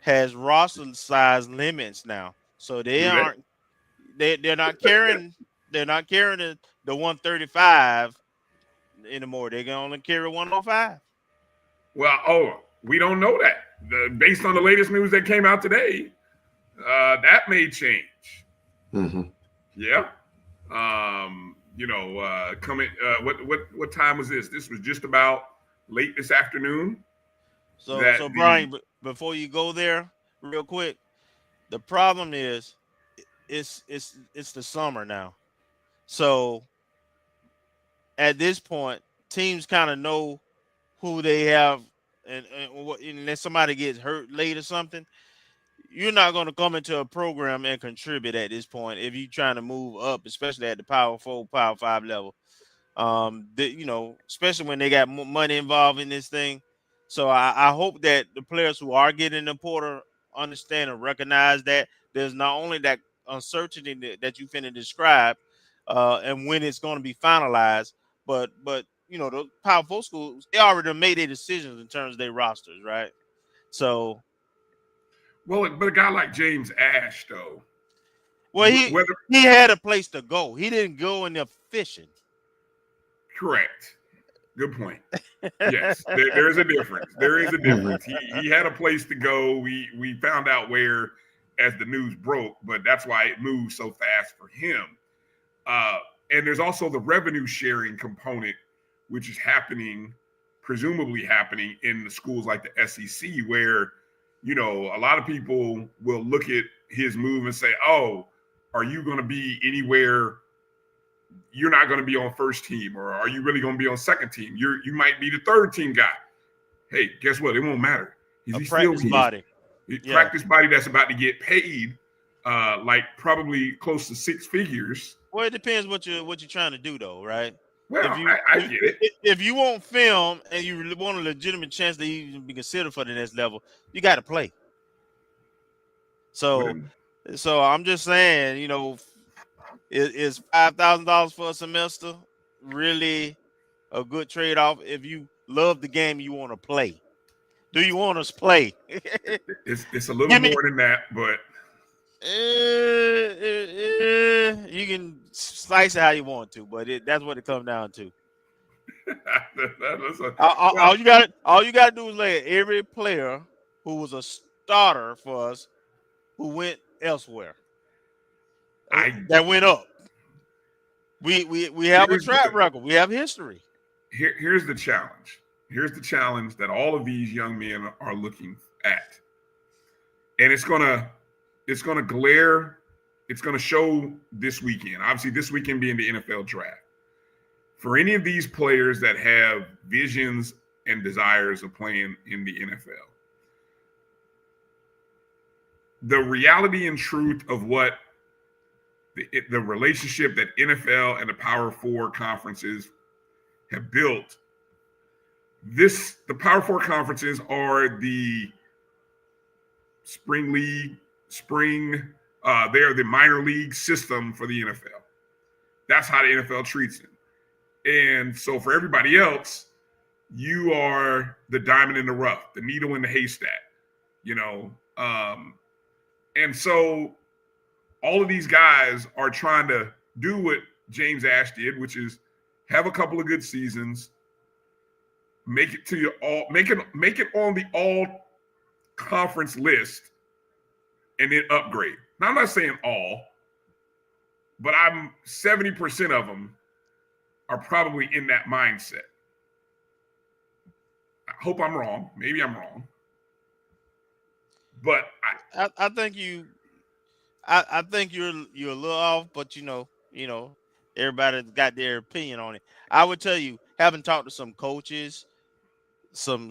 has roster size limits now, so they're not carrying the 135 anymore. They can only carry 105. Well, we don't know that. Based on the latest news that came out today, that may change. Yeah. Coming. What time was this? This was just about late this afternoon. So Bryan, before you go there, real quick, the problem is, it's the summer now, so at this point, teams kind of know who they have, and unless somebody gets hurt late or something, you're not going to come into a program and contribute at this point if you're trying to move up, especially at the Power 4, Power 5 level. Especially when they got money involved in this thing. So I hope that the players who are getting in the portal understand and recognize that there's not only that uncertainty that you finna describe, and when it's going to be finalized, but the Power 4 schools, they already made their decisions in terms of their rosters, right? So, but a guy like James Ash, though, well, he had a place to go. He didn't go in there fishing. Correct. Good point. Yes, there's a difference. There is a difference. He had a place to go. We found out where as the news broke, but that's why it moved so fast for him. And there's also the revenue sharing component, which is presumably happening in the schools like the SEC, where, a lot of people will look at his move and say, oh, are you going to be anywhere? You're not going to be on first team, or are you really going to be on second team? You might be the third team guy. Hey, guess what? It won't matter. He's practice body that's about to get paid, like probably close to 6 figures. Well, it depends what you're trying to do, though, right? Well, I get it. If you want film and you want a legitimate chance to even be considered for the next level, you got to play. So I'm just saying, is $5,000 for a semester really a good trade-off if you love the game you want to play? Do you want us to play? It's a little more than that, but you can slice it how you want to, but that's what it comes down to. All you got to do is let every player who was a starter for us who went elsewhere that went up. We have a track record. We have history. Here's the challenge. Here's the challenge that all of these young men are looking at, and it's gonna glare. It's gonna show this weekend. Obviously, this weekend being the NFL draft. For any of these players that have visions and desires of playing in the NFL, the reality and truth of what the relationship that NFL and the Power 4 conferences have built. The Power 4 conferences are the spring league, they are the minor league system for the NFL. That's how the NFL treats it. And so for everybody else, you are the diamond in the rough, the needle in the haystack, and so all of these guys are trying to do what James Ash did, which is have a couple of good seasons, make it on the all conference list and then upgrade. Now, I'm not saying all, but 70% of them are probably in that mindset. I hope I'm wrong. Maybe I'm wrong. But I think I think you're a little off, but everybody's got their opinion on it. I would tell you, having talked to some coaches, some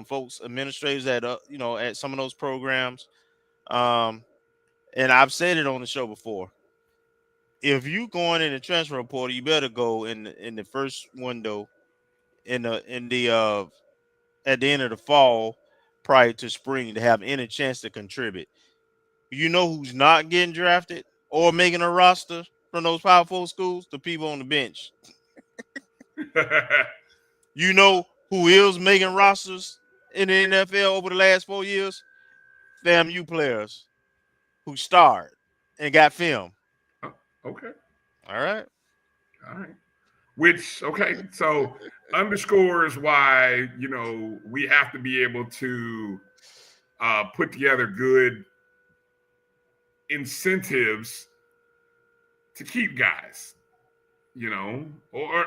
folks, administrators at at some of those programs, and I've said it on the show before. If you going in the transfer portal, you better go in the first window in the at the end of the fall prior to spring to have any chance to contribute. You know who's not getting drafted or making a roster from those Power 4 schools? The people on the bench. You know who is making rosters in the NFL over the last 4 years? FAMU players who starred and got film. Okay. All right. Which, so underscores why, we have to be able to put together good incentives to keep guys, or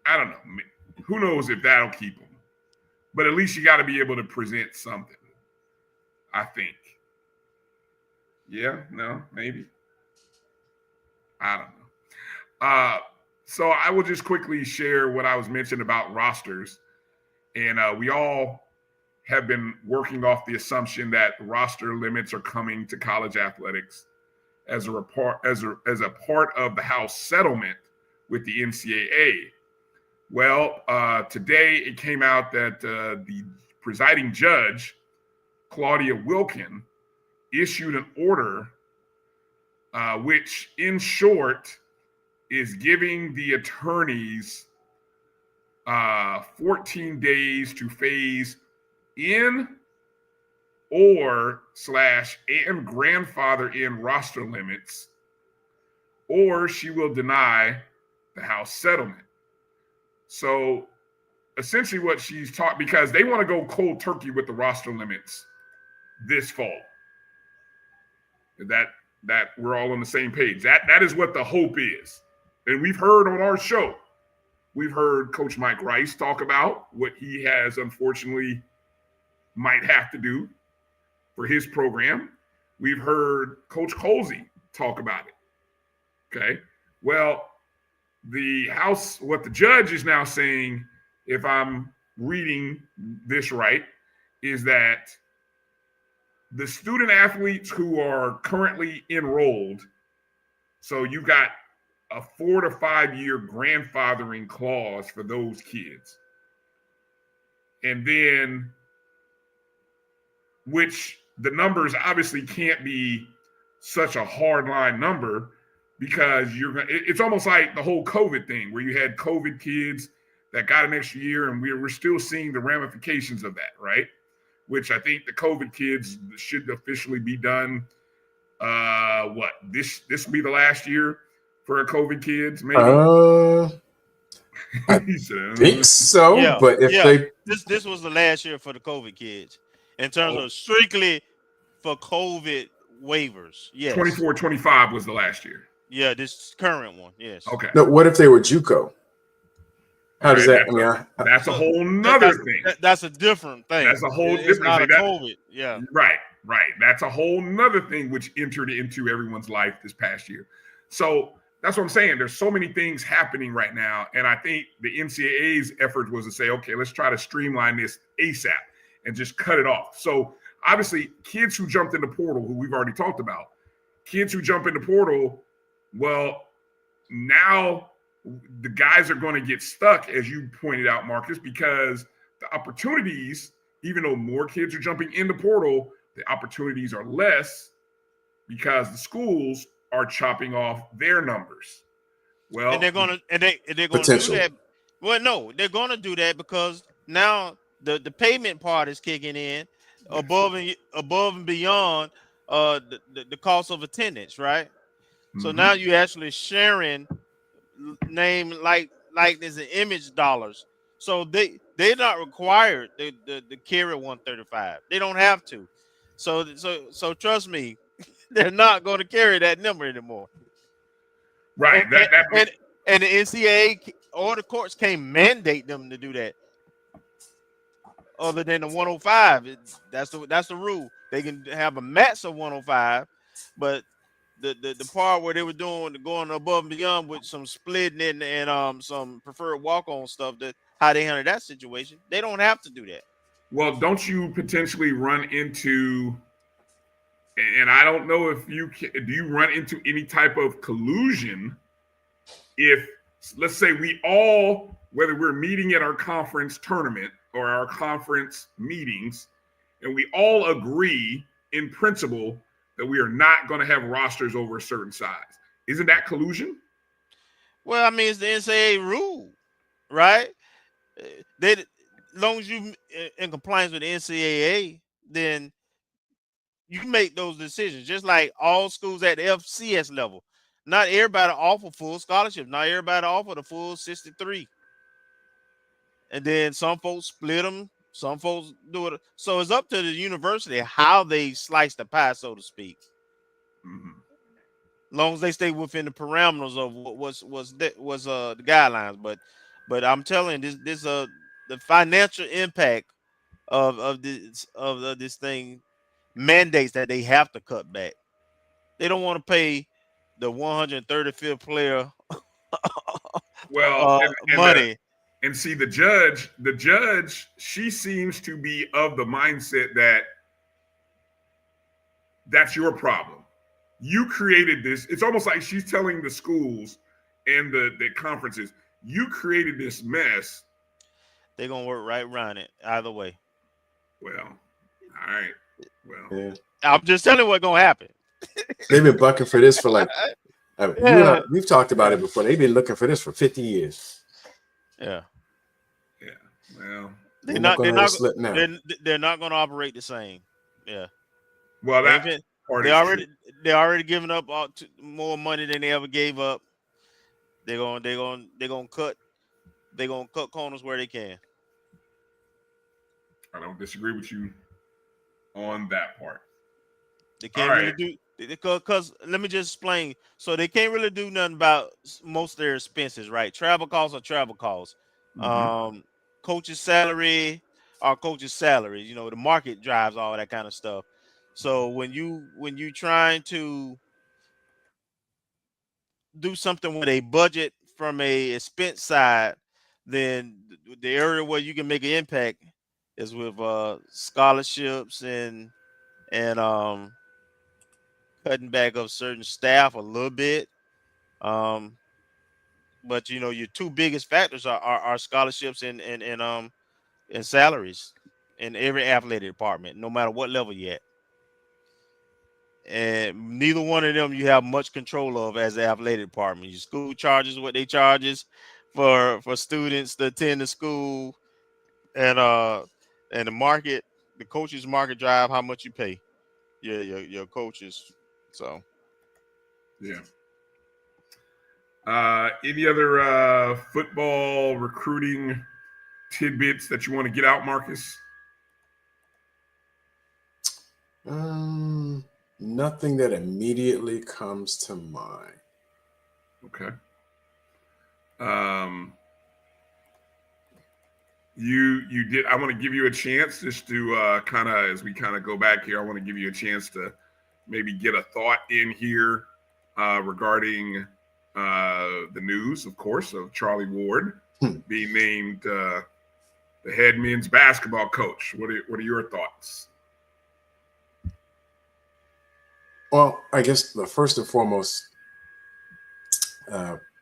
I don't know. Who knows if that'll keep them. But at least you got to be able to present something, I think. Yeah, no, maybe. I don't know. So I will just quickly share what I was mentioning about rosters. And we all have been working off the assumption that roster limits are coming to college athletics as a part of the House settlement with the NCAA. Well, today it came out that the presiding judge, Claudia Wilkin, issued an order which, in short, is giving the attorneys 14 days to phase in and grandfather in roster limits, or she will deny the House settlement. So essentially what she's taught, because they want to go cold turkey with the roster limits this fall. That we're all on the same page. That is what the hope is. And we've heard on our show, we've heard Coach Mike Rice talk about what he has unfortunately might have to do for his program. We've heard Coach Colsey talk about it. Okay. Well, the House, what the judge is now saying, if I'm reading this right, is that the student athletes who are currently enrolled, so you got a 4 to 5 year grandfathering clause for those kids. And then, which the numbers obviously can't be such a hard line number, because it's almost like the whole COVID thing where you had COVID kids that got an extra year, and we're still seeing the ramifications of that, right? Which I think the COVID kids should officially be done. This will be the last year for COVID kids, maybe? I think so, yeah, but if this was the last year for the COVID kids in terms of strictly for COVID waivers. Yes. 24-25 was the last year. Yeah, this current one. Yes. Okay. No, what if they were JUCO? How does that? That's a whole nother thing. That's a different thing. That's a whole it's different not thing. a COVID. Yeah. Right. That's a whole nother thing which entered into everyone's life this past year. So that's what I'm saying. There's so many things happening right now. And I think the NCAA's effort was to say, okay, let's try to streamline this ASAP and just cut it off. So obviously, kids who jumped in the portal, who we've already talked about, kids who jump in the portal, well, now the guys are going to get stuck, as you pointed out, Marcus, because the opportunities, even though more kids are jumping in the portal, the opportunities are less because the schools are chopping off their numbers. Well, and they're gonna do that. Well, no, they're gonna do that because now the payment part is kicking in above and beyond the cost of attendance, right? Mm-hmm. So now you're actually sharing name like there's an image dollars So they're not required to carry 135. They don't have to. So trust me, they're not going to carry that number anymore. Right. And the NCAA or the courts can't mandate them to do that. Other than the 105, that's the rule. They can have a max of 105, but the part where they were going above and beyond with some splitting and some preferred walk-on stuff, that how they handle that situation, they don't have to do that. Well, don't you potentially run into, and I don't know if do you run into any type of collusion if, let's say, we all, whether we're meeting at our conference tournament or our conference meetings, and we all agree in principle that we are not going to have rosters over a certain size. Isn't that collusion? Well, I mean, it's the NCAA rule, right? As long as you in compliance with the NCAA, then you make those decisions. Just like all schools at the FCS level, not everybody offer full scholarship. Not everybody offer the full 63. And then some folks split them. Some folks do it. So it's up to the university how they slice the pie, so to speak. Mm-hmm. As long as they stay within the parameters of what was the guidelines. But I'm telling you, this the financial impact of this thing mandates that they have to cut back. They don't want to pay the 135th player money. And see, the judge, she seems to be of the mindset that that's your problem. You created this. It's almost like she's telling the schools and the conferences, you created this mess. They're going to work right around it either way. Well, all right. Well, yeah. I'm just telling you what's going to happen. They've been bucking for this for like, we've talked about it before. They've been looking for this for 50 years. Yeah. Yeah. Well, they're not going to operate the same. Yeah. Well, they already given up more money than they ever gave up. They're gonna cut corners where they can. I don't disagree with you on that part. They can't really do because let me just explain. So they can't really do nothing about most of their expenses, right? Travel costs are travel costs. Mm-hmm. Coach's salary are coach's salary. You know, the market drives all that kind of stuff. So when you trying to do something with a budget from a expense side, then the area where you can make an impact is with scholarships and cutting back of certain staff a little bit. But you know, your two biggest factors are scholarships and salaries in every athletic department, no matter what level you're at. And neither one of them you have much control of as the athletic department. Your school charges what they charges for students to attend the school, and the market, the coaches market drive how much you pay your coaches. So yeah. Any other football recruiting tidbits that you want to get out, Marcus? Nothing that immediately comes to mind. Okay. You did. I want to give you a chance just to kind of, as we kind of go back here, I want to give you a chance to maybe get a thought in here regarding the news, of course, of Charlie Ward being named the head men's basketball coach. What are your thoughts? Well, I guess the first and foremost,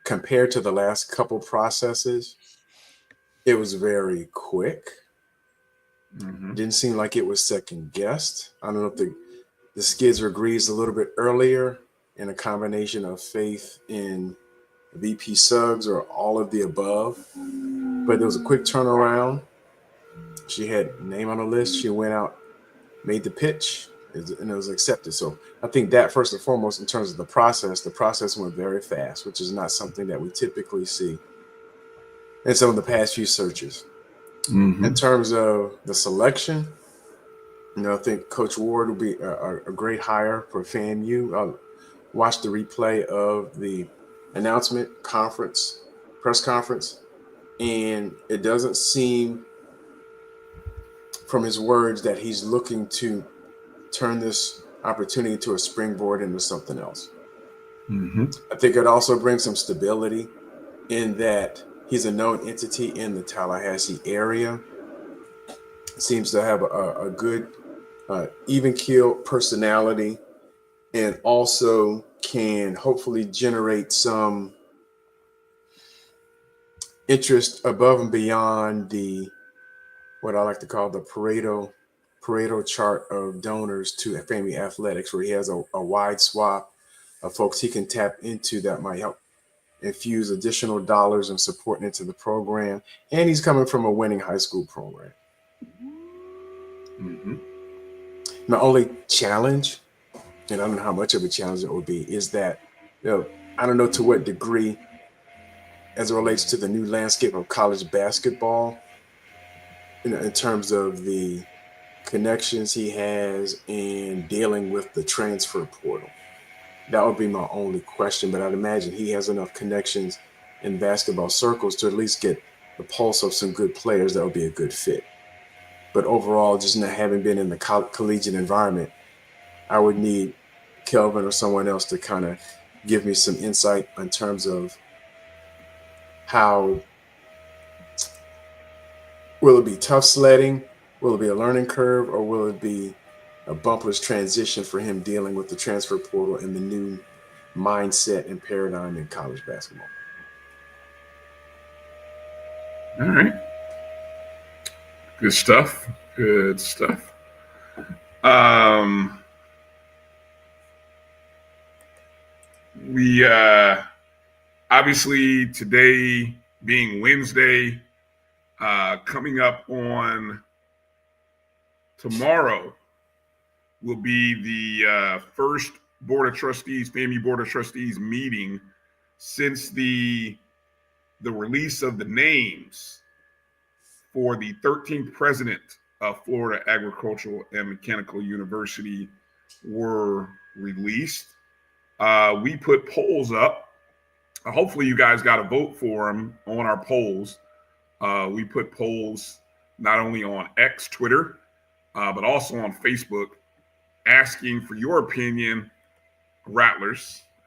compared to the last couple processes, it was very quick. Mm-hmm. Didn't seem like it was second guessed. I don't know if the skids were greased a little bit earlier in a combination of faith in VP Suggs or all of the above, but there was a quick turnaround. She had name on the list. She went out, made the pitch, and it was accepted. So I think that first and foremost, in terms of the process went very fast, which is not something that we typically see. in some of the past few searches. In terms of the selection, I think Coach Ward will be a great hire for FAMU. I'll watch the replay of the announcement press conference, and it doesn't seem from his words that he's looking to turn this opportunity to a springboard into something else. I think it also brings some stability in that he's a known entity in the Tallahassee area. Seems to have a good even-keeled personality, and also can hopefully generate some interest above and beyond what I like to call the Pareto chart of donors to FAMU athletics, where he has a wide swath of folks he can tap into that might help infuse additional dollars and support into the program. And he's coming from a winning high school program. My only challenge, and I don't know how much of a challenge it would be, is that, I don't know to what degree, as it relates to the new landscape of college basketball, in terms of the connections he has in dealing with the transfer portal. That would be my only question, but I'd imagine he has enough connections in basketball circles to at least get the pulse of some good players that would be a good fit. But overall, just not having been in the collegiate environment, I would need Kelvin or someone else to kind of give me some insight in terms of how will it be tough sledding, will it be a learning curve, or will it be a bumperless transition for him dealing with the transfer portal and the new mindset and paradigm in college basketball? All right. Good stuff. Good stuff. We obviously today being Wednesday, coming up on tomorrow will be the first Board of Trustees, FAMU Board of Trustees meeting since the release of the names for the 13th president of Florida Agricultural and Mechanical University were released. We put polls up. Hopefully you guys got a vote for them on our polls. We put polls not only on X, Twitter, but also on Facebook, asking for your opinion,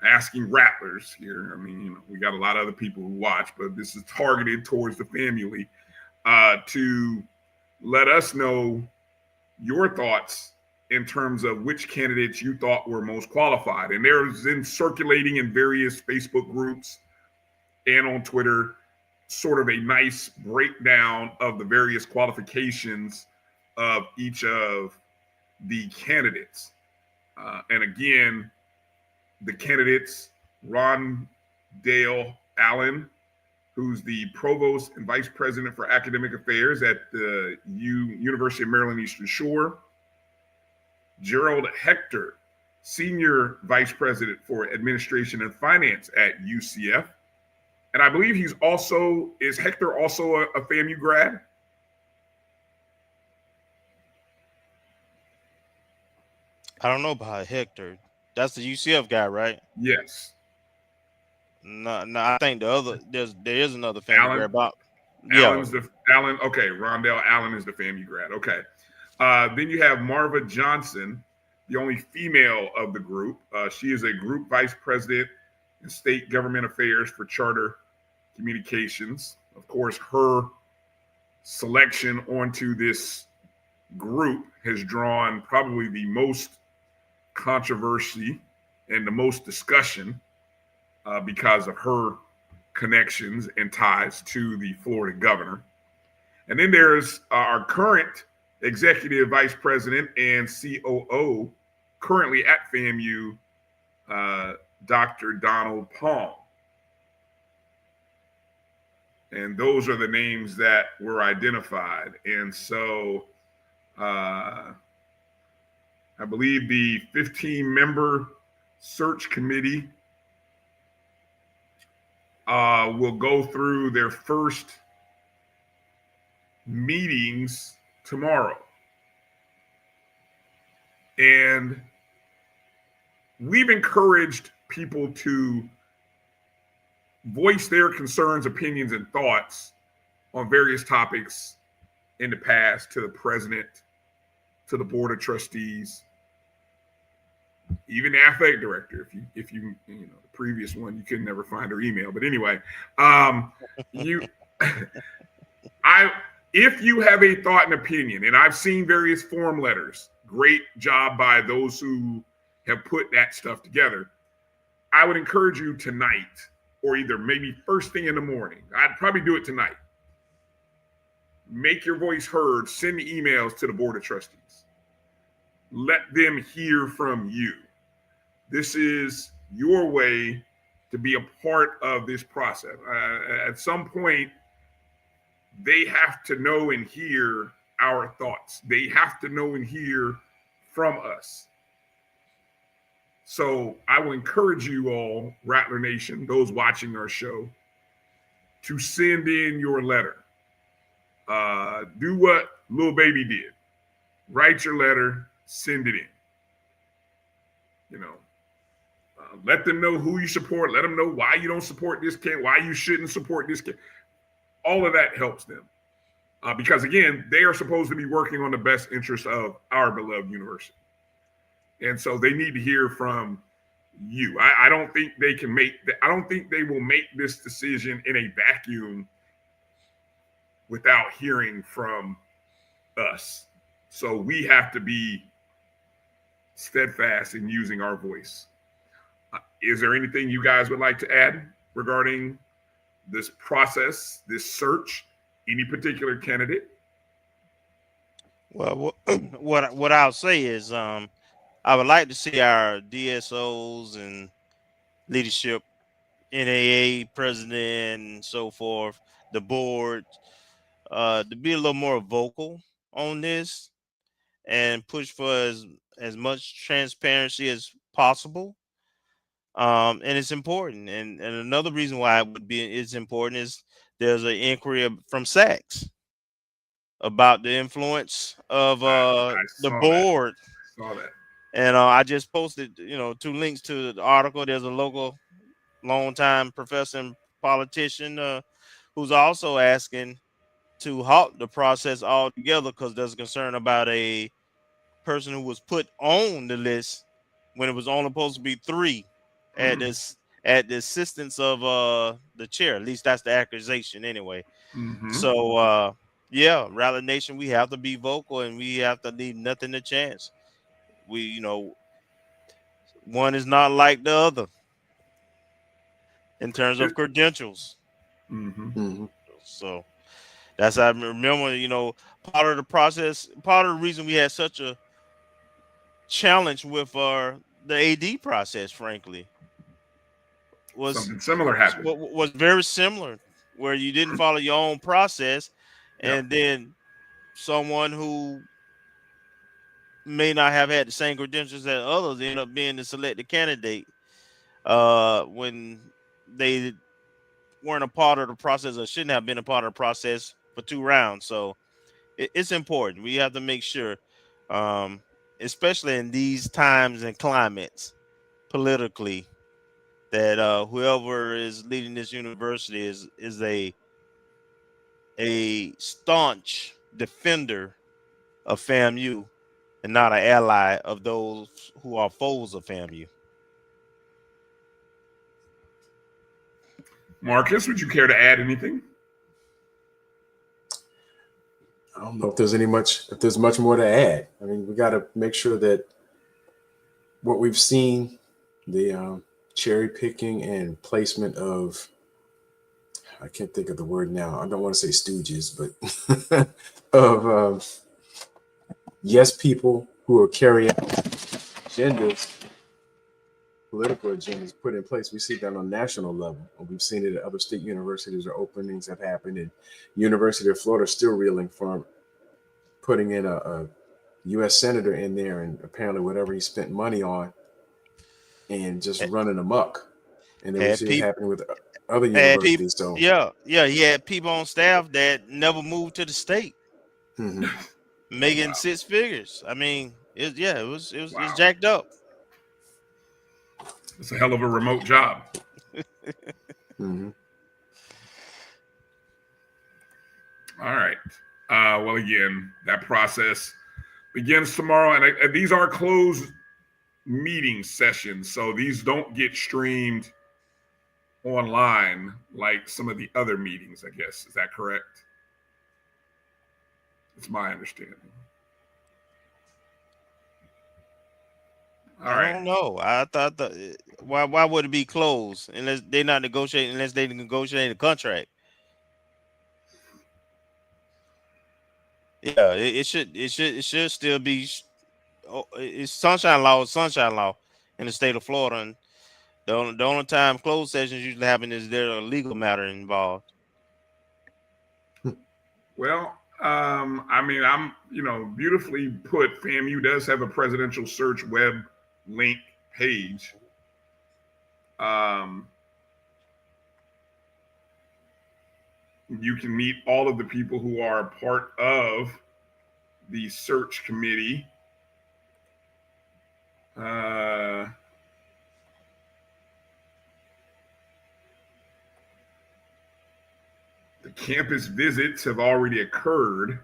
asking Rattlers here. I mean, we got a lot of other people who watch, but this is targeted towards the family, to let us know your thoughts in terms of which candidates you thought were most qualified. And there's been circulating in various Facebook groups and on Twitter sort of a nice breakdown of the various qualifications of each of the candidates. And again, the candidates, Rondale Allen, who's the Provost and Vice President for Academic Affairs at the University of Maryland Eastern Shore. Gerald Hector, Senior Vice President for Administration and Finance at UCF. And I believe is Hector also a FAMU grad? I don't know about Hector. That's the UCF guy, right? Yes. No, I think there is another FAMU grad. Allen. Okay, Rondale Allen is the FAMU grad. Okay. Then you have Marva Johnson, the only female of the group. She is a group vice president in state government affairs for charter communications. Of course, her selection onto this group has drawn probably the most controversy and the most discussion because of her connections and ties to the Florida governor. And then there's our current executive vice president and COO currently at FAMU, Dr. Donald Palm. And those are the names that were identified. And so I believe the 15-member search committee will go through their first meetings tomorrow. And we've encouraged people to voice their concerns, opinions, and thoughts on various topics in the past to the president, to the board of trustees, even the athletic director. If you the previous one, you could never find her email. But anyway, if you have a thought and opinion, and I've seen various form letters, great job by those who have put that stuff together. I would encourage you tonight, or either maybe first thing in the morning. I'd probably do it tonight. Make your voice heard. Send emails to the board of trustees. Let them hear from you. This is your way to be a part of this process. At some point, they have to know and hear our thoughts. They have to know and hear from us. So I will encourage you all, Rattler Nation, those watching our show, to send in your letter. Do what Lil Baby did. Write your letter, send it in. Let them know who you support. Let them know why you don't support this kid, why you shouldn't support this kid. All of that helps them. Because, again, they are supposed to be working on the best interest of our beloved university. And so they need to hear from you. I don't think they can I don't think they will make this decision in a vacuum without hearing from us. So we have to be steadfast in using our voice. Is there anything you guys would like to add regarding this process, this search, any particular candidate? Well, what I'll say is I would like to see our DSOs and leadership, NAA president and so forth, the board, to be a little more vocal on this and push for as much transparency as possible. And it's important. And another reason why it's important is there's an inquiry from SACs about the influence of the board. I saw that. And I just posted, 2 links to the article. There's a local longtime professor and politician who's also asking to halt the process altogether because there's concern about a person who was put on the list when it was only supposed to be 3 at the assistance of the chair. At least that's the accusation anyway. So Rattler Nation, we have to be vocal and we have to leave nothing to chance. We, one is not like the other in terms of credentials. So that's I remember, part of the process, part of the reason we had such a challenge with the AD process, frankly, was something similar happened. Was very similar, where you didn't follow your own process, and then someone who may not have had the same credentials as others end up being the selected candidate when they weren't a part of the process or shouldn't have been a part of the process for 2 rounds. So it's important. We have to make sure, especially in these times and climates politically, that whoever is leading this university is a staunch defender of FAMU and not an ally of those who are foes of FAMU. Marcus, would you care to add anything? I don't know if there's much more to add. I mean, we got to make sure that what we've seen, the cherry picking and placement of, I can't think of the word now. I don't want to say stooges, but of yes, people who are carrying out agendas, political agendas put in place. We see that on a national level. We've seen it at other state universities where openings have happened, and University of Florida still reeling from putting in a U.S. senator in there, and apparently whatever he spent money on, and just running amok. And then we see it happening with other universities. He had people on staff that never moved to the state. making 6 figures. I mean, it was jacked up. It's a hell of a remote job. All right. Well, again, that process begins tomorrow, and these are closed meeting sessions, so these don't get streamed online like some of the other meetings, I guess. Is that correct? It's my understanding. I don't know. I thought why would it be closed unless they negotiate a contract? Yeah, it should still be. It's sunshine law in the state of Florida, and the only time closed sessions usually happen is there a legal matter involved. Well, I mean, I'm beautifully put. FAMU does have a presidential search web link page. You can meet all of the people who are a part of the search committee. The campus visits have already occurred.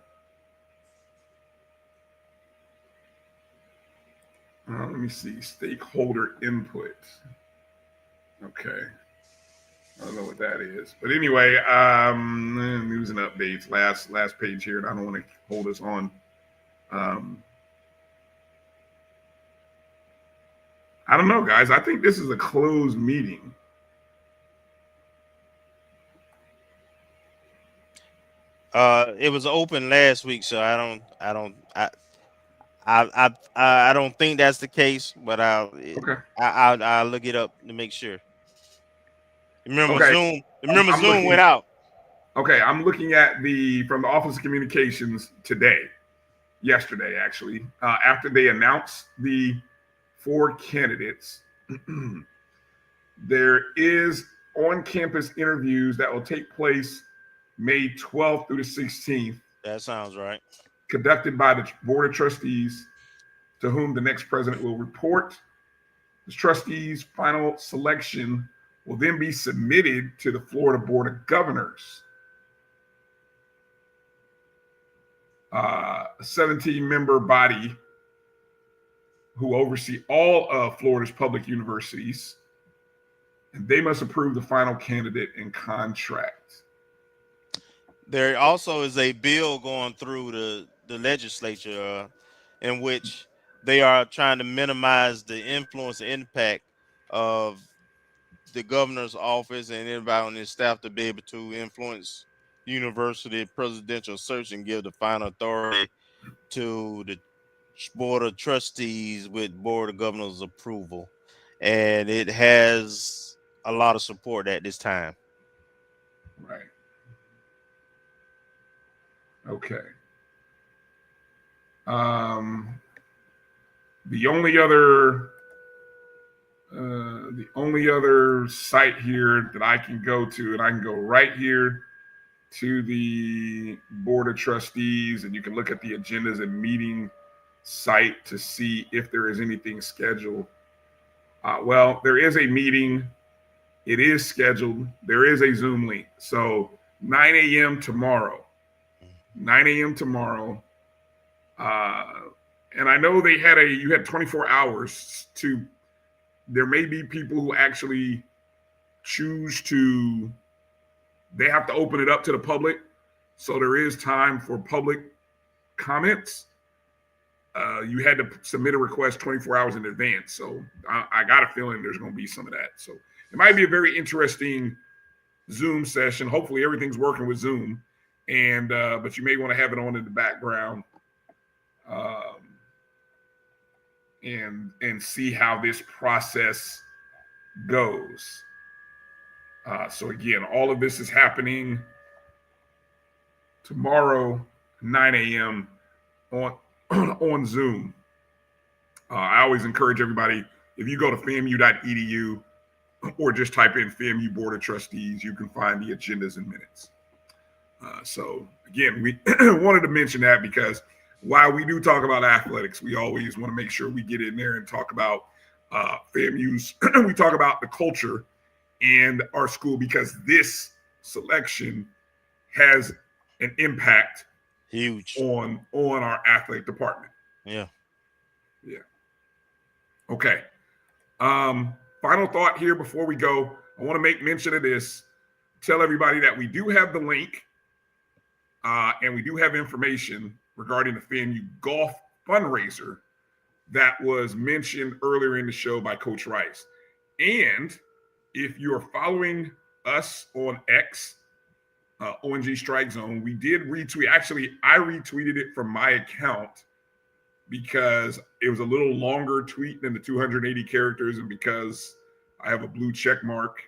Let me see, stakeholder input. Okay. I don't know what that is. But anyway, news and updates. Last page here, and I don't want to hold us on. I don't know, guys. I think this is a closed meeting. It was open last week, so I don't think that's the case, but I'll look it up to make sure. Remember Zoom went out. Okay, I'm looking at from the Office of Communications yesterday actually, after they announced the 4 candidates. There is on-campus interviews that will take place May 12th through the 16th. That sounds right. Conducted by the Board of Trustees, to whom the next president will report. The trustees' final selection will then be submitted to the Florida Board of Governors. A 17-member body who oversee all of Florida's public universities, and they must approve the final candidate and contract. There also is a bill going through the legislature in which they are trying to minimize the influence and impact of the governor's office and anybody on his staff to be able to influence university presidential search and give the final authority to the Board of Trustees with Board of Governors approval. And it has a lot of support at this time. Right. Okay. The only other site here that I can go to, and I can go right here to the Board of Trustees, and you can look at the agendas and meeting site to see if there is anything scheduled. Well, there is a meeting. It is scheduled. There is a Zoom link. So 9 a.m. tomorrow. 9 a.m. tomorrow. And I know you had 24 hours to, there may be people who actually choose to, they have to open it up to the public. So there is time for public comments. You had to submit a request 24 hours in advance. So I got a feeling there's going to be some of that. So it might be a very interesting Zoom session. Hopefully everything's working with Zoom. And but you may want to have it on in the background and see how this process goes. So again, all of this is happening tomorrow, 9 a.m. on Zoom. I always encourage everybody, if you go to famu.edu or just type in FAMU Board of Trustees, you can find the agendas and minutes. So again, we wanted to mention that because while we do talk about athletics, we always want to make sure we get in there and talk about FAMU's. We talk about the culture and our school because this selection has an impact huge on our athletic department. Yeah. Okay. Final thought here before we go. I want to make mention of this. Tell everybody that we do have the link and we do have information regarding the FAMU golf fundraiser that was mentioned earlier in the show by Coach Rice. And if you are following us on X, O&G StrikeZone, we did retweet. Actually, I retweeted it from my account because it was a little longer tweet than the 280 characters and because I have a blue check mark,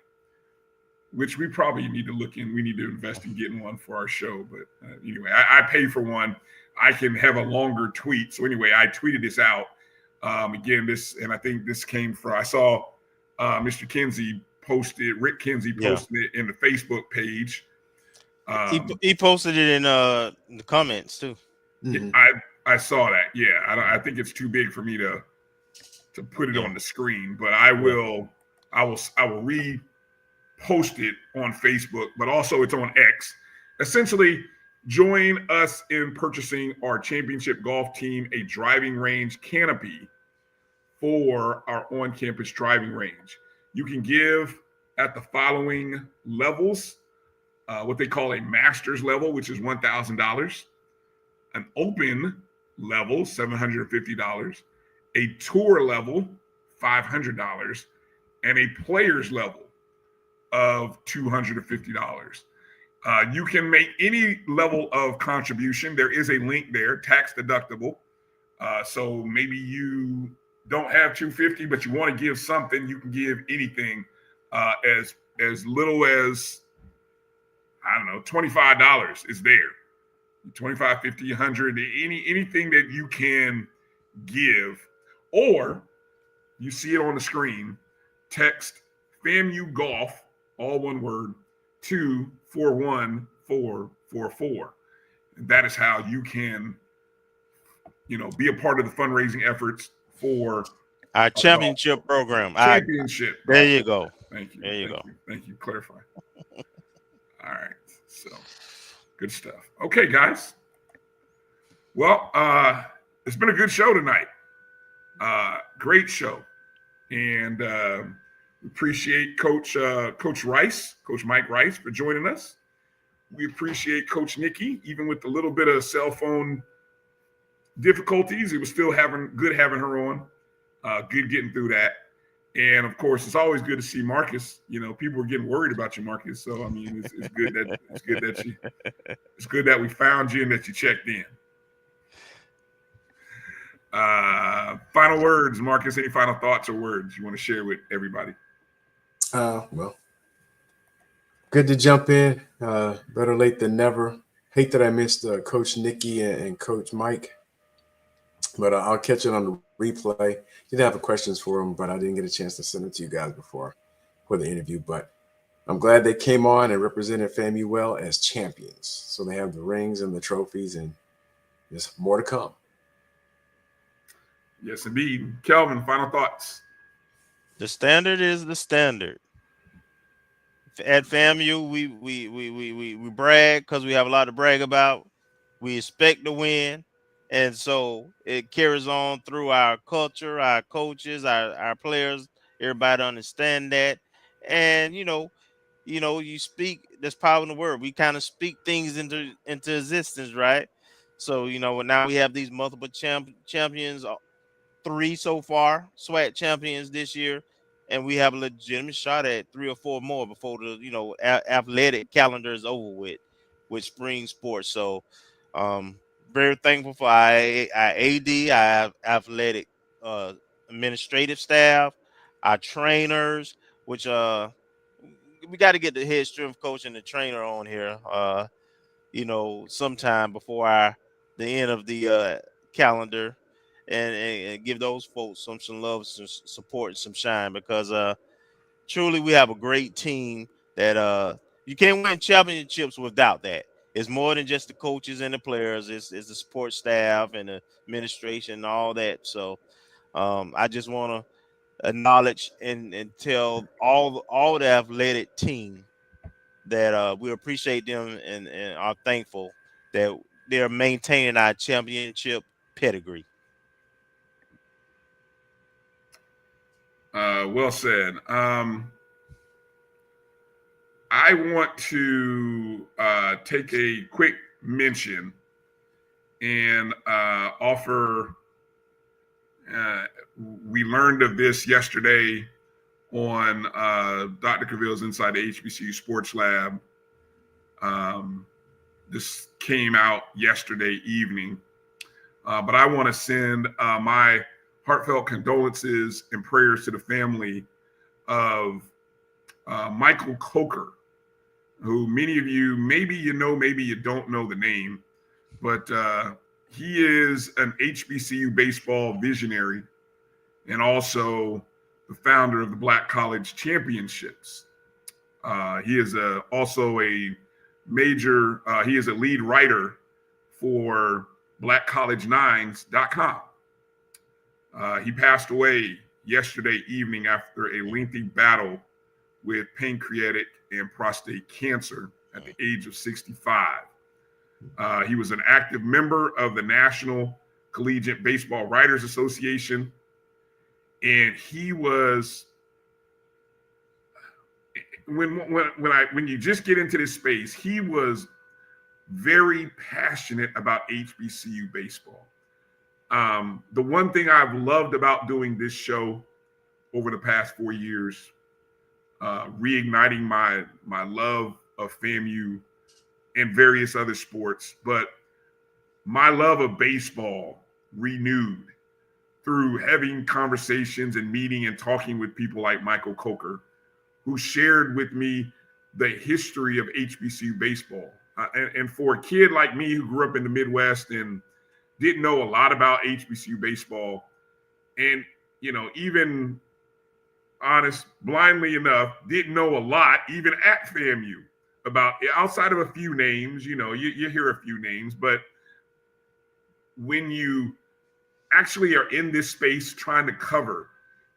which we probably need to look in. We need to invest in getting one for our show. But anyway, I pay for one. I can have a longer tweet. So anyway, I tweeted this out. Again, and I think this came from, I saw Mr. Kinsey Rick Kinsey posted it in the Facebook page. He posted it in the comments too. Mm-hmm. I saw that. Yeah, I think it's too big for me to put it on the screen, but I will repost it on Facebook, but also it's on X. Essentially, join us in purchasing our championship golf team a driving range canopy for our on-campus driving range. You can give at the following levels. What they call a master's level, which is $1,000, an open level, $750, a tour level, $500, and a player's level of $250. You can make any level of contribution. There is a link there, tax deductible. So maybe you don't have $250, but you want to give something, you can give anything as little as, I don't know, $25 is there. 25, 50, 100, anything that you can give, or you see it on the screen, text FAMU Golf, all one word, to 41444. And that is how you can, be a part of the fundraising efforts for our championship program. Championship. There you go. Thank you. There you go. Thank you. Clarify. All right. So good stuff. Okay, guys. Well, it's been a good show tonight. Great show. And we appreciate Coach Rice, Coach Mike Rice, for joining us. We appreciate Coach Nikki, even with a little bit of cell phone difficulties. It was still good having her on. Good getting through that. And of course, it's always good to see Marcus. People were getting worried about you, Marcus. So I mean, it's good that we found you and that you checked in. Final words, Marcus. Any final thoughts or words you want to share with everybody? Well, good to jump in. Better late than never. Hate that I missed Coach Nikki and Coach Mike, but I'll catch it on the replay. Did have questions for them, but I didn't get a chance to send them to you guys before the interview. But I'm glad they came on and represented FAMU well as champions. So they have the rings and the trophies, and there's more to come. Yes, indeed. Kelvin, final thoughts. The standard is the standard. At FAMU, we brag because we have a lot to brag about. We expect to win. And so it carries on through our culture, our coaches, our players, everybody understand that. And, you speak, there's power in the word. We kind of speak things into existence, right? So, now we have these multiple champions, 3 so far, SWAC champions this year. And we have a legitimate shot at 3 or 4 more before the, athletic calendar is over with spring sports. So, very thankful for our AD, our athletic administrative staff, our trainers, which we got to get the head strength coach and the trainer on here, sometime before the end of the calendar, and give those folks some love, some support, and some shine, because truly we have a great team that you can't win championships without that. It's more than just the coaches and the players. It's the support staff and the administration and all that. So I just want to acknowledge and tell all the athletic team that we appreciate them and are thankful that they're maintaining our championship pedigree. Well said. I want to take a quick mention and offer. We learned of this yesterday on Dr. Cavill's Inside the HBCU Sports Lab. This came out yesterday evening, but I want to send my heartfelt condolences and prayers to the family of Michael Coker, who many of you, maybe you know, maybe you don't know the name, but he is an HBCU baseball visionary and also the founder of the Black College Championships. He is also a major, he is a lead writer for blackcollegenines.com. He passed away yesterday evening after a lengthy battle with pancreatic and prostate cancer at the age of 65. He was an active member of the National Collegiate Baseball Writers Association, and he was, when you just get into this space, he was very passionate about HBCU baseball. The one thing I've loved about doing this show over the past 4 years, reigniting my love of FAMU and various other sports, but my love of baseball renewed through having conversations and meeting and talking with people like Michael Coker, who shared with me the history of HBCU baseball. And for a kid like me who grew up in the Midwest and didn't know a lot about HBCU baseball, and, you know, even honest, blindly enough, didn't know a lot, even at FAMU, about, outside of a few names, you know, you hear a few names, but when you actually are in this space trying to cover,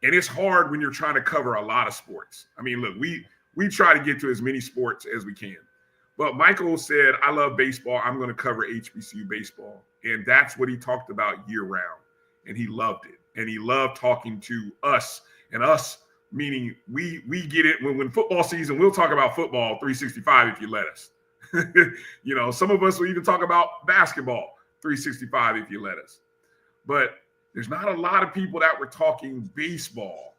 and it's hard when you're trying to cover a lot of sports. I mean, look, we try to get to as many sports as we can. But Michael said, I love baseball. I'm going to cover HBCU baseball. And that's what he talked about year round. And he loved it. And he loved talking to us, and us meaning we get it when football season, we'll talk about football 365 if you let us. You know, some of us will even talk about basketball 365 if you let us. But there's not a lot of people that were talking baseball,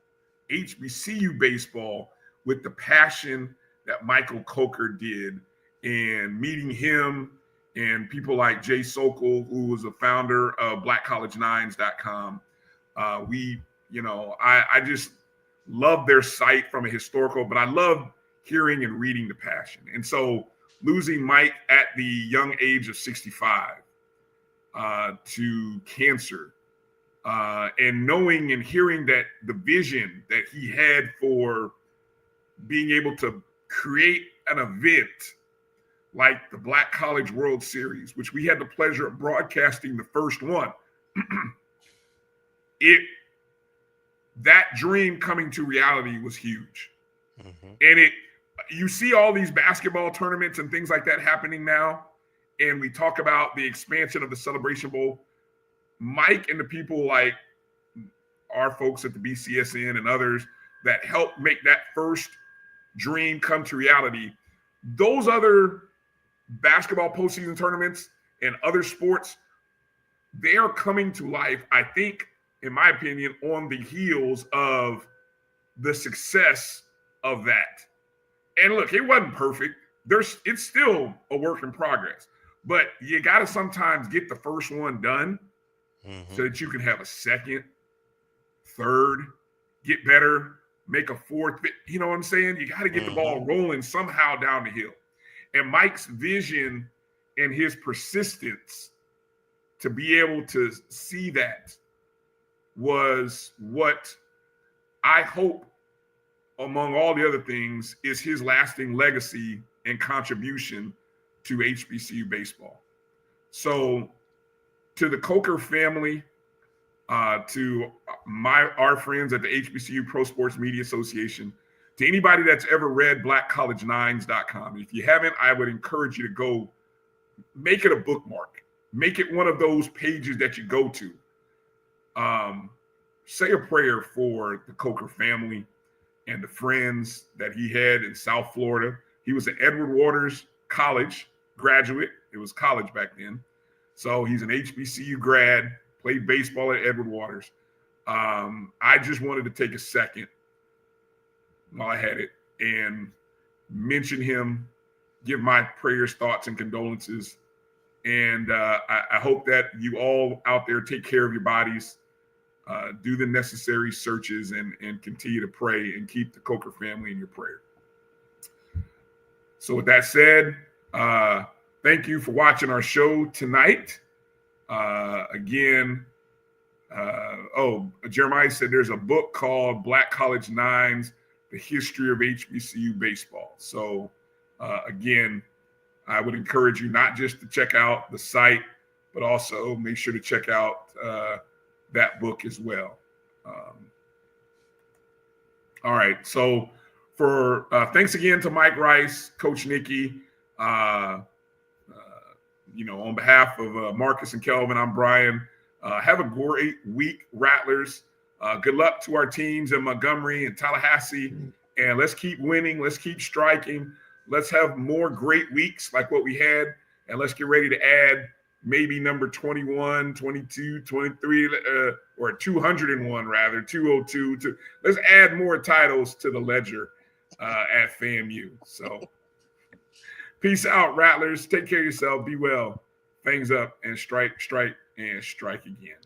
HBCU baseball, with the passion that Michael Coker did. And meeting him and people like Jay Sokol, who was a founder of blackcollegenines.com, I just love their site from a historical, but I love hearing and reading the passion. And so losing Mike at the young age of 65 to cancer, and knowing and hearing that the vision that he had for being able to create an event like the Black College World Series, which we had the pleasure of broadcasting the first one, that dream coming to reality was huge. Mm-hmm. And you see all these basketball tournaments and things like that happening now, and we talk about the expansion of the Celebration Bowl. Mike and the people like our folks at the BCSN and others that helped make that first dream come to reality, those other basketball postseason tournaments and other sports, they are coming to life, I think, in my opinion, on the heels of the success of that. And look, it wasn't perfect. It's still a work in progress, but you got to sometimes get the first one done so that you can have a second, third, get better, make a fourth. You know what I'm saying? You got to get the ball rolling somehow down the hill. And Mike's vision and his persistence to be able to see that was what I hope, among all the other things, is his lasting legacy and contribution to HBCU baseball. So to the Coker family, to our friends at the HBCU Pro Sports Media Association, to anybody that's ever read blackcollege9s.com, if you haven't, I would encourage you to go make it a bookmark. Make it one of those pages that you go to. Say a prayer for the Coker family and the friends that he had in South Florida. He was an Edward Waters College graduate. It was college back then. So he's an HBCU grad, played baseball at Edward Waters. I just wanted to take a second while I had it and mention him, give my prayers, thoughts, and condolences. And I hope that you all out there take care of your bodies, do the necessary searches, and continue to pray and keep the Coker family in your prayer. So with that said, thank you for watching our show tonight. Again, Jeremiah said there's a book called Black College Nines, The History of HBCU Baseball. So again, I would encourage you not just to check out the site, but also make sure to check out that book as well. All right. So for thanks again to Mike Rice, Coach Nikki. On behalf of Marcus and Kelvin, I'm Bryan. Have a great week, Rattlers. Good luck to our teams in Montgomery and Tallahassee. And let's keep winning. Let's keep striking. Let's have more great weeks like what we had. And let's get ready to add maybe number 21, 22, 23, or 201 rather, 202. Let's add more titles to the ledger at FAMU. So peace out, Rattlers. Take care of yourself. Be well. Fangs up and strike, and strike again.